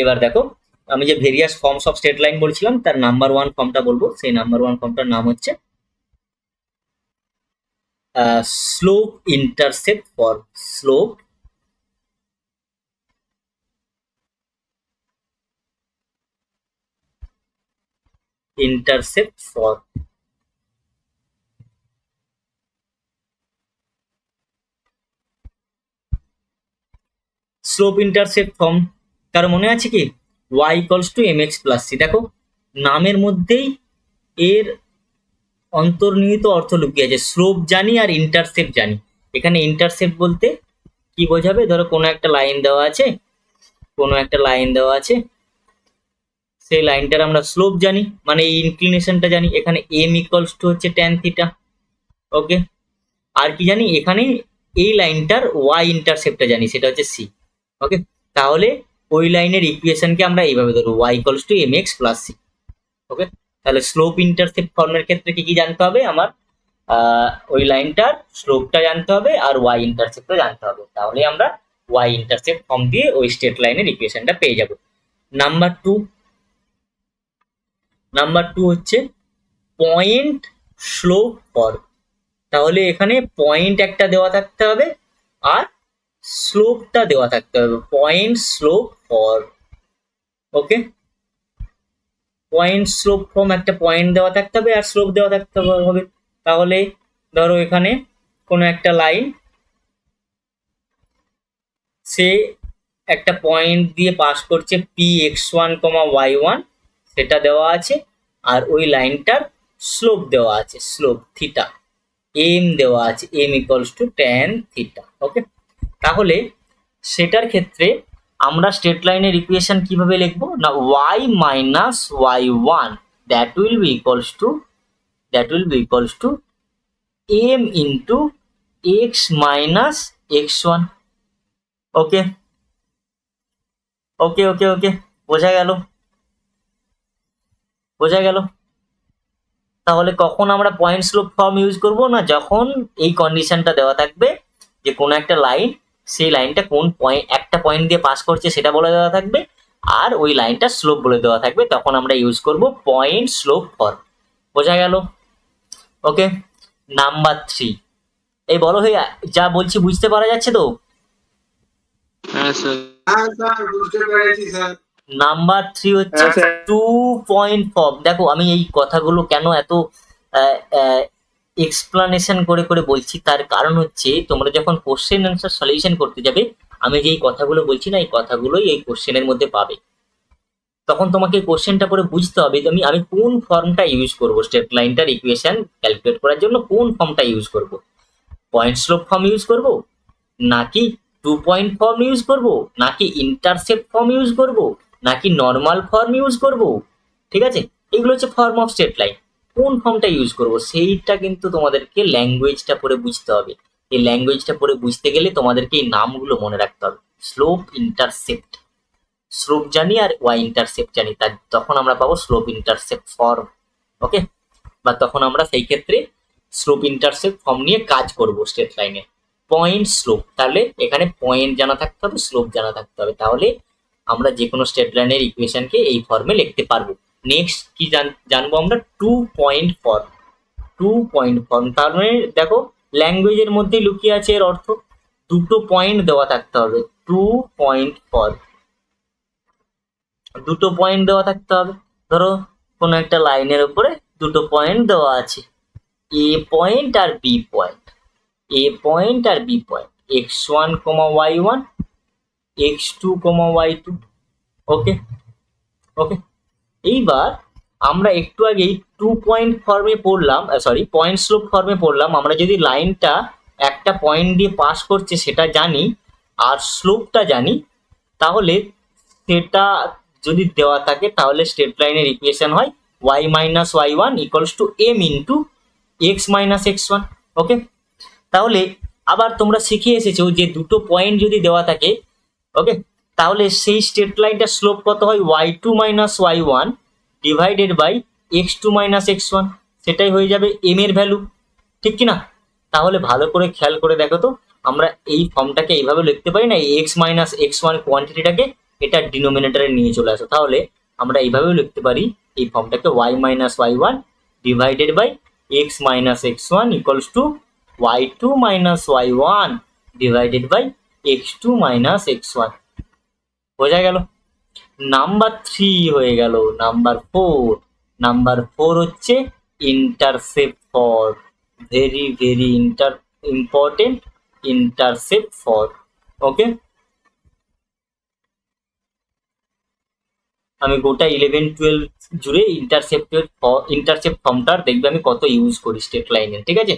এবার দেখো, আমি যে various forms of straight line বলছিলাম তার নাম্বার 1 ফর্মটা বলবো। সেই নাম্বার 1 ফর্মটার নাম হচ্ছে slope intercept form. Slope intercept form. Slope intercept form কারো মনে আছে কি? y equals to mx plus c। দেখো নামের মধ্যেই এর অন্তর্নিহিত অর্থ লুকিয়ে আছে। স্লোপ জানি আর ইন্টারসেপ্ট জানি। এখানে ইন্টারসেপ্ট বলতে কি বোঝাবে? ধরো কোনো একটা লাইন দেওয়া আছে, সেই লাইনটার আমরা স্লোপ জানি, মানে এই ইনক্লিনেশনটা জানি। এখানে m ইকুয়ালস টু হচ্ছে tan থিটা। ওকে, আর কি জানি? এখানে এই লাইনটার y ইন্টারসেপ্টটা জানি, সেটা হচ্ছে c। ওকে, তাহলে ওই লাইনের ইকুয়েশনকে আমরা এইভাবে ধরবো y equals to mx plus c। ওকে, তাহলে স্লোপ ইন্টারসেপ্ট ফর্মের ক্ষেত্রে কি কি জানতে হবে আমার? ওই লাইনটার স্লোপটা জানতে হবে আর y ইন্টারসেপ্টটা জানতে হবে, তাহলে আমরা y ইন্টারসেপ্ট ফর্ম দিয়ে ওই স্ট্রেট লাইনের ইকুয়েশনটা পেয়ে যাব। নাম্বার টু হচ্ছে পয়েন্ট স্লোপ ফর্ম। তাহলে এখানে পয়েন্ট একটা দেওয়া থাকতে হবে আর স্লোপটা দেওয়া থাকতে হবে, পয়েন্ট স্লোপ ফর্ম। ওকে, পয়েন্ট স্লোপ ফর্ম, একটা পয়েন্ট দেওয়া থাকতে হবে আর স্লোপ দেওয়া থাকতে হবে। তাহলে ধরো এখানে কোনো একটা লাইন, সে একটা পয়েন্ট দিয়ে পাস করছে px1, y1, সেটা দেওয়া আছে, আর ওই লাইনটার স্লোপ দেওয়া আছে, স্লোপ থিটা, এম দেওয়া আছে, M equals to tan theta. Okay, তাহলে সেটার ক্ষেত্রে আমরা স্ট্রেট লাইনের ইকুয়েশন কিভাবে লিখবো না, y minus y1 that will be equals to m into x minus x1। Okay okay okay ওকে বোঝা গেল। তাহলে কখন আমরা পয়েন্ট স্লোপ ফর্ম ইউজ করব না, যখন এই কন্ডিশনটা দেওয়া থাকবে যে কোনো একটা লাইন, সেই লাইনটা কোন পয়েন্ট, একটা পয়েন্ট দিয়ে পাস করছে সেটা বলে দেওয়া থাকবে, আর ওই লাইনটা স্লোপ বলে দেওয়া থাকবে, তখন আমরা ইউজ করব পয়েন্ট স্লোপ ফর্ম। বোঝা গেল? ওকে, নাম্বার 3, এই বলো ভাইয়া, যা বলছি বুঝতে পারা যাচ্ছে তো? হ্যাঁ স্যার। হ্যাঁ স্যার, বুঝতে পেরেছি স্যার। নাম্বার 3 হচ্ছে হ্যাঁ, স্যার। 2 point form. দেখো আমি এই কথাগুলো কেন এত এক্সপ্লানেশন করে করে বলছি, তার কারণ হচ্ছে তোমরা যখন কোশ্চেন অ্যান্সার সলিউশন করতে যাবে, আমি যেই কথাগুলো বলছি না, এই কথাগুলোই এই কোশ্চেনের মধ্যে পাবে। তখন তোমাকে কোশ্চেনটা পরে বুঝতে হবে আমি কোন ফর্মটা ইউজ করব, স্টেট লাইনটার ইকুয়েশন ক্যালকুলেট করার জন্য কোন ফর্মটা ইউজ করব। পয়েন্ট স্লোপ ফর্ম ইউজ করব, নাকি 2 পয়েন্ট ফর্ম ইউজ করব, নাকি ইন্টারসেপ্ট ফর্ম ইউজ করব, নাকি নর্মাল ফর্ম ইউজ করব। ঠিক আছে, এগুলো হচ্ছে ফর্ম অফ স্ট্রেট লাইন। কোন ফর্মটা ইউজ করব সেইটা কিন্তু তোমাদেরকে ল্যাঙ্গুয়েজটা পড়ে বুঝতে হবে। এই ল্যাঙ্গুয়েজটা পড়ে বুঝতে গেলে তোমাদেরকে এই নামগুলো মনে রাখতে হবে। স্লোপ ইন্টারসেপ্ট, স্লোপ জানি আর ওয়াই ইন্টারসেপ্ট জানি, তার তখন আমরা পাবো স্লোপ ইন্টারসেপ্ট ফর্ম। ওকে, বা তখন আমরা সেই ক্ষেত্রে স্লোপ ইন্টারসেপ্ট ফর্ম নিয়ে কাজ করব স্ট্রেট লাইনে। পয়েন্ট স্লোপ, তাহলে এখানে পয়েন্ট জানা থাকতে হবে, স্লোপ জানা থাকতে হবে, তাহলে আমরা যে কোনো স্ট্রেট লাইনের ইকুয়েশনকে এই ফর্মে লিখতে পারবো। নেক্সট কি জানবো আমরা, 2 পয়েন্ট ফর্ম। 2 পয়েন্ট ফর্ম তার মানে দেখো ল্যাঙ্গুয়েজের মধ্যে লুকিয়ে আছে এর অর্থ, দুটো পয়েন্ট দেওয়া থাকতে হবে। 2 পয়েন্ট ফর্ম, দুটো পয়েন্ট দেওয়া থাকতে হবে। ধরো কোনো একটা লাইনের উপরে দুটো পয়েন্ট দেওয়া আছে, এ পয়েন্ট আর বি পয়েন্ট, এ পয়েন্ট আর B point, x1, y1, x2, y2। Okay okay, এইবার আমরা একটু আগেই 2 পয়েন্ট ফর্মে পড়লাম, সরি পয়েন্ট স্লোপ ফর্মে পড়লাম। আমরা যদি লাইনটা একটা পয়েন্ট দিয়ে পাস করছে সেটা জানি আর স্লোপটা জানি, তাহলে সেটা যদি দেওয়া থাকে তাহলে স্ট্রেট লাইনের ইকুয়েশন হয় y minus y1 equals to m into x minus x1। ওকে, তাহলে আবার তোমরা শিখে এসেছো যে দুটো পয়েন্ট যদি দেওয়া থাকে, ওকে, তাহলে সেই স্ট্রেট লাইনটার স্লোপ কত হয়, y2 minus y1 divided by x2 minus x1, সেটাই হয়ে যাবে m এর ভ্যালু, ঠিক কি না? তাহলে ভালো করে খেয়াল করে দেখো তো, আমরা এই ফর্মটাকে এইভাবে লিখতে পারি না, x মাইনাস x1 কোয়ান্টিটিটাকে এটা ডিনোমিনেটরে নিয়ে চলে আসো, তাহলে আমরা এইভাবেও লিখতে পারি এই ফর্মটাকে y minus y1 divided by x minus x1 equals to y2 minus y1 divided by x2 minus x1। বোঝা গেল? নাম্বার 3 হয়ে গেল। নাম্বার 4 হচ্ছে intercept form, very very important intercept form. Okay, আমি গোটা 11-12 জুড়ে ইন্টারসেপ্ট ফর্মটার দেখবে আমি কত ইউজ করি স্ট্রেট লাইনে। ঠিক আছে,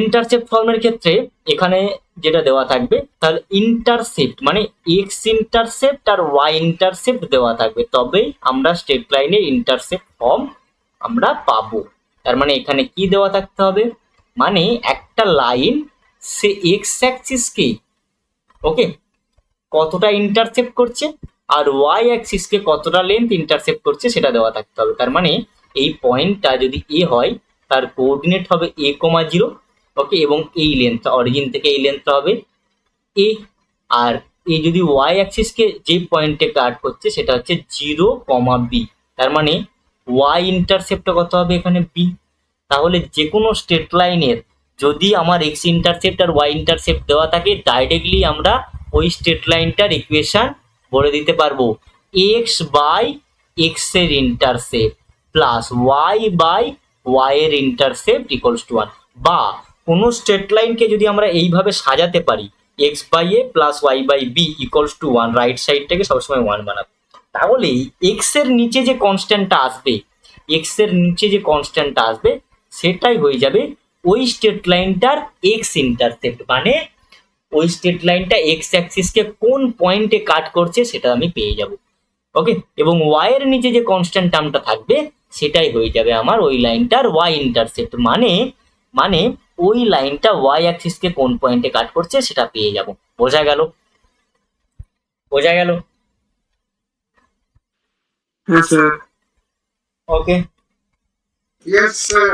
ইন্টারসেপ্ট ফর্মের ক্ষেত্রে এখানে যেটা দেওয়া থাকবে, তাহলে ইন্টারসেপ্ট মানে এক্স ইন্টারসেপ্ট আর ওয়াই ইন্টারসেপ্ট দেওয়া থাকবে, তবেই আমরা স্ট্রেট লাইনে ইন্টারসেপ্ট ফর্ম আমরা পাবো। তার মানে এখানে কি দেওয়া থাকতে হবে, মানে একটা লাইন সে এক্স অ্যাক্সিসকে, ওকে, কতটা ইন্টারসেপ্ট করছে আর ওয়াই অ্যাক্সিসকে কতটা লেন্থ ইন্টারসেপ্ট করছে সেটা দেওয়া থাকতে হবে। তার মানে এই পয়েন্টটা যদি এ হয় তার কোঅর্ডিনেট হবে a,0, ওকে, এবং এই লেন্থটা অরিজিন থেকে এই লেন্থটা হবে এ। আর এই যদি ওয়াই অ্যাক্সিসকে যে পয়েন্টে কাট করছে সেটা হচ্ছে 0,b, তার মানে ওয়াই ইন্টারসেপ্টটা কত হবে এখানে বি। তাহলে যে কোনো স্ট্রেট লাইনের যদি আমার এক্স ইন্টারসেপ্ট আর ওয়াই ইন্টারসেপ্ট দেওয়া থাকে ডাইরেক্টলি আমরা ওই স্ট্রেট লাইনটার ইকুয়েশন বলে দিতে পারবো এক্স বাই এক্স এর intercept plus Y by y এর ইন্টারসেপ্ট ইকুয়ালস টু 1। বা কোনো স্ট্রেট লাইনকে যদি আমরা এইভাবে সাজাতে পারি X by A plus Y by B equals to 1, right সাইডটাকে সবসময় 1 বানাবো। তাহলে এক্স এর নিচে যে কনস্ট্যান্টটা আসবে, এক্স এর নিচে যে কনস্ট্যান্টটা আসবে সেটাই হয়ে যাবে ওই স্ট্রেট লাইনটার এক্স ইন্টারসেপ্ট, মানে ওই স্ট্রেট লাইনটা এক্স অ্যাক্সিসকে কোন পয়েন্টে কাট করছে সেটা আমি পেয়ে যাব, ওকে। এবং ওয়াই এর নিচে যে কনস্ট্যান্ট টার্মটা থাকবে সেটাই হয়ে যাবে আমার ওই লাইনটার ওয়াই ইন্টারসেপ্ট, মানে ওই লাইনটা ওয়াই অ্যাক্সিসকে কোন পয়েন্টে কাট করছে সেটা পেয়ে যাব। বোঝা গেল? বোঝা গেল? হ্যাঁ স্যার। ওকে। Yes, sir.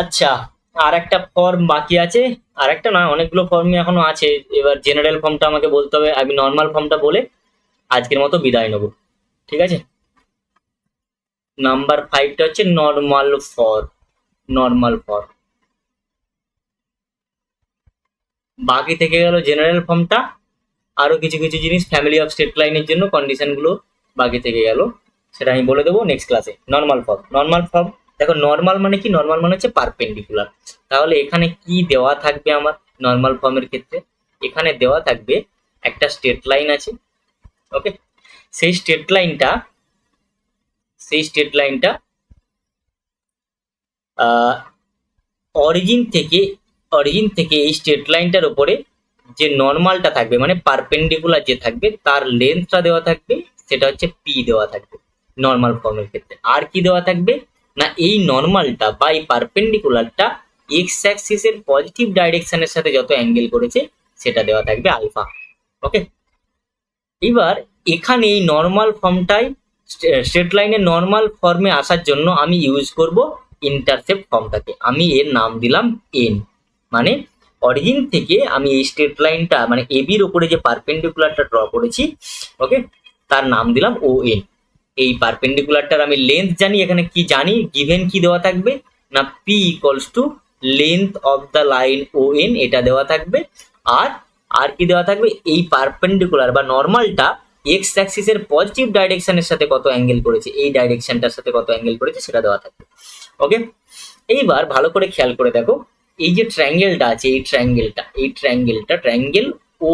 আচ্ছা, আর একটা ফর্ম বাকি আছে, আর একটা না অনেকগুলো ফর্মই এখনো আছে। এবার জেনারেল ফর্মটা আমাকে বলতে হবে, আমি নর্মাল ফর্মটা বলে আজকের মতো বিদায় নেব, ঠিক আছে? নাম্বার 5টা হচ্ছে নর্মাল ফর্ম। বাকি থেকে গেল জেনারেল ফর্মটা, আরো কিছু কিছু জিনিস ফ্যামিলি অফ স্ট্রেট লাইনের জন্য কন্ডিশনগুলো বাকি থেকে গেল, সেটা আমি বলে দেবো নেক্সট ক্লাসে। নর্মাল ফর্ম দেখো, নর্মাল মানে কি? নর্মাল মানে হচ্ছে পারপেন্ডিকুলার। তাহলে এখানে কি দেওয়া থাকবে আমার নর্মাল ফর্মের ক্ষেত্রে? এখানে দেওয়া থাকবে একটা স্ট্রেট লাইন আছে, ওকে। সেই স্ট্রেট লাইনটা অরিজিন থেকে এই স্ট্রেট লাইনটার উপরে যে নর্মালটা থাকবে, মানে পারপেন্ডিকুলার যে থাকবে তার লেন্থটা দেওয়া থাকবে, সেটা হচ্ছে পি দেওয়া থাকবে নর্মাল ফর্মের ক্ষেত্রে। আর কি দেওয়া থাকবে না, এই নর্মালটা বা এই পারপেন্ডিকুলারটা এক্স অ্যাক্সিসের পজিটিভ ডাইরেকশনের সাথে যত অ্যাঙ্গেল করেছে সেটা দেওয়া থাকবে আলফা, ওকে। এবার এখানে এই নর্মাল ফর্মটাই স্ট্রেট লাইনের নর্মাল ফর্মে আসার জন্য আমি ইউজ করব ইন্টারসেপ্ট ফর্মটাকে। আমি এর নাম দিলাম এন, মানে অরিজিন থেকে আমি এই স্ট্রেট লাইনটা মানে এবির উপরে যে পারপেন্ডিকুলারটা ড্র করেছি, ওকে, তার নাম দিলাম ও এন। এই পারপেন্ডিকুলারটার আমি লেন্থ জানি, এখানে কি জানি, গিভেন কি দেওয়া থাকবে না p equals to length of the line O N, এটা দেওয়া থাকবে। আর কি দেওয়া থাকবে, এই পারপেন্ডিকুলার বা নর্মালটা এক্স অ্যাক্সিসের পজিটিভ ডাইরেকশনের সাথে কত অ্যাঙ্গেল করেছে, এই ডাইরেকশনটার সাথে কত অ্যাঙ্গেল করেছে সেটা দেওয়া থাকবে, ওকে। এইবার ভালো করে খেয়াল করে দেখো, এই যে ট্রায়াঙ্গেলটা আছে, এই ট্রায়াঙ্গেলটা ট্রায়াঙ্গেল ও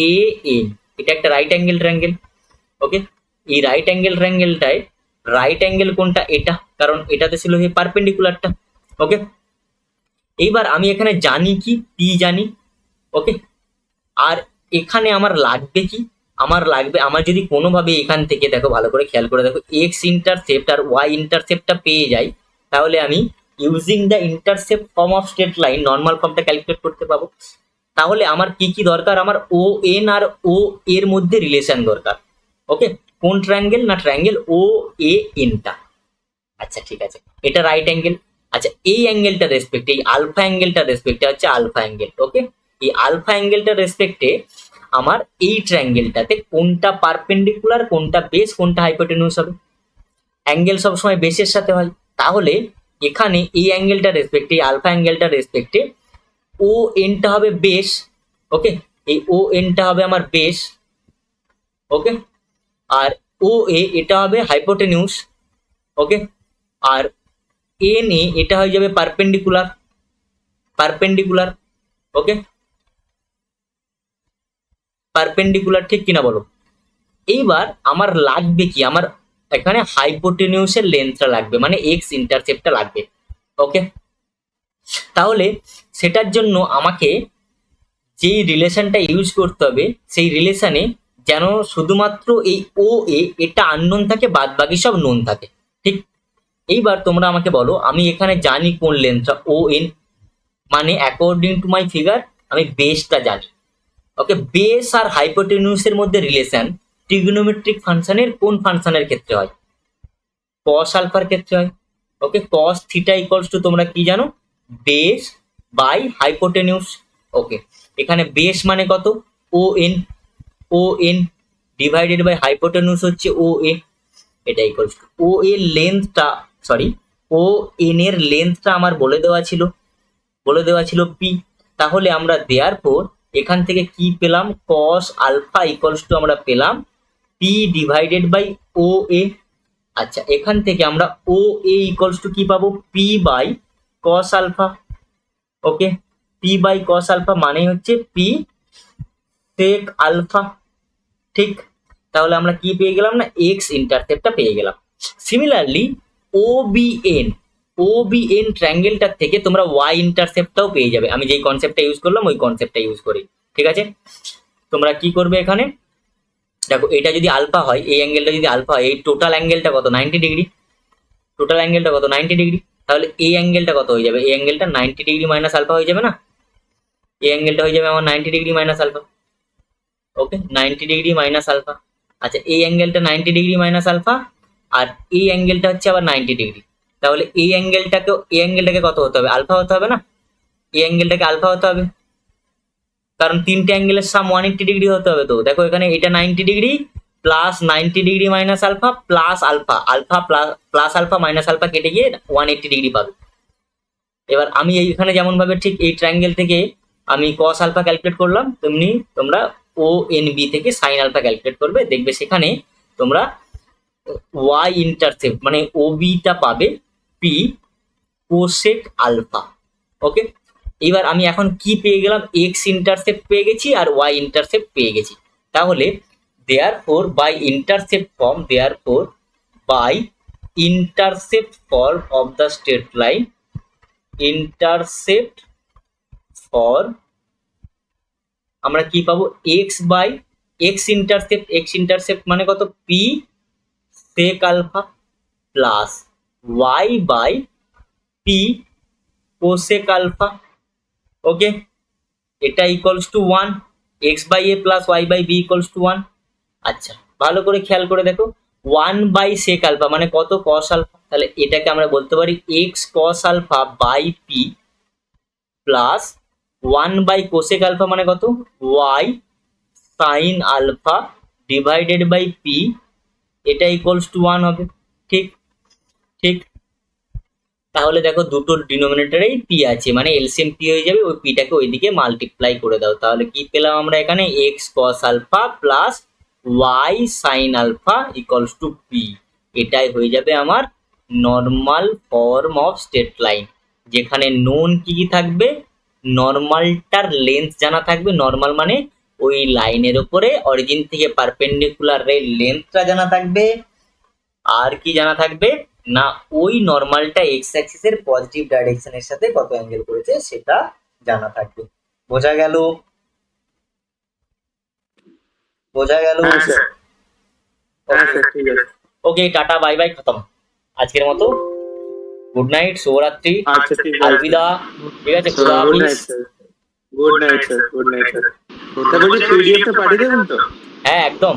এ এন, এটা একটা রাইট অ্যাঙ্গেল ট্রায়াঙ্গেল, ওকে। এই রাইট অ্যাঙ্গেল ট্রায়াঙ্গেলটায় রাইট অ্যাঙ্গেল কোনটা? এটা, কারণ এটাতে ছিল এই পারপেন্ডিকুলারটা, ওকে। এইবার আমি এখানে জানি কি, পি জানি, ওকে। আর এখানে আমার লাগবে কি, আমার যদি কোনোভাবে এখান থেকে দেখো ভালো করে খেয়াল করে দেখো এক্স ইন্টারসেপ্ট আর ওয়াই ইন্টারসেপ্টটা পেয়ে যাই, তাহলে আমি using the intercept form of straight line normal ফর্মটা ক্যালকুলেট করতে পাবো। তাহলে আমার কি দরকার, আমার ও এন আর ও এর মধ্যে রিলেশন দরকার, ওকে। কোন ট্রায়াঙ্গেল না, ট্রায়াঙ্গেল ও এ এনটা। আচ্ছা ঠিক আছে, এটা রাইট অ্যাঙ্গেল। আচ্ছা, এই অ্যাঙ্গেলটা রেসপেক্টে, এই আলফা অ্যাঙ্গেলটা রেসপেক্টে হচ্ছে আলফা অ্যাঙ্গেল, ওকে। এই আলফা অ্যাঙ্গেলটা রেসপেক্টে আমার এই ট্রায়াঙ্গেলটাতে কোনটা পারপেন্ডিকুলার, কোনটা বেস, কোনটা হাইপোটেনিউস হবে? অ্যাঙ্গেল সবসময় বেসের সাথে হয়। তাহলে এখানে এই অ্যাঙ্গেলটা রেসপেক্টে, এই আলফা অ্যাঙ্গেলটা রেসপেক্টে ও এনটা হবে বেস, ওকে। এই ও এনটা হবে আমার বেস, ওকে। আর ও এ এটা হবে হাইপোটেনিউস, ওকে। আর এন এ এটা হয়ে যাবে পারপেন্ডিকুলার, ওকে। পারপেন্ডিকুলার, ঠিক কিনা বলো? এইবার আমার লাগবে কি, আমার এখানে হাইপোটেনিউসের লেন্থটা লাগবে, মানে এক্স ইন্টারসেপ্টটা লাগবে, ওকে। তাহলে সেটার জন্য আমাকে যেই রিলেশনটা ইউজ করতে হবে, সেই রিলেশনে যেন শুধুমাত্র এই ও এ এটা আননোন থাকে, বাদ বাকি সব নোন থাকে, ঠিক। এইবার তোমরা আমাকে বলো, আমি এখানে জানি কোন লেন্থটা ও এন, মানে অ্যাকর্ডিং টু মাই ফিগার আমি বেসটা জানি। ওকে, বেস আর হাইপোটেনিউসের মধ্যে রিলেশন ট্রিগোনোমেট্রিক ফাংশনের কোন ফাংশনের ক্ষেত্রে হয়? কস আলফার ক্ষেত্রে হয়। ওকে, কস থিটা ইকুয়ালস টু তোমরা কি জানো? Base by হাইপোটেনিউস। ওকে, এখানে বেস মানে কত? O N, O N divided by hypotenuse হচ্ছে ও এ, এটা ইকুয়ালস টু ও এর লেন্থটা, সরি ও এন এর লেন্থটা আমার বলে দেওয়া ছিল পি। তাহলে আমরা দেয়ারফর এখান থেকে কি পেলাম? কস আলফা ইকুয়ালস টু আমরা পেলাম পি ডিভাইডেড বাই ও এ। আচ্ছা, এখান থেকে আমরা ও এ ইকুয়ালস টু কি পাবো? P by cos alpha. Okay, p by cos alpha মানে হচ্ছে পি সেক আলফা। ঠিক, তাহলে আমরা কি পেয়ে গেলাম না? এক্স ইন্টারসেপ্টটা পেয়ে গেলাম। সিমিলারলি ও বি এন ট্রায়াঙ্গেলটার থেকে তোমরা ওয়াই ইন্টারসেপ্টটাও পেয়ে যাবে। আমি যেই কনসেপ্টটা ইউজ করলাম ওই কনসেপ্টটা ইউজ করি। ঠিক আছে, তোমরা কি করবে এখানে দেখো, এটা যদি আলফা হয়, এই অ্যাঙ্গেলটা যদি আলফা হয়, এই টোটাল অ্যাঙ্গেলটা কত? 90 ডিগ্রি। টোটাল অ্যাঙ্গেলটা কত? 90 ডিগ্রি। তাহলে এই অ্যাঙ্গেলটা কত হয়ে যাবে? এই অ্যাঙ্গেলটা 90 ডিগ্রি মাইনাস আলফা হয়ে যাবে না? এই অ্যাঙ্গেলটা হয়ে যাবে আমার 90 ডিগ্রি মাইনাস আলফা। ওকে, 90 ডিগ্রি মাইনাস আলফা। আচ্ছা, এই অ্যাঙ্গেলটা 90 ডিগ্রি মাইনাস আলফা, আর এই অ্যাঙ্গেলটা হচ্ছে আবার 90 ডিগ্রি। তাহলে এই অ্যাঙ্গেলটাকে কত হতে হবে? আলফা হতে হবে না? এই অ্যাঙ্গেলটাকে আলফা হতে হবে, কারণ তিনটে অ্যাঙ্গেলের সাম 180 ডিগ্রি হতে হবে। তো দেখো এখানে এটা 90 degree plus 90 degree minus alpha plus alpha, alpha plus alpha minus alpha কেটে গিয়ে 180 ডিগ্রি পাবে। এবার আমি এইখানে যেমন ভাবে ঠিক এই ট্রায়াঙ্গেল থেকে আমি কস আলফা ক্যালকুলেট করলাম, তেমনি তোমরা ও এন বি থেকে সাইন আলফা ক্যালকুলেট করবে। দেখবে সেখানে তোমরা ওয়াই ইন্টারসেপ্ট মানে ও বিটা পাবে পি কোসেক আলফা। ওকে, এবার আমি এখন কি পেয়ে গেলাম? এক্স ইন্টারসেপ্ট পেয়ে গেছি আর ওয়াই ইন্টারসেপ্ট পেয়ে গেছি। তাহলে therefore by intercept form of the straight line, intercept for আমরা কি পাবো? এক্স বাই এক্স ইন্টারসেপ্ট মানে কত? P sec alpha plus Y by P cosec alpha. Okay, এটা equals to 1, X by A plus Y by B equals to 1। আচ্ছা, ভালো করে খেয়াল করে দেখো, 1 বাই সেক আলফা মানে কত? Cos alpha. তাহলে এটাকে আমরা বলতে পারি x cos alpha by p plus 1 by cosec alpha মানে কত? Y sine alpha divided by p, এটা ইকুয়ালস টু 1 হবে। ঠিক ঠিক, তাহলে দেখো দুটোর ডিনোমিনেটরেই পি আছে, মানে এলসিএম পি হয়ে যাবে। ওই পিটাকে ওইদিকে মাল্টিপ্লাই করে দাও, তাহলে কি পেলাম আমরা এখানে? X cos alpha plus y sine alpha equals to p. এটাই হয়ে যাবে আমার normal form of straight line, যেখানে নোন কি কি থাকবে? নর্মালটার লেন্থ জানা থাকবে। নর্মাল মানে ওই লাইনের উপরে অরিজিন থেকে পারপেন্ডিকুলার এর লেন্থটা জানা থাকবে। আর কি জানা থাকবে না? ওই নর্মালটা এক্স অ্যাক্সিসের পজিটিভ ডাইরেকশনের সাথে কত অ্যাঙ্গেল করেছে সেটা জানা থাকবে। বোঝা গেল? হ্যাঁ স্যার, হ্যাঁ স্যার, ঠিক আছে। ওকে, টাটা বাই বাই, খতম আজকের মতো। গুড নাইট, শুভরাত্রি, আচ্ছা, ঠিক আছে। আলবিদা। ঠিক আছে, খুদা গুড নাইট হাফিজ। Sir, good night sir, good night sir. তা বলছি পিডিএফটা পাঠিয়ে দেবেন তো? হ্যাঁ, একদম।